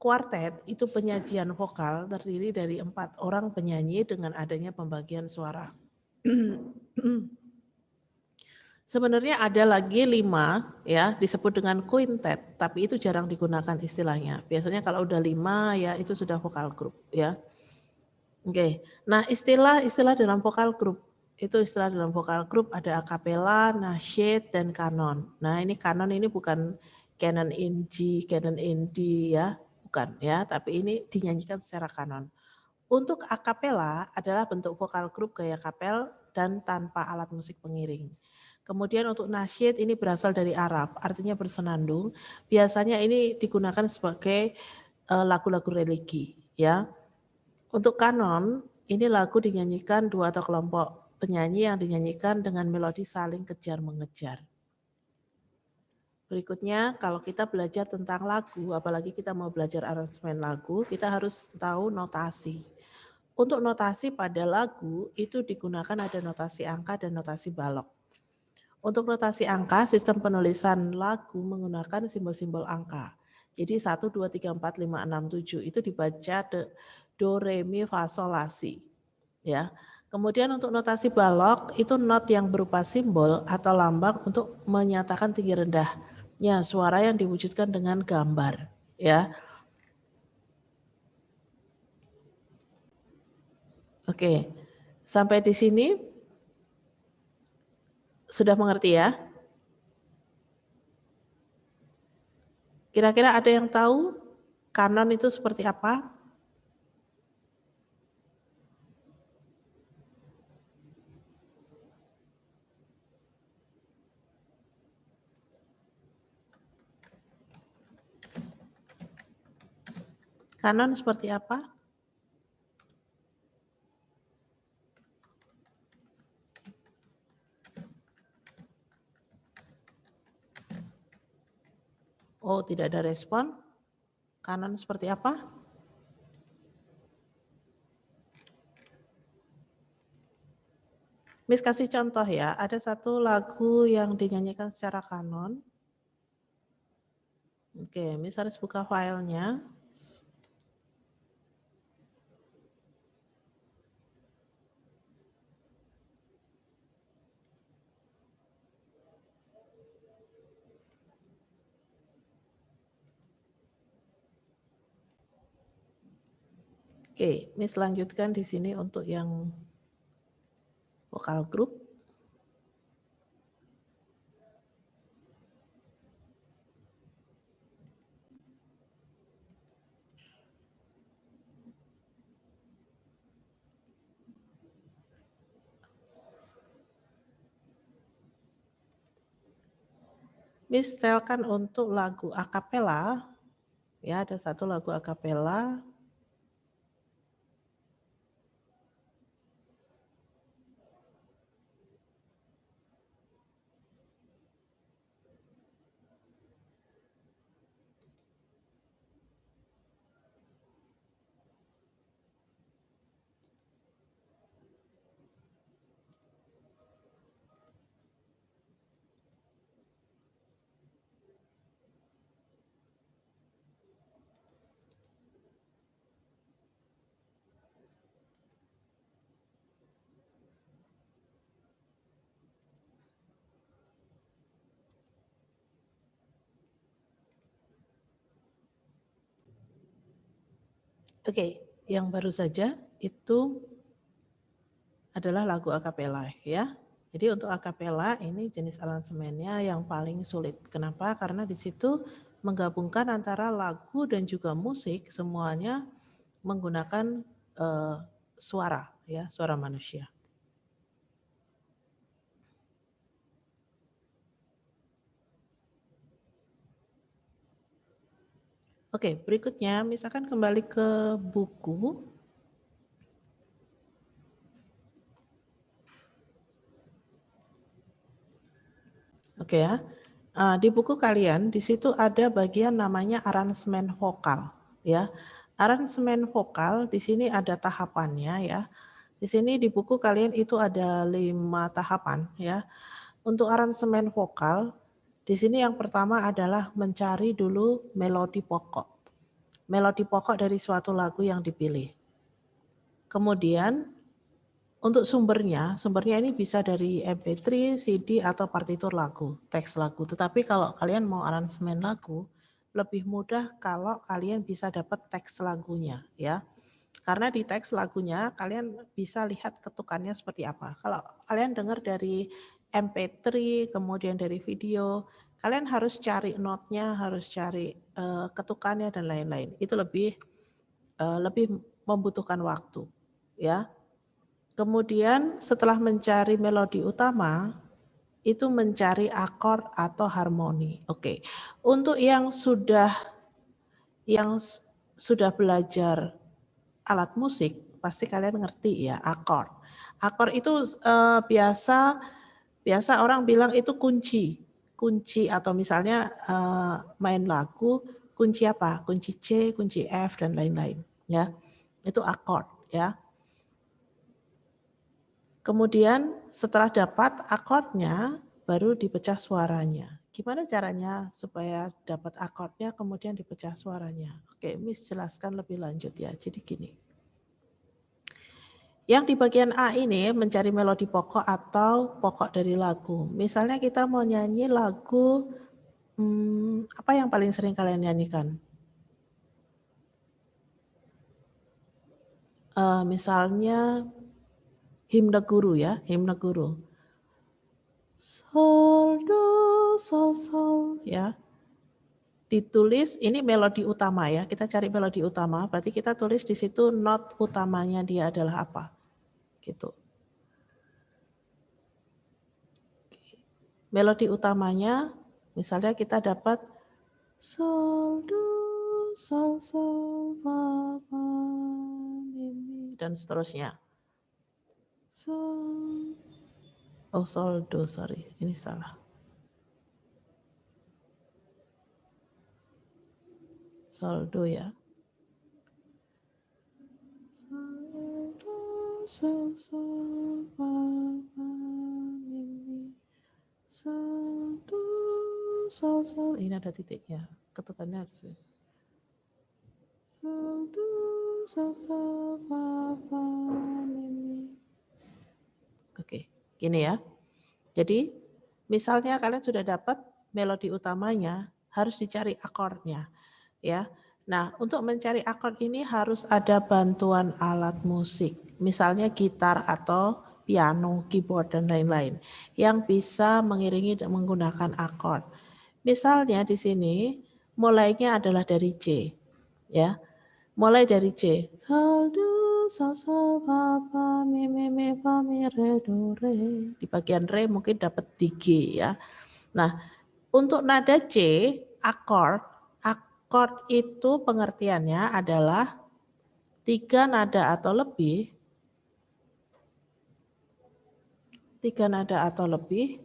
Kuartet itu penyajian vokal terdiri dari 4 orang penyanyi dengan adanya pembagian suara. Sebenarnya ada lagi 5 ya, disebut dengan quintet, tapi itu jarang digunakan istilahnya. Biasanya kalau udah 5 ya itu sudah vokal grup ya. Oke. Nah, istilah dalam vokal grup itu istilah dalam vokal grup ada akapela, nasyid, dan kanon. Nah, ini kanon ini bukan canon in G, canon in D ya, bukan ya, tapi ini dinyanyikan secara kanon. Untuk akapela adalah bentuk vokal grup gaya kapel dan tanpa alat musik pengiring. Kemudian untuk nasyid ini berasal dari Arab, artinya bersenandung. Biasanya ini digunakan sebagai lagu-lagu religi ya. Untuk kanon, ini lagu dinyanyikan 2 atau kelompok penyanyi yang dinyanyikan dengan melodi saling kejar-mengejar. Berikutnya, kalau kita belajar tentang lagu, apalagi kita mau belajar aransemen lagu, kita harus tahu notasi. Untuk notasi pada lagu, itu digunakan ada notasi angka dan notasi balok. Untuk notasi angka, sistem penulisan lagu menggunakan simbol-simbol angka. Jadi 1, 2, 3, 4, 5, 6, 7 itu dibaca do, re, mi, fa, sol, la, si. Ya. Kemudian untuk notasi balok itu not yang berupa simbol atau lambang untuk menyatakan tinggi rendahnya suara yang diwujudkan dengan gambar. Ya. Oke, sampai di sini sudah mengerti ya? Kira-kira ada yang tahu kanon itu seperti apa? Kanon seperti apa? Oh, tidak ada respon. Kanon seperti apa? Miss kasih contoh ya, ada satu lagu yang dinyanyikan secara kanon. Oke, Miss harus buka filenya. Oke, Miss lanjutkan di sini untuk yang vokal group. Miss setelkan untuk lagu akapela, ya ada satu lagu akapela. Oke, yang baru saja itu adalah lagu akapela ya. Jadi untuk akapela ini jenis aransemennya yang paling sulit. Kenapa? Karena di situ menggabungkan antara lagu dan juga musik semuanya menggunakan suara ya, suara manusia. Oke, berikutnya misalkan kembali ke buku. Oke ya, di buku kalian di situ ada bagian namanya aransemen vokal ya. Aransemen vokal di sini ada tahapannya ya. Di sini di buku kalian itu ada 5 tahapan ya. Untuk aransemen vokal di sini yang pertama adalah mencari dulu melodi pokok. Melodi pokok dari suatu lagu yang dipilih. Kemudian untuk sumbernya ini bisa dari MP3, CD, atau partitur lagu, teks lagu. Tetapi kalau kalian mau aransemen lagu, lebih mudah kalau kalian bisa dapat teks lagunya ya. Karena di teks lagunya kalian bisa lihat ketukannya seperti apa. Kalau kalian dengar dari MP3, kemudian dari video, kalian harus cari notnya, harus cari ketukannya dan lain-lain. Itu lebih membutuhkan waktu ya. Kemudian setelah mencari melodi utama, itu mencari akord atau harmoni. Oke. Untuk yang sudah belajar alat musik, pasti kalian ngerti ya akord. Akord itu biasa orang bilang itu kunci. Kunci atau misalnya main lagu, kunci apa? Kunci C, kunci F dan lain-lain ya. Itu akord ya. Kemudian setelah dapat akordnya, baru dipecah suaranya. Gimana caranya supaya dapat akordnya kemudian dipecah suaranya? Oke, Miss jelaskan lebih lanjut ya. Jadi gini. Yang di bagian A ini mencari melodi pokok atau pokok dari lagu. Misalnya kita mau nyanyi lagu, apa yang paling sering kalian nyanyikan? Misalnya himne guru ya, himne guru. Sol, do, sol, sol ya. Ditulis ini melodi utama ya. Kita cari melodi utama, berarti kita tulis di situ not utamanya dia adalah apa. Gitu. Melodi utamanya misalnya kita dapat sol, do, sol, sol, fa, fa, mi, mi, dan seterusnya. Sol, oh sol, do, sorry, ini salah. Sol, do ya. Sol, do, sol, sol, fa, fa, mi, mi. Sol, do, sol, sol. Ini ada titiknya. Ketukannya harus ini. Sol, do, sol, sol, fa, fa, mi, mi. Oke, gini ya. Jadi, misalnya kalian sudah dapat melodi utamanya, harus dicari akordnya, ya. Nah, untuk mencari akord ini harus ada bantuan alat musik, misalnya gitar atau piano, keyboard dan lain-lain yang bisa mengiringi dan menggunakan akord. Misalnya di sini mulainya adalah dari C, ya. Mulai dari C. Sol, do, sol, sol, fa, fa, mi, fa, mi, re, do, re. Di bagian re mungkin dapat di G ya. Nah, untuk nada C, akord itu pengertiannya adalah 3 nada atau lebih, 3 nada atau lebih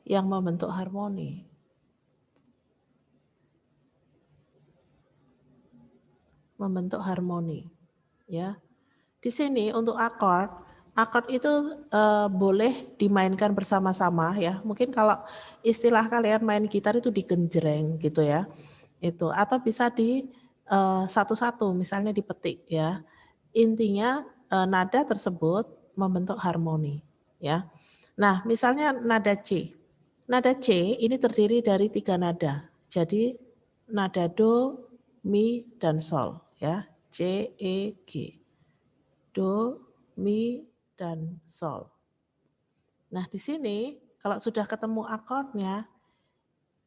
yang membentuk harmoni. Membentuk harmoni, ya. Di sini untuk akord itu boleh dimainkan bersama-sama ya. Mungkin kalau istilah kalian main gitar itu digenjreng gitu ya. Itu atau bisa di satu-satu misalnya dipetik ya. Intinya nada tersebut membentuk harmoni ya. Nah, misalnya nada C. Nada C ini terdiri dari 3 nada. Jadi nada do, mi dan sol ya. C, E, G. Do, mi, dan sol. Nah, di sini kalau sudah ketemu akordnya,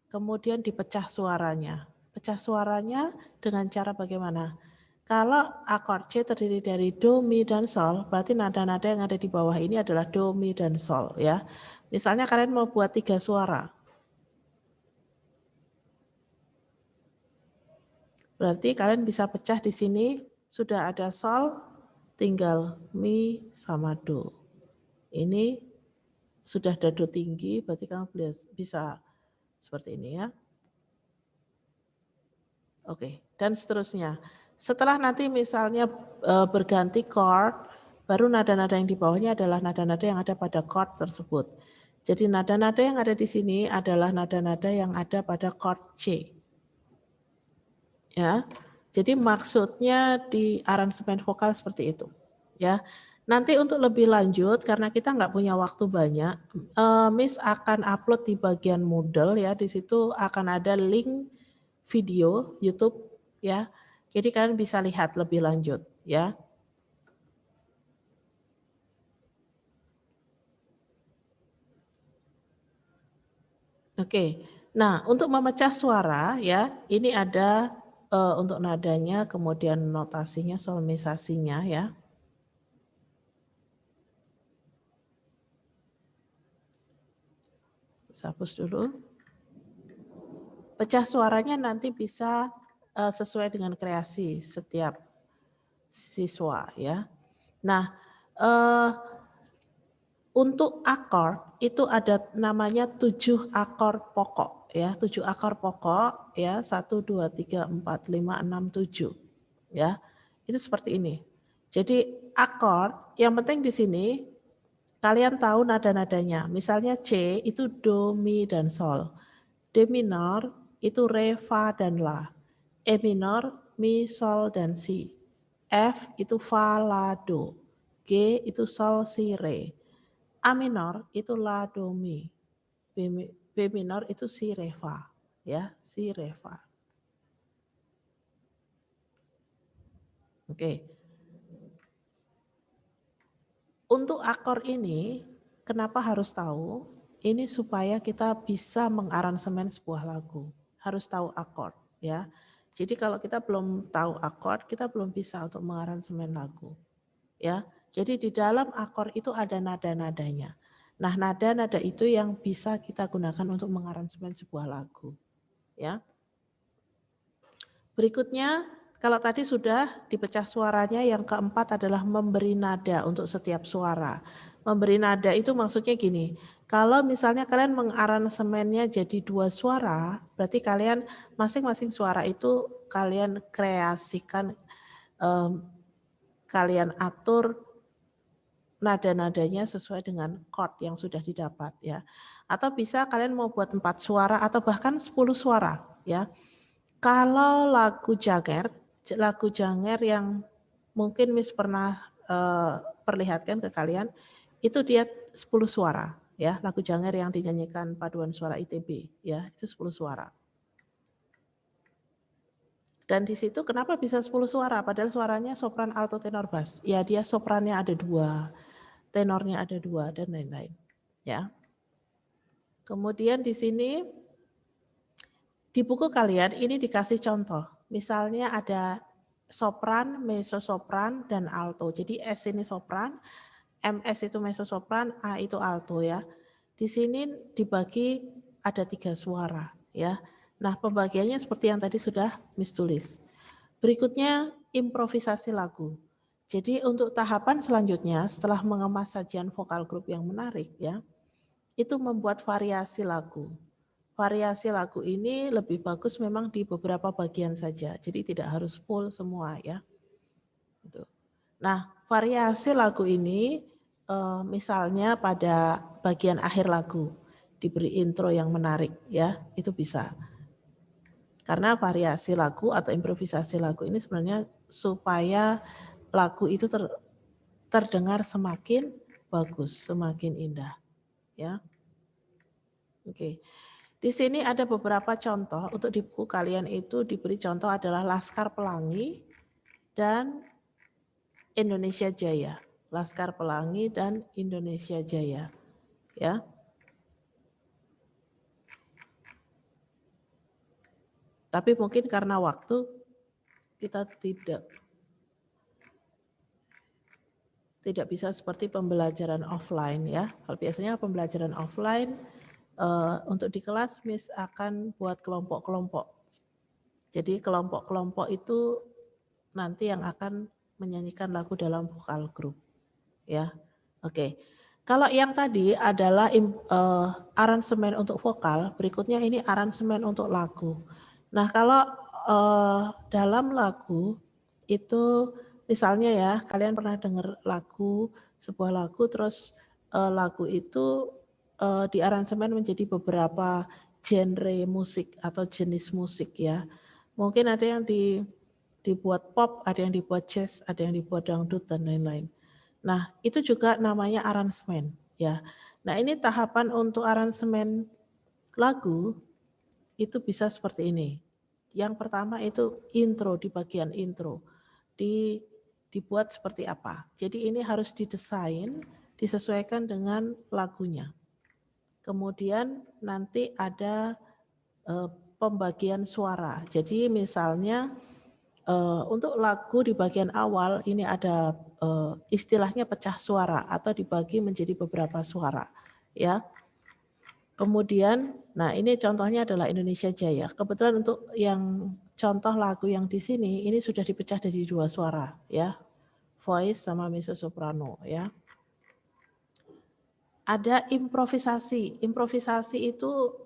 kemudian dipecah suaranya. Pecah suaranya dengan cara bagaimana? Kalau akord C terdiri dari do, mi, dan sol, berarti nada-nada yang ada di bawah ini adalah do, mi, dan sol ya. Misalnya kalian mau buat 3 suara. Berarti kalian bisa pecah di sini sudah ada sol, tinggal mi sama do. Ini sudah ada do tinggi, berarti kamu bisa seperti ini ya. Oke, dan seterusnya. Setelah nanti misalnya berganti chord, baru nada-nada yang di bawahnya adalah nada-nada yang ada pada chord tersebut. Jadi nada-nada yang ada di sini adalah nada-nada yang ada pada chord C. Ya. Jadi maksudnya di aransemen vokal seperti itu. Ya. Nanti untuk lebih lanjut, karena kita nggak punya waktu banyak, Miss akan upload di bagian Moodle ya. Di situ akan ada link video YouTube ya. Jadi kalian bisa lihat lebih lanjut ya. Oke. Nah, untuk memecah suara ya, ini ada untuk nadanya, kemudian notasinya, solmisasinya ya. Hapus dulu. Pecah suaranya nanti bisa sesuai dengan kreasi setiap siswa ya. Nah, untuk akord itu ada namanya 7 akord pokok ya, 7 akord pokok ya, 1 2 3 4 5 6 7 ya. Itu seperti ini. Jadi akord yang penting di sini kalian tahu nada-nadanya. Misalnya C itu do, mi, dan sol. D minor itu re, fa, dan la. E minor, mi, sol, dan si. F itu fa, la, do. G itu sol, si, re. A minor itu la, do, mi. B minor itu si, re, fa. Ya, si, re, fa. Oke. Untuk akor ini, kenapa harus tahu? Ini supaya kita bisa mengaransemen sebuah lagu. Harus tahu akord ya. Jadi kalau kita belum tahu akord, kita belum bisa untuk mengaransemen lagu. Ya. Jadi di dalam akord itu ada nada-nadanya. Nah, nada-nada itu yang bisa kita gunakan untuk mengaransemen sebuah lagu. ya. Berikutnya, kalau tadi sudah dipecah suaranya, yang keempat adalah memberi nada untuk setiap suara. Memberi nada itu maksudnya gini, kalau misalnya kalian mengaransemennya jadi 2 suara, berarti kalian masing-masing suara itu kalian kreasikan, kalian atur nada-nadanya sesuai dengan chord yang sudah didapat ya. Atau bisa kalian mau buat 4 suara atau bahkan 10 suara ya. Kalau lagu Janger yang mungkin Miss pernah perlihatkan ke kalian, itu dia 10 suara ya, lagu Janger yang dinyanyikan paduan suara ITB ya, itu 10 suara. Dan di situ kenapa bisa 10 suara? Padahal suaranya sopran, alto, tenor, bass. Ya dia soprannya ada 2, tenornya ada 2 dan lain-lain ya. Kemudian di sini di buku kalian ini dikasih contoh. Misalnya ada sopran, mezzo-sopran, dan alto. Jadi S ini sopran, MS itu mezzo-sopran, A itu alto ya. Di sini dibagi ada 3 suara ya. Nah pembagiannya seperti yang tadi sudah Miss tulis. Berikutnya improvisasi lagu. Jadi untuk tahapan selanjutnya setelah mengemas sajian vokal grup yang menarik ya, itu membuat variasi lagu. Variasi lagu ini lebih bagus memang di beberapa bagian saja, jadi tidak harus full semua ya. Nah, variasi lagu ini misalnya pada bagian akhir lagu diberi intro yang menarik ya, itu bisa. Karena variasi lagu atau improvisasi lagu ini sebenarnya supaya lagu itu terdengar semakin bagus, semakin indah ya. Oke. Di sini ada beberapa contoh, untuk di buku kalian itu diberi contoh adalah Laskar Pelangi dan Indonesia Jaya. Laskar Pelangi dan Indonesia Jaya. Ya. Tapi mungkin karena waktu kita tidak bisa seperti pembelajaran offline ya. Kalau biasanya pembelajaran offline untuk di kelas Miss akan buat kelompok-kelompok. Jadi kelompok-kelompok itu nanti yang akan menyanyikan lagu dalam vokal grup. Ya, oke. Kalau yang tadi adalah aransemen untuk vokal, berikutnya ini aransemen untuk lagu. Nah, kalau dalam lagu itu misalnya ya, kalian pernah dengar sebuah lagu, terus lagu itu di aransemen menjadi beberapa genre musik atau jenis musik ya. Mungkin ada yang dibuat pop, ada yang dibuat jazz, ada yang dibuat dangdut dan lain-lain. Nah, itu juga namanya aransemen ya. Nah, ini tahapan untuk aransemen lagu itu bisa seperti ini. Yang pertama itu intro, di bagian intro. Dibuat seperti apa. Jadi ini harus didesain, disesuaikan dengan lagunya. Kemudian nanti ada pembagian suara. Jadi misalnya untuk lagu di bagian awal ini ada istilahnya pecah suara atau dibagi menjadi beberapa suara, ya. Kemudian, nah ini contohnya adalah Indonesia Jaya. Kebetulan untuk yang contoh lagu yang di sini ini sudah dipecah dari 2 suara, ya, voice sama mezzo soprano, ya. Ada improvisasi. Improvisasi itu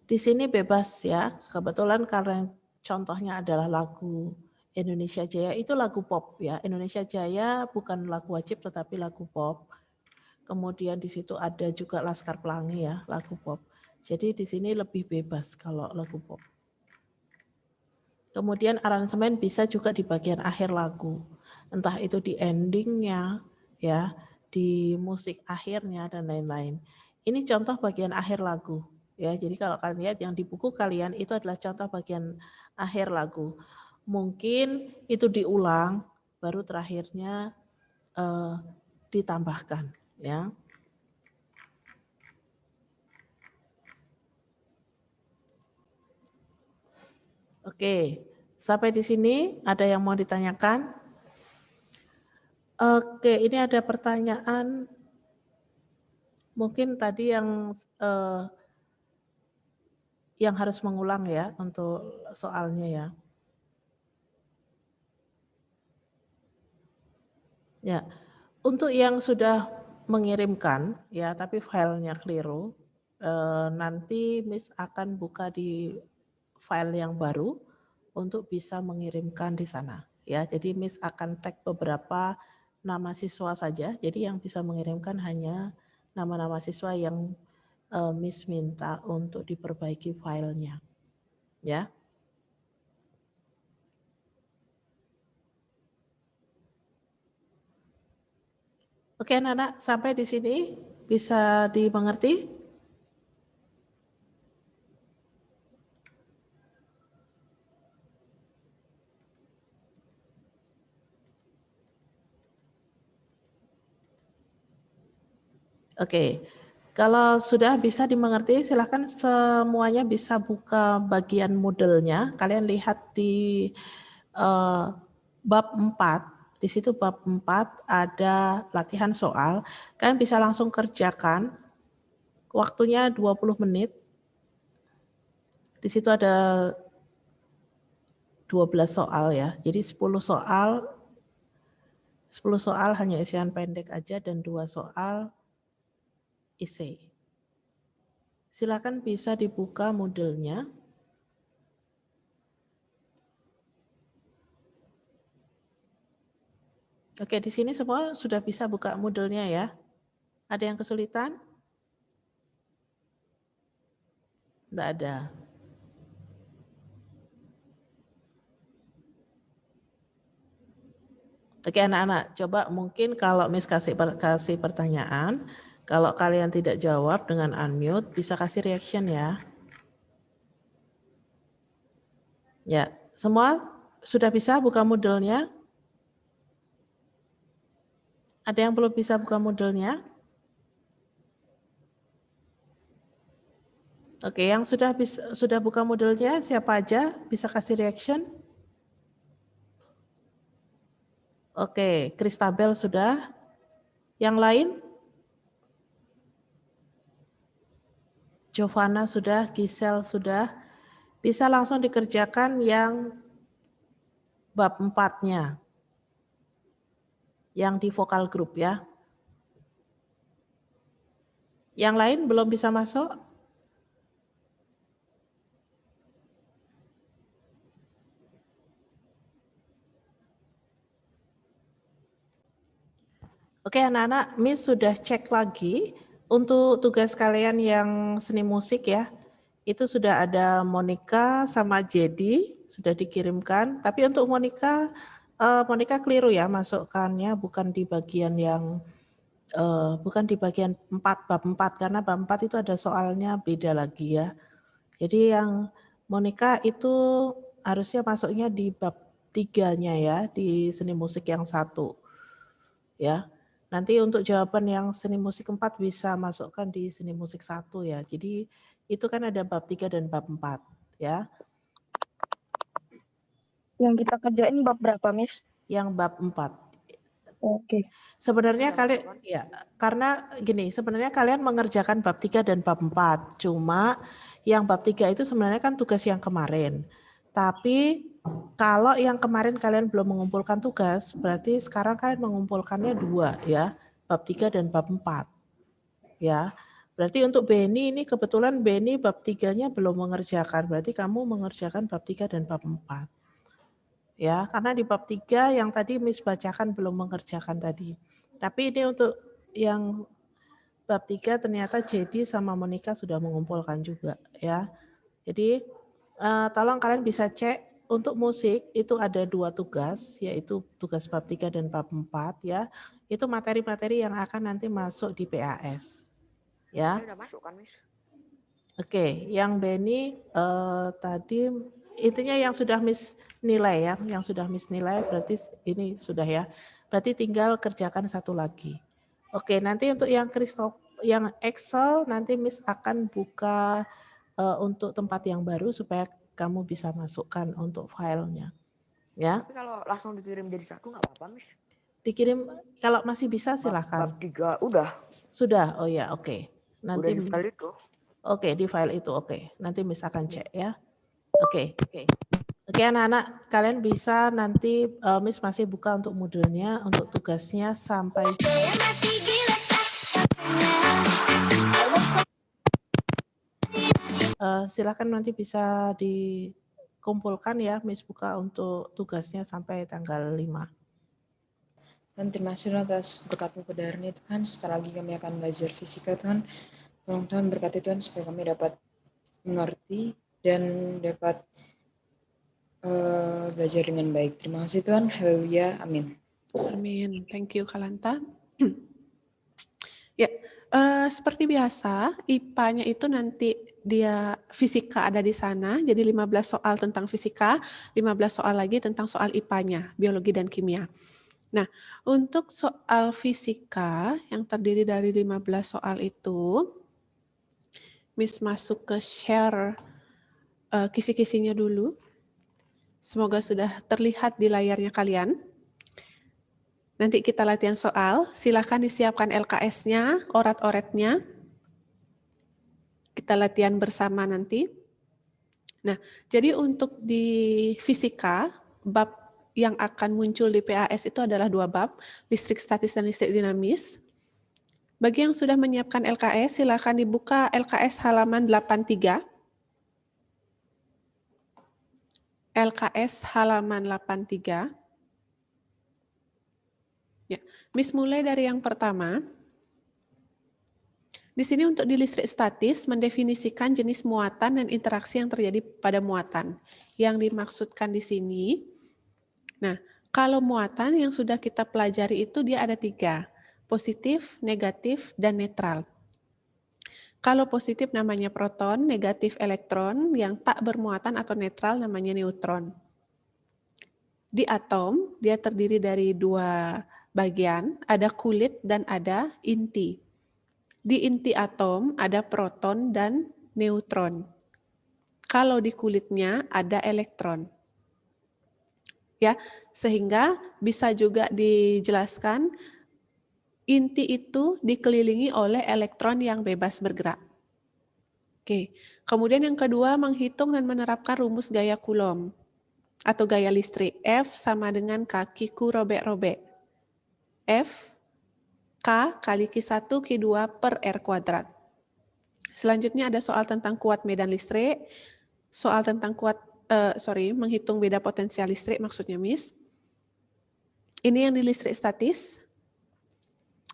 di sini bebas ya. Kebetulan karena contohnya adalah lagu Indonesia Jaya, itu lagu pop ya. Indonesia Jaya bukan lagu wajib tetapi lagu pop. Kemudian di situ ada juga Laskar Pelangi ya, lagu pop. Jadi di sini lebih bebas kalau lagu pop. Kemudian aransemen bisa juga di bagian akhir lagu. Entah itu di endingnya, ya, di musik akhirnya dan lain-lain. Ini contoh bagian akhir lagu. Ya, jadi kalau kalian lihat yang di buku kalian itu adalah contoh bagian akhir lagu. Mungkin itu diulang, baru terakhirnya ditambahkan. Ya. Oke, sampai di sini ada yang mau ditanyakan? Oke, ini ada pertanyaan mungkin tadi yang harus mengulang ya untuk soalnya ya. Ya, untuk yang sudah mengirimkan ya tapi filenya keliru, nanti Miss akan buka di file yang baru untuk bisa mengirimkan di sana ya. Jadi Miss akan tag beberapa nama siswa saja. Jadi yang bisa mengirimkan hanya nama-nama siswa yang Miss minta untuk diperbaiki filenya ya. Oke anak-anak, sampai di sini bisa dimengerti? Oke, kalau sudah bisa dimengerti, silakan semuanya bisa buka bagian Moodle-nya. Kalian lihat di bab 4. Di situ bab 4 ada latihan soal. Kalian bisa langsung kerjakan. Waktunya 20 menit. Di situ ada 12 soal ya. Jadi 10 soal hanya isian pendek aja dan 2 soal essay. Silakan bisa dibuka Moodle-nya. Oke, di sini semua sudah bisa buka Moodle-nya ya. Ada yang kesulitan? Tidak ada. Oke anak-anak, coba mungkin kalau Miss kasih pertanyaan, kalau kalian tidak jawab dengan unmute, bisa kasih reaction ya. Ya, semua sudah bisa buka Moodle-nya? Ada yang belum bisa buka Moodle-nya? Oke, yang sudah buka Moodle-nya siapa aja bisa kasih reaction? Oke, Christabel sudah. Yang lain? Giovanna sudah, Giselle sudah. Bisa langsung dikerjakan yang bab 4-nya. Yang di vokal group ya. Yang lain belum bisa masuk? Oke anak-anak, Miss sudah cek lagi untuk tugas kalian yang seni musik ya. Itu sudah ada Monica sama Jedi sudah dikirimkan. Tapi untuk Monica keliru ya masukkannya bukan di bagian yang bukan di bagian 4 bab 4 karena bab 4 itu ada soalnya beda lagi ya. Jadi yang Monica itu harusnya masuknya di bab 3-nya ya di seni musik yang 1. Ya. Nanti untuk jawaban yang seni musik 4 bisa masukkan di seni musik 1 ya. Jadi itu kan ada bab 3 dan bab 4 ya. Yang kita kerjain bab berapa, Miss? Yang bab 4. Oke. Sebenarnya kalian ya, karena gini, sebenarnya kalian mengerjakan bab 3 dan bab 4. Cuma yang bab 3 itu sebenarnya kan tugas yang kemarin. Tapi kalau yang kemarin kalian belum mengumpulkan tugas, berarti sekarang kalian mengumpulkannya 2 ya, bab 3 dan bab 4. Ya. Berarti untuk Beni ini kebetulan Beni bab 3-nya belum mengerjakan, berarti kamu mengerjakan bab 3 dan bab 4. Ya, karena di bab 3 yang tadi Miss bacakan belum mengerjakan tadi. Tapi ini untuk yang bab 3 ternyata Jedi sama Monica sudah mengumpulkan juga ya. Jadi tolong kalian bisa cek untuk musik itu ada 2 tugas, yaitu tugas bab 3 dan bab 4 ya. Itu materi-materi yang akan nanti masuk di PAS. Ya. Udah masuk kan, Miss? Oke, yang Beni tadi intinya yang sudah Miss nilai ya, yang sudah Miss nilai berarti ini sudah ya. Berarti tinggal kerjakan satu lagi. Oke, nanti untuk yang yang Excel nanti Miss akan buka untuk tempat yang baru supaya kamu bisa masukkan untuk filenya. Ya. Tapi kalau langsung dikirim jadi satu nggak apa-apa, Miss? Dikirim kalau masih bisa silakan. Bab 3 udah. Sudah. Oh ya, oke. Nanti Udah di file itu. oke, di file itu oke. Nanti Miss akan cek ya. Oke. Oke anak-anak, kalian bisa nanti Miss masih buka untuk modulnya, untuk tugasnya sampai silakan nanti bisa dikumpulkan ya, Miss buka untuk tugasnya sampai tanggal 5. Tuhan, terima kasih atas berkat-Mu pada hari ini Tuhan. Sebentar lagi kami akan belajar fisika Tuhan. Tolong Tuhan berkati Tuhan supaya kami dapat mengerti dan dapat belajar dengan baik. Terima kasih Tuhan. Haleluya. Amin. Amin. Thank you Kalanta. Ya, seperti biasa IPA-nya itu nanti dia fisika ada di sana. Jadi 15 soal tentang fisika, 15 soal lagi tentang soal IPA-nya, biologi dan kimia. Nah, untuk soal fisika yang terdiri dari 15 soal itu, Miss masuk ke share kisi-kisinya dulu. Semoga sudah terlihat di layarnya kalian. Nanti kita latihan soal, silakan disiapkan LKS-nya, orat-oretnya. Kita latihan bersama nanti. Nah, jadi untuk di fisika, bab yang akan muncul di PAS itu adalah 2 bab, listrik statis dan listrik dinamis. Bagi yang sudah menyiapkan LKS, silakan dibuka LKS halaman 83. LKS halaman 83. Ya, Miss mulai dari yang pertama. Di sini untuk di listrik statis mendefinisikan jenis muatan dan interaksi yang terjadi pada muatan. Yang dimaksudkan di sini, nah, kalau muatan yang sudah kita pelajari itu dia ada 3, positif, negatif, dan netral. Kalau positif namanya proton, negatif elektron, yang tak bermuatan atau netral namanya neutron. Di atom, dia terdiri dari 2 bagian, ada kulit dan ada inti. Di inti atom ada proton dan neutron. Kalau di kulitnya ada elektron. Ya, sehingga bisa juga dijelaskan inti itu dikelilingi oleh elektron yang bebas bergerak. Oke, kemudian yang kedua menghitung dan menerapkan rumus gaya Coulomb atau gaya listrik. F sama dengan K, Q robek-robek. F, K kali Q1, Q2 per R kuadrat. Selanjutnya ada soal tentang kuat medan listrik, soal tentang menghitung beda potensial listrik maksudnya Miss. Ini yang di listrik statis.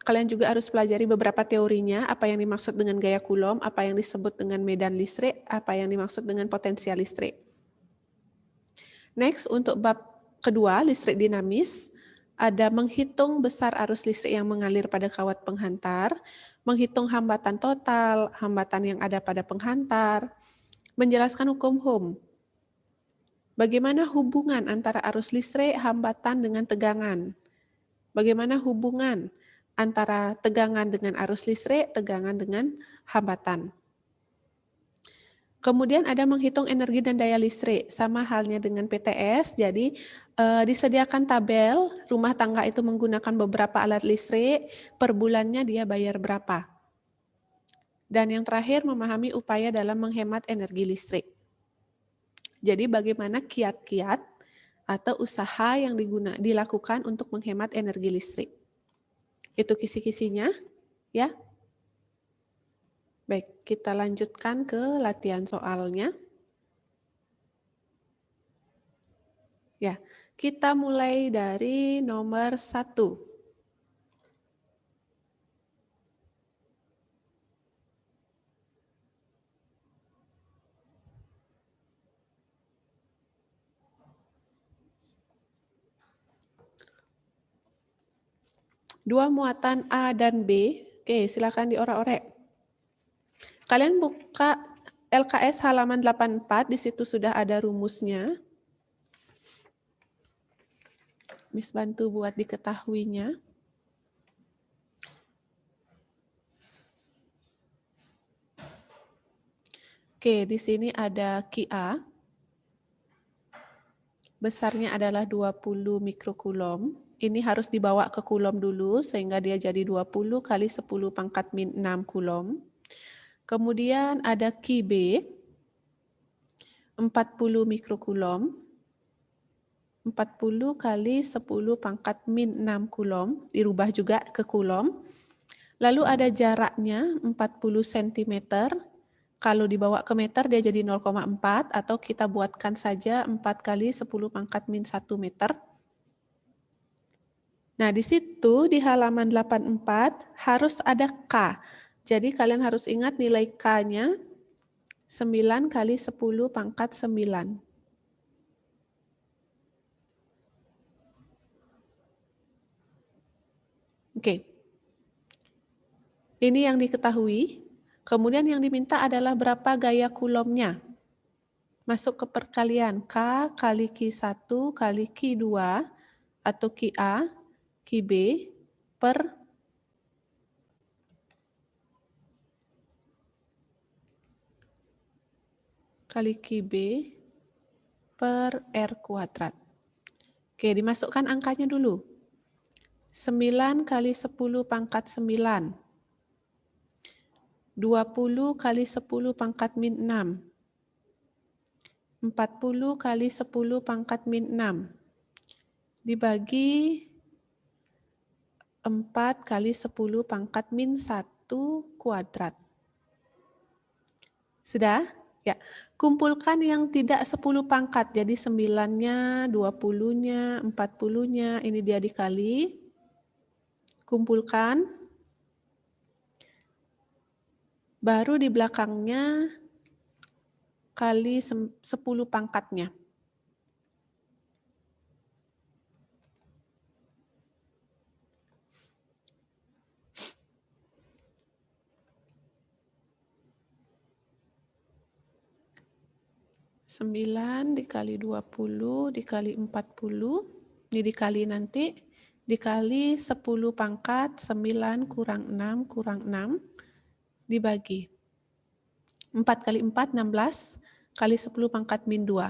Kalian juga harus pelajari beberapa teorinya, apa yang dimaksud dengan gaya Coulomb, apa yang disebut dengan medan listrik, apa yang dimaksud dengan potensial listrik. Next, untuk bab kedua, listrik dinamis, ada menghitung besar arus listrik yang mengalir pada kawat penghantar, menghitung hambatan total, hambatan yang ada pada penghantar, menjelaskan hukum Ohm. Bagaimana hubungan antara arus listrik, hambatan dengan tegangan? Bagaimana hubungan antara tegangan dengan arus listrik, tegangan dengan hambatan. Kemudian ada menghitung energi dan daya listrik, sama halnya dengan PTS, jadi disediakan tabel, rumah tangga itu menggunakan beberapa alat listrik, per bulannya dia bayar berapa. Dan yang terakhir memahami upaya dalam menghemat energi listrik. Jadi bagaimana kiat-kiat atau usaha yang dilakukan untuk menghemat energi listrik. Itu kisi-kisinya, ya. Baik, kita lanjutkan ke latihan soalnya. Ya, kita mulai dari nomor 1. Dua muatan A dan B. Oke, silakan diorak-orek. Kalian buka LKS halaman 84, di situ sudah ada rumusnya. Miss bantu buat diketahuinya. Oke, di sini ada QA. Besarnya adalah 20 mikrokulom. ini harus dibawa ke kulom dulu sehingga dia jadi 20 kali 10 pangkat min 6 kulom. Kemudian ada Ki B 40 mikrokulom. 40 kali 10 pangkat min 6 kulom, dirubah juga ke kulom. Lalu ada jaraknya 40 cm. Kalau dibawa ke meter dia jadi 0,4 atau kita buatkan saja 4 kali 10 pangkat min 1 meter. Nah, di situ di halaman 84 harus ada K. Jadi kalian harus ingat nilai K-nya 9 kali 10 pangkat 9. Oke. Ini yang diketahui. Kemudian yang diminta adalah berapa gaya kulomnya. Masuk ke perkalian K kali Q1 kali Q2 atau QA, QB per kali QB per R kuadrat. Oke, dimasukkan angkanya dulu. 9 kali 10 pangkat 9. 20 kali 10 pangkat min 6. 40 kali 10 pangkat min 6. Dibagi 4 kali 10 pangkat min 1 kuadrat. Sudah? Ya. Kumpulkan yang tidak 10 pangkat. Jadi 9-nya, 20-nya, 40-nya. Ini dia dikali. Kumpulkan. Baru di belakangnya kali 10 pangkatnya. Sembilan dikali 20 dikali 40. Ini dikali nanti. Dikali 10 pangkat 9 kurang 6 kurang 6. Dibagi 4 kali 4, 16, kali 10 pangkat min 2.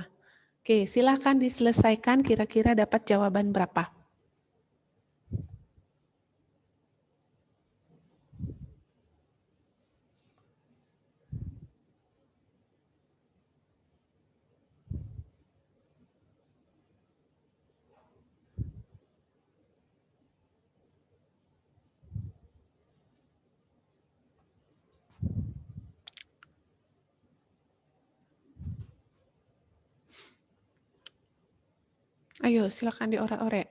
Oke, silahkan diselesaikan kira-kira dapat jawaban berapa. Ayo, silakan diorek-orek.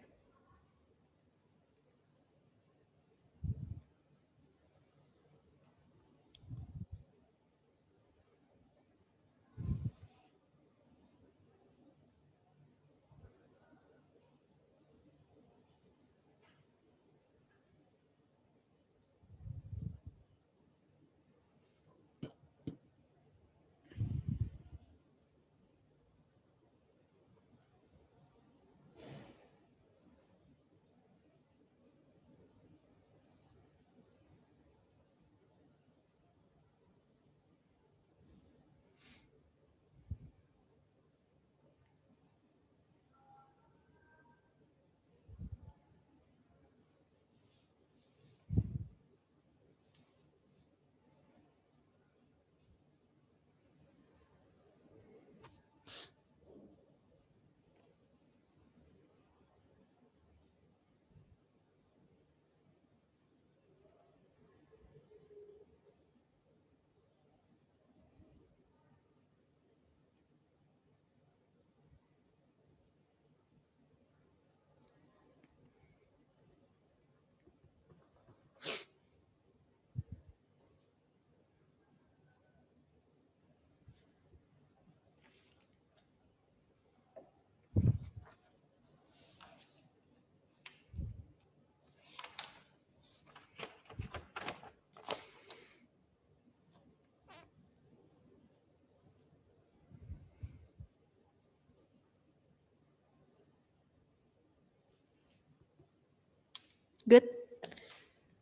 Good.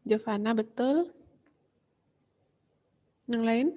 Jovana, betul? Yang lain?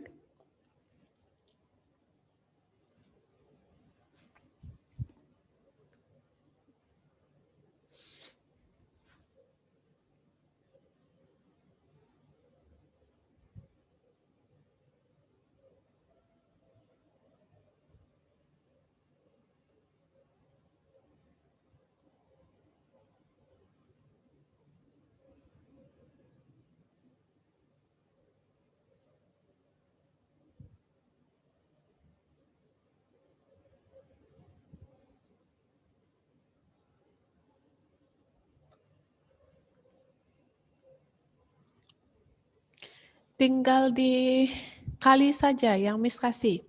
Tinggal dikali saja yang Miss kasih.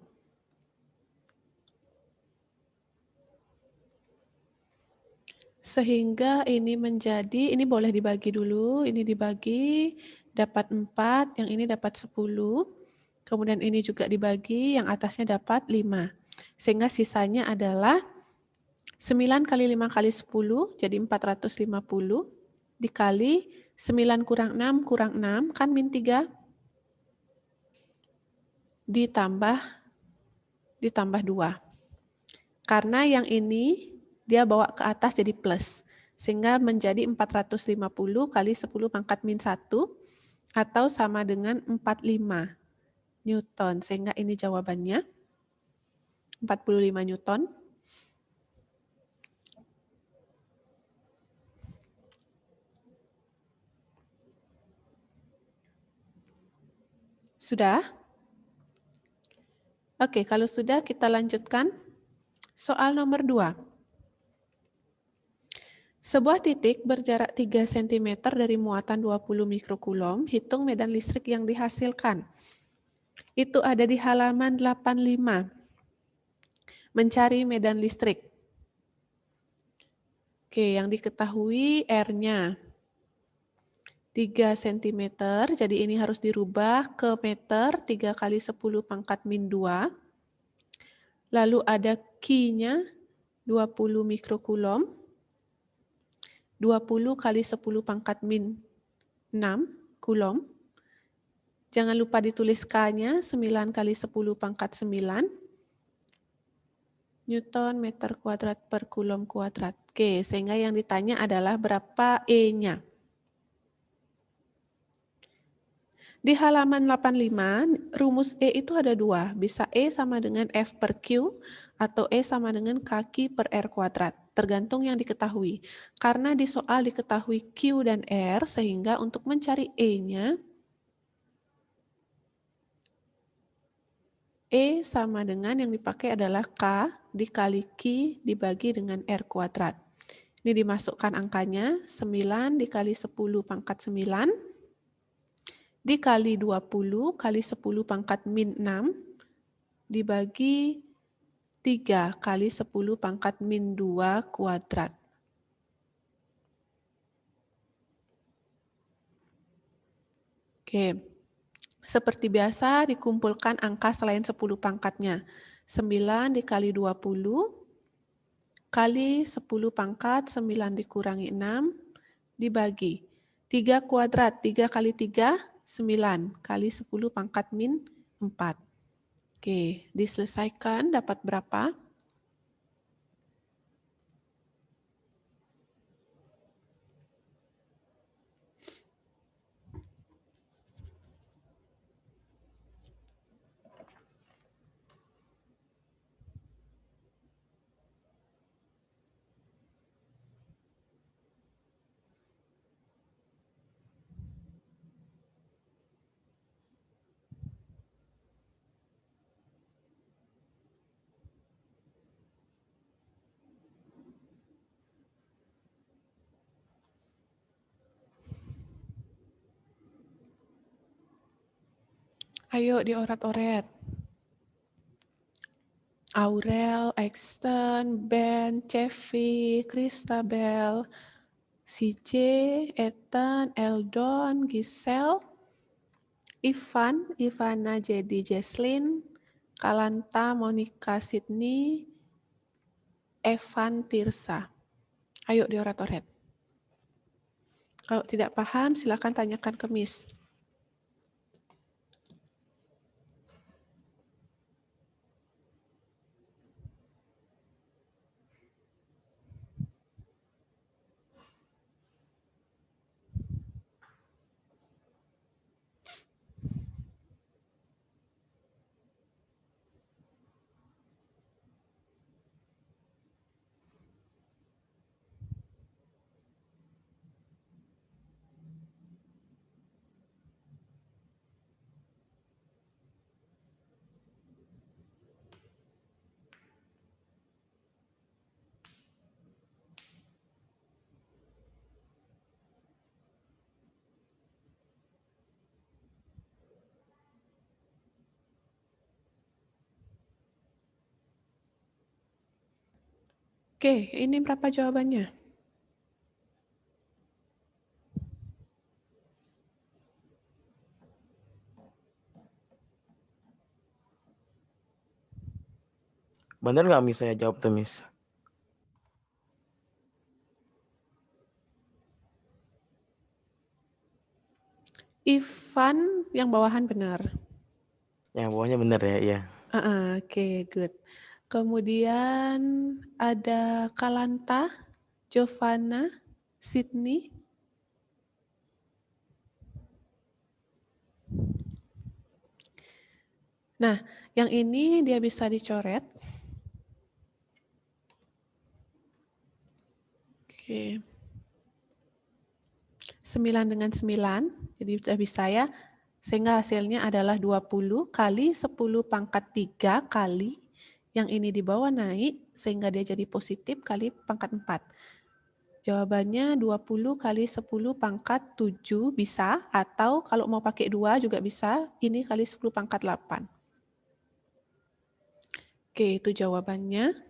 Sehingga ini menjadi, ini boleh dibagi dulu, ini dibagi, dapat 4, yang ini dapat 10. Kemudian ini juga dibagi, yang atasnya dapat 5. Sehingga sisanya adalah 9 kali 5 kali 10, jadi 450, dikali 9 kurang 6, kan min 3, ditambah 2. Karena yang ini dia bawa ke atas jadi plus, sehingga menjadi 450 kali 10 pangkat min 1, atau sama dengan 45 Newton. Sehingga ini jawabannya 45 Newton. Sudah? Oke, kalau sudah kita lanjutkan. Soal nomor 2. Sebuah titik berjarak 3 cm dari muatan 20 mikrokulom, hitung medan listrik yang dihasilkan. Itu ada di halaman 85. Mencari medan listrik. Oke, yang diketahui R-nya 3 cm, jadi ini harus dirubah ke meter, 3 kali 10 pangkat min 2. Lalu ada Q-nya 20 mikrokulom, 20 kali 10 pangkat min 6 kulom. Jangan lupa ditulis K-nya, 9 kali 10 pangkat 9. Newton meter kuadrat per kulom kuadrat. Oke, sehingga yang ditanya adalah berapa E-nya. Di halaman 85, rumus E itu ada 2. Bisa E sama dengan F per Q, atau E sama dengan kaki per R kuadrat. Tergantung yang diketahui. Karena di soal diketahui Q dan R, sehingga untuk mencari E-nya, E sama dengan yang dipakai adalah K dikali Q dibagi dengan R kuadrat. Ini dimasukkan angkanya, 9 dikali 10 pangkat 9, dikali 20 kali 10 pangkat min 6, dibagi 3 kali 10 pangkat min 2 kuadrat. Oke, seperti biasa dikumpulkan angka selain 10 pangkatnya. 9 dikali 20, kali 10 pangkat, 9 dikurangi 6, dibagi. 3 kuadrat, 3 kali 3, 9, kali 10 pangkat min 4. Oke, diselesaikan dapat berapa? Ayo dioret-oret. Aurel, Exton, Ben, Cevi, Christabel, CJ, Ethan, Eldon, Giselle, Ivan, Ivana, Jadi, Jesslyn, Kalanta, Monica, Sydney, Evan, Tirsa. Ayo dioret-oret. Kalau tidak paham, silakan tanyakan ke Miss. Oke, ini berapa jawabannya? Bener nggak Miss saya jawab tuh Miss? Ivan yang bawahan benar. Yang bawahnya bener ya, iya. Oke, good. Kemudian ada Kalanta, Giovanna, Sydney. Nah, yang ini dia bisa dicoret. Oke. 9 dengan 9, jadi sudah bisa ya. Sehingga hasilnya adalah 20 kali 10 pangkat 3 kali yang ini di bawah naik, sehingga dia jadi positif kali pangkat 4. Jawabannya 20 kali 10 pangkat 7 bisa, atau kalau mau pakai 2 juga bisa, ini kali 10 pangkat 8. Oke, itu jawabannya.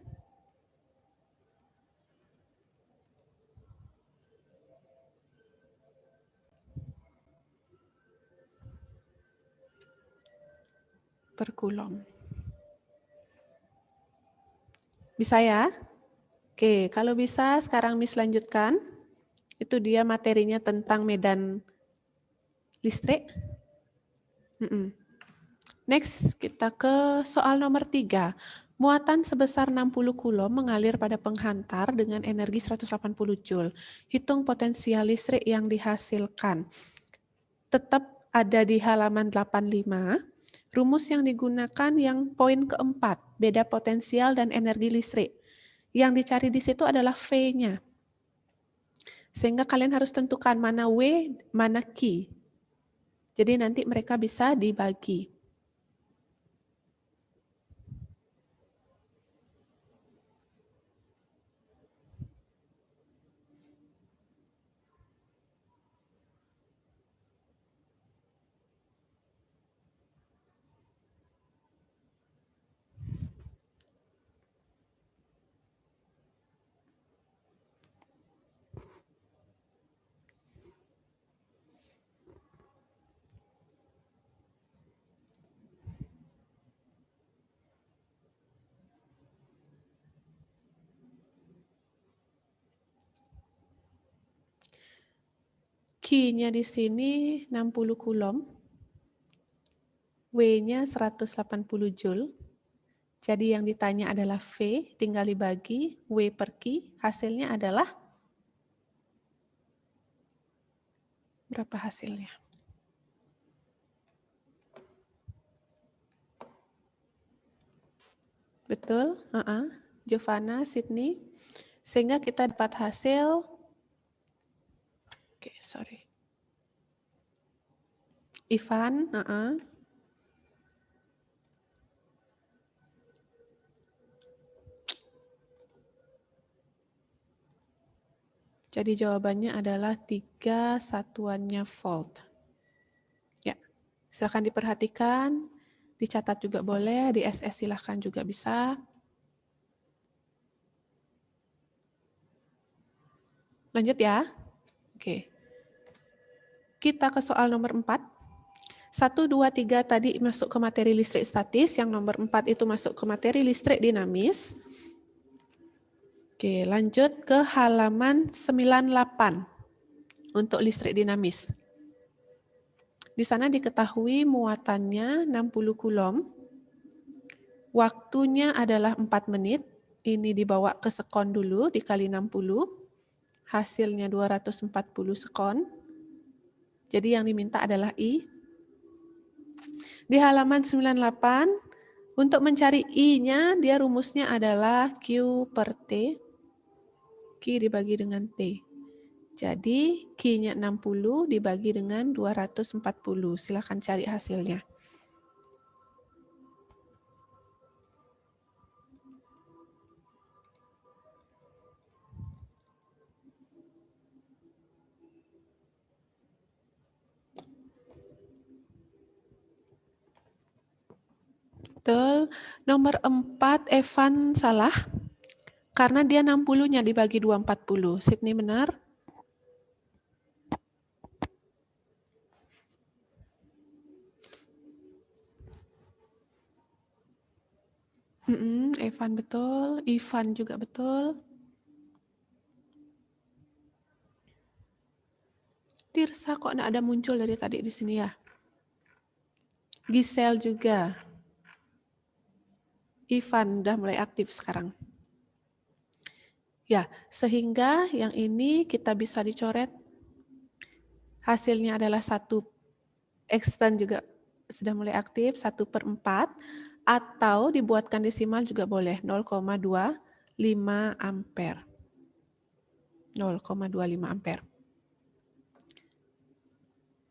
Per kulom. Bisa ya? Oke, kalau bisa sekarang Miss lanjutkan. Itu dia materinya tentang medan listrik. Next, kita ke soal nomor 3. Muatan sebesar 60 kulom mengalir pada penghantar dengan energi 180 Joule. Hitung potensial listrik yang dihasilkan. Tetap ada di halaman 85. Rumus yang digunakan yang poin keempat, beda potensial dan energi listrik. Yang dicari di situ adalah V-nya. Sehingga kalian harus tentukan mana W, mana Q. Jadi nanti mereka bisa dibagi. Q-nya di sini 60 kulom. W-nya 180 Joule. Jadi yang ditanya adalah V, tinggal dibagi W per Q, hasilnya adalah berapa hasilnya? Betul? Giovanna, Sydney. Sehingga kita dapat hasil, Ivan, Jadi jawabannya adalah 3 satuannya volt. Ya, silakan diperhatikan, dicatat juga boleh, di SS silahkan juga bisa. Lanjut ya. Oke. Kita ke soal nomor 4. 1, 2, 3 tadi masuk ke materi listrik statis, yang nomor 4 itu masuk ke materi listrik dinamis. Oke, lanjut ke halaman 98 untuk listrik dinamis. Di sana diketahui muatannya 60 kulom. Waktunya adalah 4 menit. Ini dibawa ke sekon dulu, dikali 60. Hasilnya 240 sekon. Jadi yang diminta adalah I. Di halaman 98, untuk mencari I-nya, dia rumusnya adalah Q per T. Q dibagi dengan T. Jadi Q-nya 60 dibagi dengan 240. Silakan cari hasilnya. Betul. Nomor 4 Evan salah. Karena dia 60-nya dibagi 2, 40. Sydney benar? Evan betul, Ivan juga betul. Tirsa kok nggak ada muncul dari tadi di sini ya? Giselle juga. Ivan udah mulai aktif sekarang. Ya, sehingga yang ini kita bisa dicoret. Hasilnya adalah 1, extend juga sudah mulai aktif, 1/4, atau dibuatkan desimal juga boleh, 0,25 ampere. 0,25 ampere.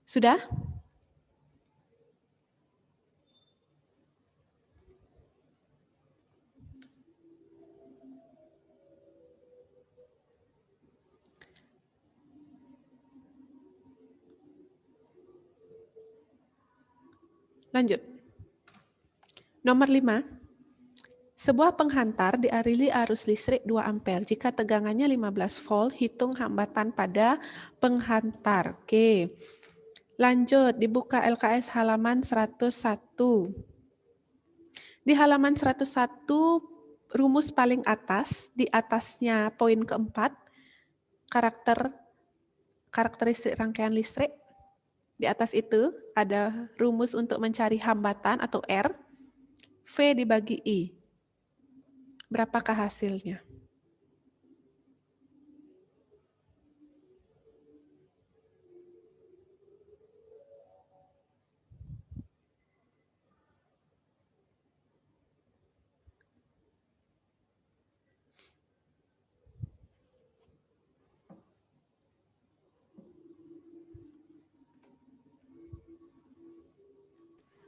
Sudah? Lanjut. Nomor 5. Sebuah penghantar dialiri arus listrik 2 ampere. Jika tegangannya 15 volt, hitung hambatan pada penghantar. Oke. Lanjut, dibuka LKS halaman 101. Di halaman 101, rumus paling atas, di atasnya poin keempat, karakteristik rangkaian listrik. Di atas itu ada rumus untuk mencari hambatan atau R, V dibagi I. Berapakah hasilnya?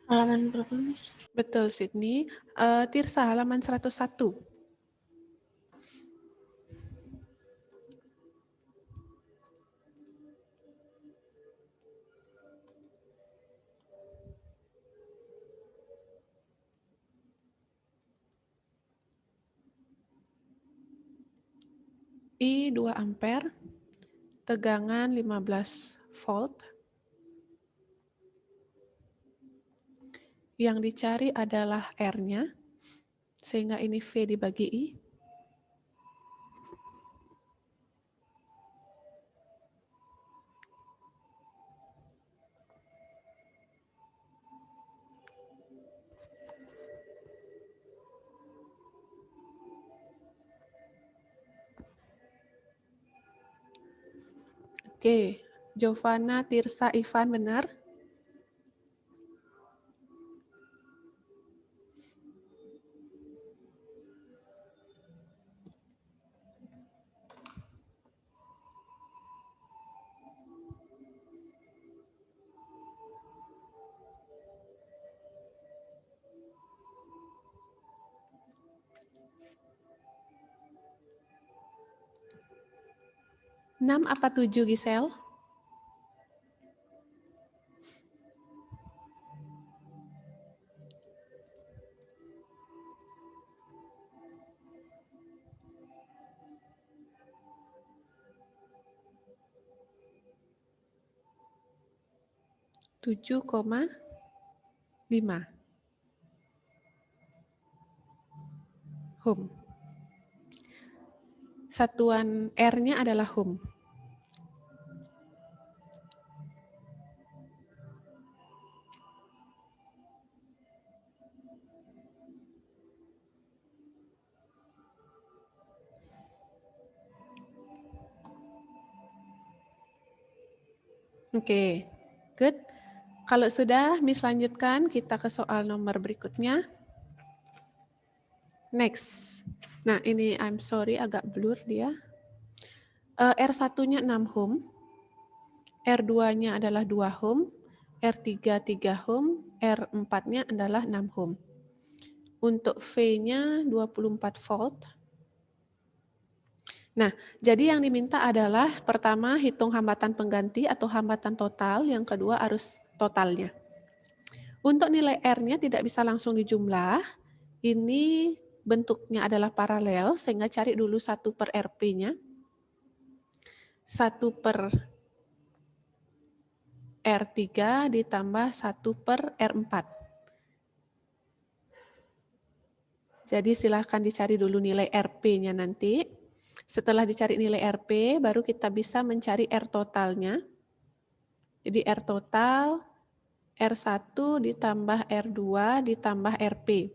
Halaman berapa, Miss? Betul, Sydney. Tirsa, halaman 101. I 2 ampere, tegangan 15 volt. Yang dicari adalah R-nya, sehingga ini V dibagi I. Oke, Jovana, Tirsa, Ivan benar? Enam apa 7, Giselle? Tujuh koma 5 ohm. Satuan R-nya adalah ohm. Oke, good. Kalau sudah, Miss lanjutkan, kita ke soal nomor berikutnya. Next. Nah, ini I'm sorry agak blur dia. R1-nya 6 ohm, R2-nya adalah 2 ohm, R3 3 ohm, R4-nya adalah 6 ohm. Untuk V-nya 24 volt. Nah, jadi yang diminta adalah pertama hitung hambatan pengganti atau hambatan total, yang kedua arus totalnya. Untuk nilai R-nya tidak bisa langsung dijumlah, ini bentuknya adalah paralel, sehingga cari dulu 1 per RP-nya. 1 per R3 ditambah 1 per R4. Jadi silahkan dicari dulu nilai RP-nya nanti. Setelah dicari nilai RP, baru kita bisa mencari R totalnya. Jadi R total, R1 ditambah R2 ditambah RP.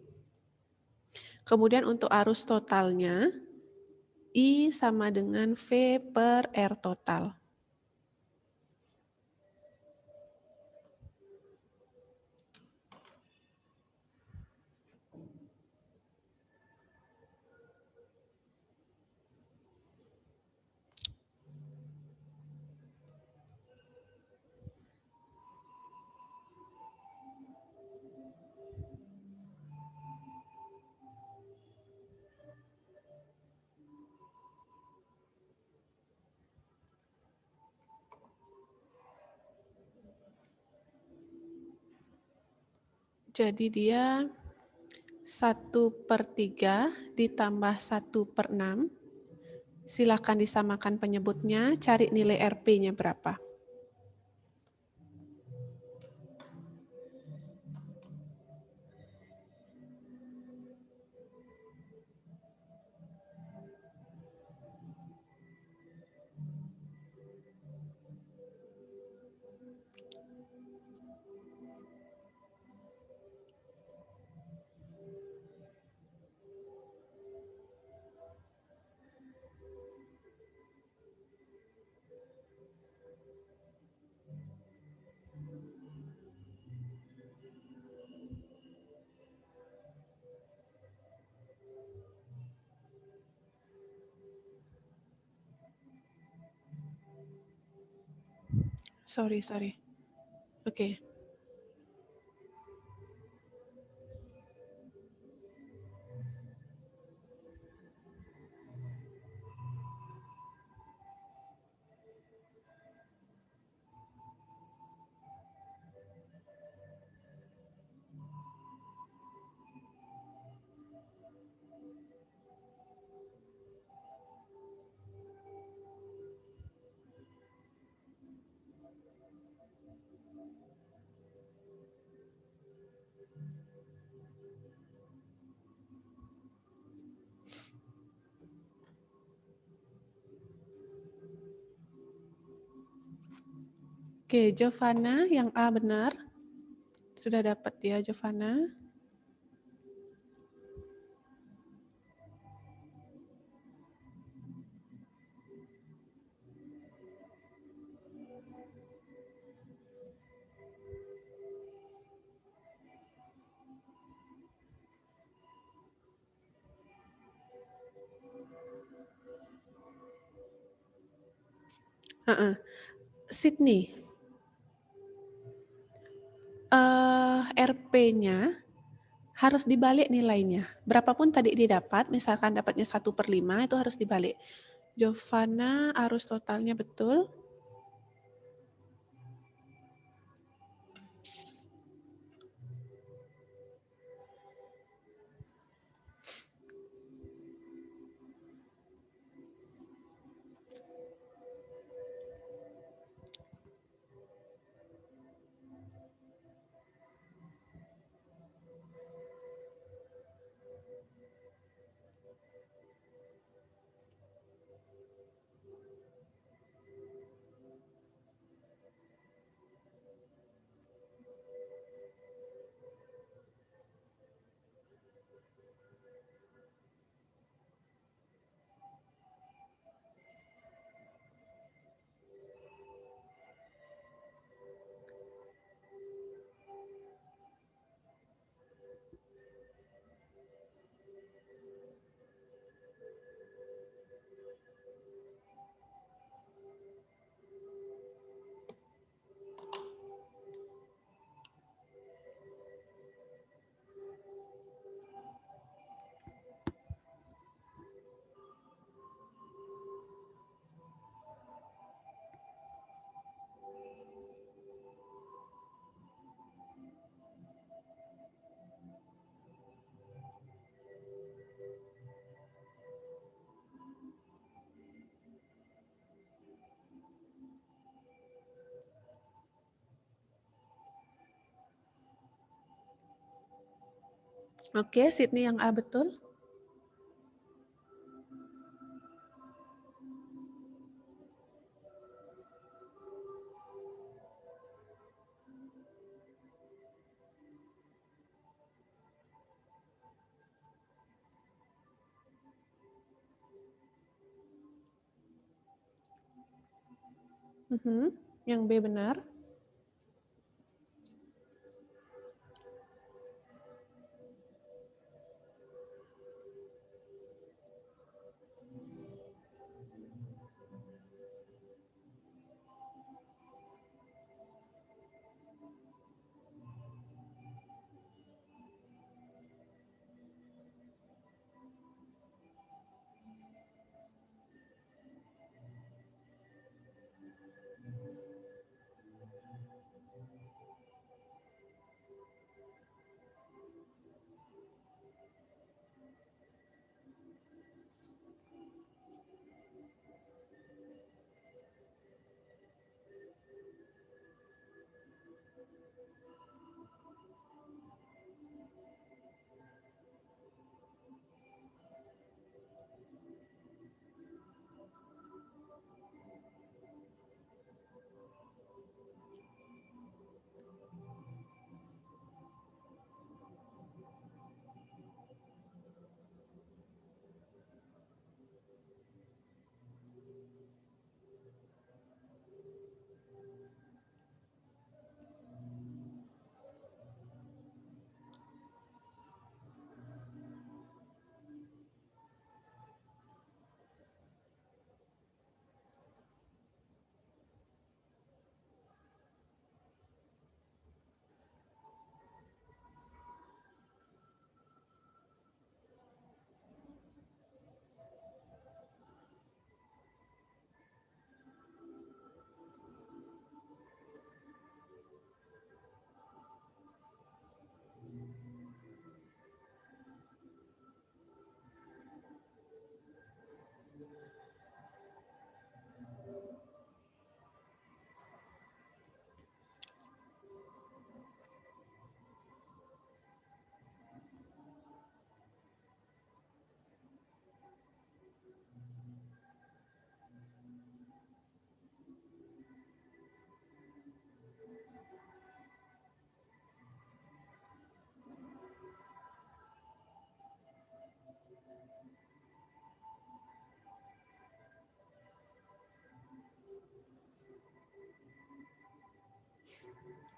Kemudian untuk arus totalnya, I sama dengan V per R total. Jadi dia 1/3 ditambah 1/6. Silakan disamakan penyebutnya, cari nilai RP-nya berapa. Sorry. Oke. Oke, Jovana yang A benar. Sudah dapat ya, Jovana? Sydney. RP-nya harus dibalik nilainya. Berapapun tadi didapat, misalkan dapatnya 1/5, itu harus dibalik. Jovana, arus totalnya betul. Oke, Sydney yang A betul. Yang B benar.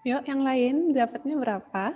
Yuk, yang lain dapatnya berapa?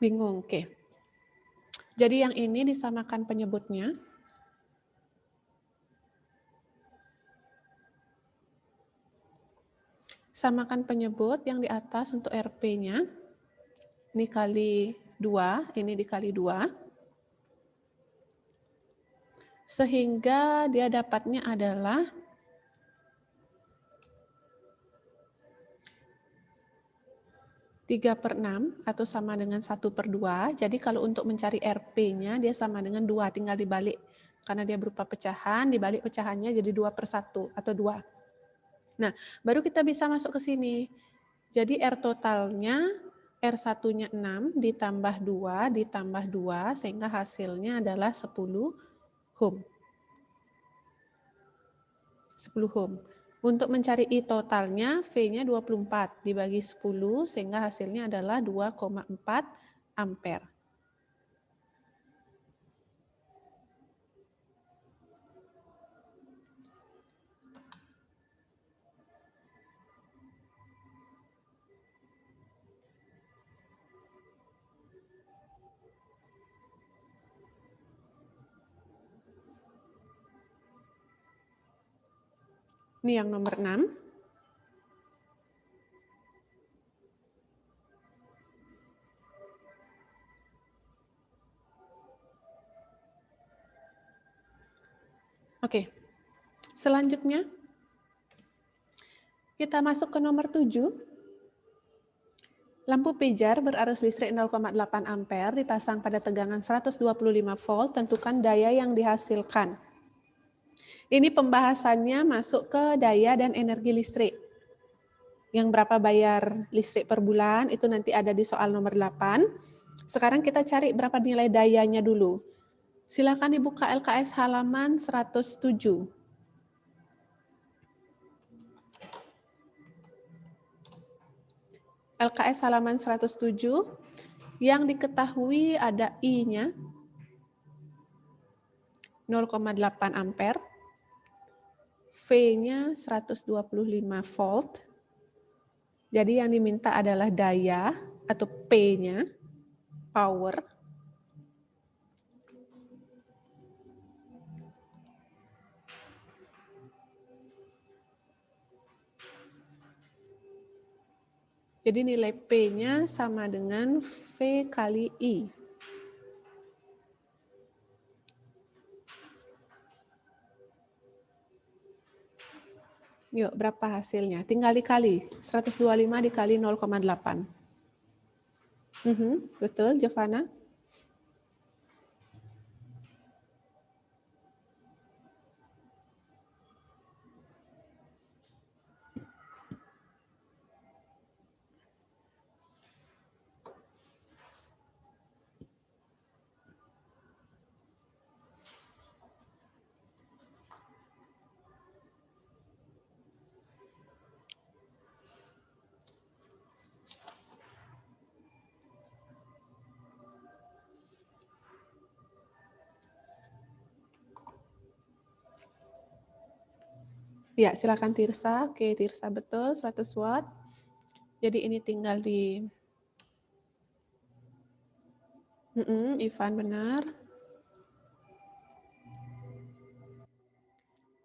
Bingung, oke. Jadi yang ini disamakan penyebutnya. Samakan penyebut yang di atas untuk RP-nya. Ini kali 2, ini dikali 2. Sehingga dia dapatnya adalah 3/6 atau sama dengan 1/2. Jadi kalau untuk mencari RP-nya dia sama dengan 2, tinggal dibalik. Karena dia berupa pecahan, dibalik pecahannya jadi 2/1 atau 2. Nah, baru kita bisa masuk ke sini. Jadi R totalnya, R1-nya 6 ditambah 2 ditambah 2 sehingga hasilnya adalah 10 ohm. 10 ohm. Untuk mencari I totalnya, V-nya 24 dibagi 10 sehingga hasilnya adalah 2,4 ampere. Ini yang nomor 6. Oke. Selanjutnya kita masuk ke nomor 7. Lampu pijar berarus listrik 0,8 ampere dipasang pada tegangan 125 volt, tentukan daya yang dihasilkan. Ini pembahasannya masuk ke daya dan energi listrik. Yang berapa bayar listrik per bulan itu nanti ada di soal nomor 8. Sekarang kita cari berapa nilai dayanya dulu. Silakan dibuka LKS halaman 107. LKS halaman 107, yang diketahui ada I-nya 0,8 ampere, V-nya 125 volt. Jadi yang diminta adalah daya atau P-nya, power. Jadi nilai P-nya sama dengan V kali I. Yuk, berapa hasilnya? Tinggal dikali. 125 dikali 0,8. Betul, Jovana? Ya, silakan Tirsa. Oke, Tirsa betul, 100 watt. Jadi ini tinggal di... Ivan benar.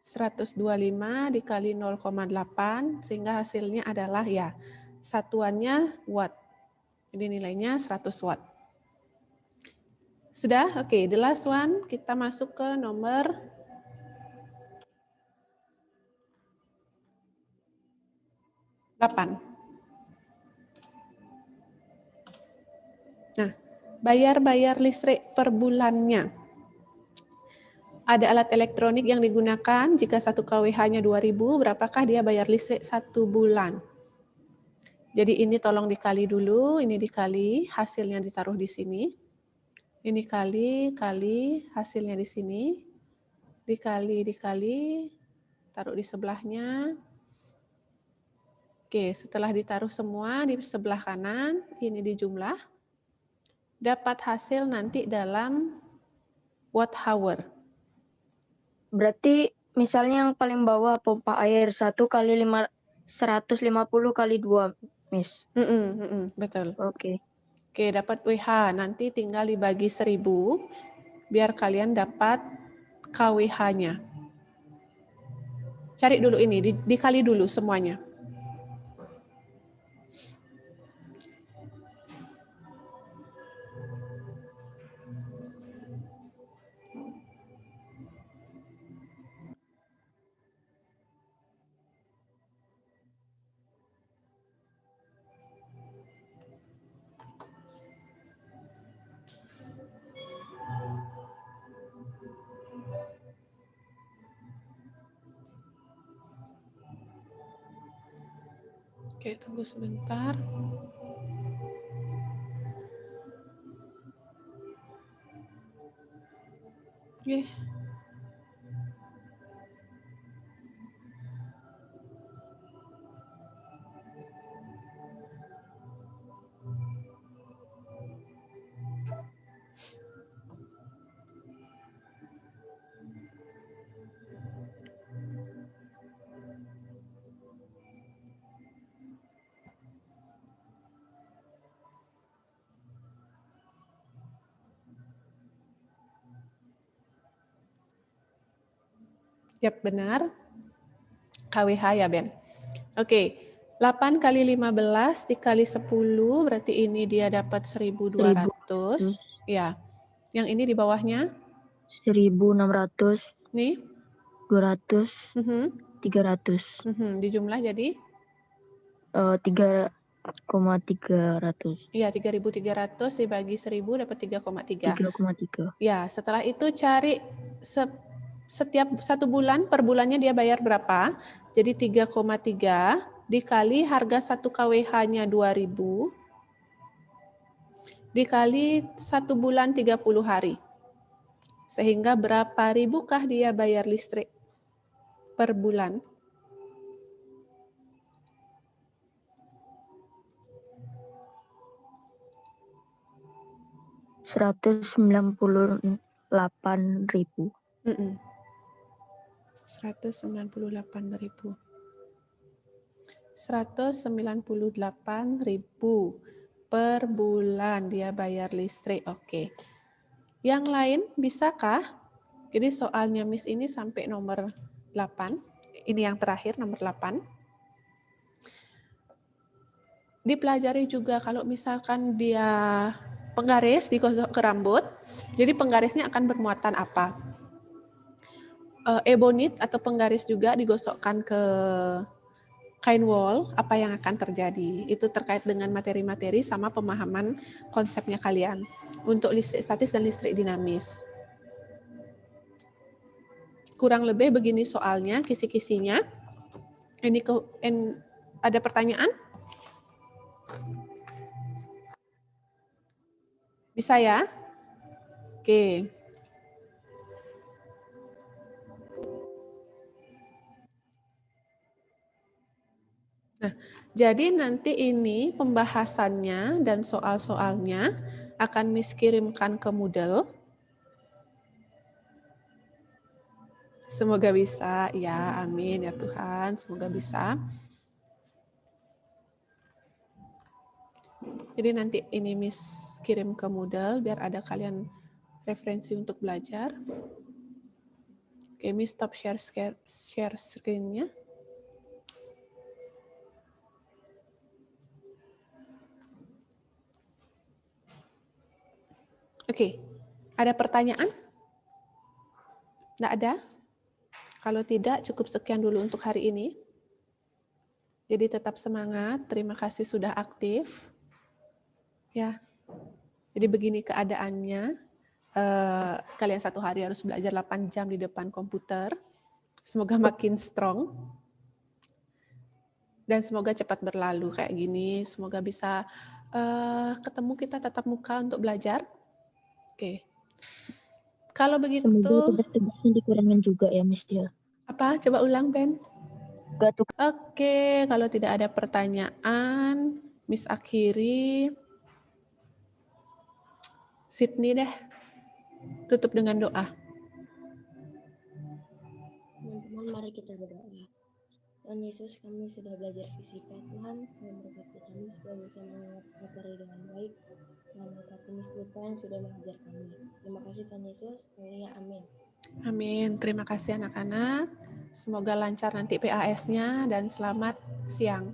125 dikali 0,8, sehingga hasilnya adalah ya, satuannya watt. Jadi nilainya 100 watt. Sudah? Oke, the last one, kita masuk ke nomor 8. Nah, bayar listrik per bulannya. Ada alat elektronik yang digunakan, jika 1 kWh-nya 2.000, berapakah dia bayar listrik 1 bulan? Jadi ini tolong dikali dulu, ini dikali, hasilnya ditaruh di sini. Ini kali, hasilnya di sini. Dikali, taruh di sebelahnya. Oke, setelah ditaruh semua di sebelah kanan, ini dijumlah. Dapat hasil nanti dalam watt hour. Berarti misalnya yang paling bawah pompa air 1 kali 150 kali 2, Miss. Betul. Oke. Oke, dapat WH. Nanti tinggal dibagi 1000, biar kalian dapat KWH-nya. Cari dulu ini, dikali dulu semuanya. Oke, tunggu sebentar. Oke. Yap, benar. KWH ya, Ben. Oke, 8 kali 15 dikali 10, berarti ini dia dapat 1.200. Ya, yang ini di bawahnya? 1.600. Nih? 200, Mhm. 300. Dijumlah jadi? 3,300. Iya, 3.300 dibagi 1.000 dapat 3,3. 3,3. Ya, setelah itu cari setiap 1 bulan, per bulannya dia bayar berapa. Jadi 3,3 dikali harga 1 kWh-nya 2.000, dikali 1 bulan 30 hari. Sehingga berapa ribukah dia bayar listrik per bulan? Rp198.000. 198.000. 198.000 per bulan dia bayar listrik. Oke. Yang lain bisakah? Jadi soalnya Miss ini sampai nomor 8. Ini yang terakhir nomor 8. Dipelajari juga kalau misalkan dia penggaris digosok ke rambut, jadi penggarisnya akan bermuatan apa? Ebonit atau penggaris juga digosokkan ke kain wol, apa yang akan terjadi? Itu terkait dengan materi-materi sama pemahaman konsepnya kalian untuk listrik statis dan listrik dinamis. Kurang lebih begini soalnya, kisi-kisinya. Ada pertanyaan? Bisa ya? Oke. Nah, jadi nanti ini pembahasannya dan soal-soalnya akan Miss kirimkan ke Moodle. Semoga bisa, ya amin ya Tuhan, semoga bisa. Jadi nanti ini Miss kirim ke Moodle biar ada kalian referensi untuk belajar. Oke, Miss stop share screen-nya. Oke, ada pertanyaan? Nggak ada? Kalau tidak, cukup sekian dulu untuk hari ini. Jadi tetap semangat, terima kasih sudah aktif. Ya, jadi begini keadaannya. Kalian 1 hari harus belajar 8 jam di depan komputer. Semoga makin strong. Dan semoga cepat berlalu kayak gini. Semoga bisa ketemu kita tatap muka untuk belajar. Oke. Kalau begitu. Semoga tugas-tugasnya dikurangin juga ya, Miss ya. Apa? Coba ulang, Ben. Oke, kalau tidak ada pertanyaan, Miss akhiri. Sydney deh. Tutup dengan doa. Teman-teman, mari kita berdoa. Tuhan Yesus, kami sudah belajar fisika. Tuhan, memberkati kami supaya bisa mengingat materi dengan baik. Tuhan, berkati Miss Lupa yang sudah mengajar kami. Terima kasih Tuhan Yesus. Haleluya, amin. Amin. Terima kasih anak-anak. Semoga lancar nanti PAS-nya dan selamat siang.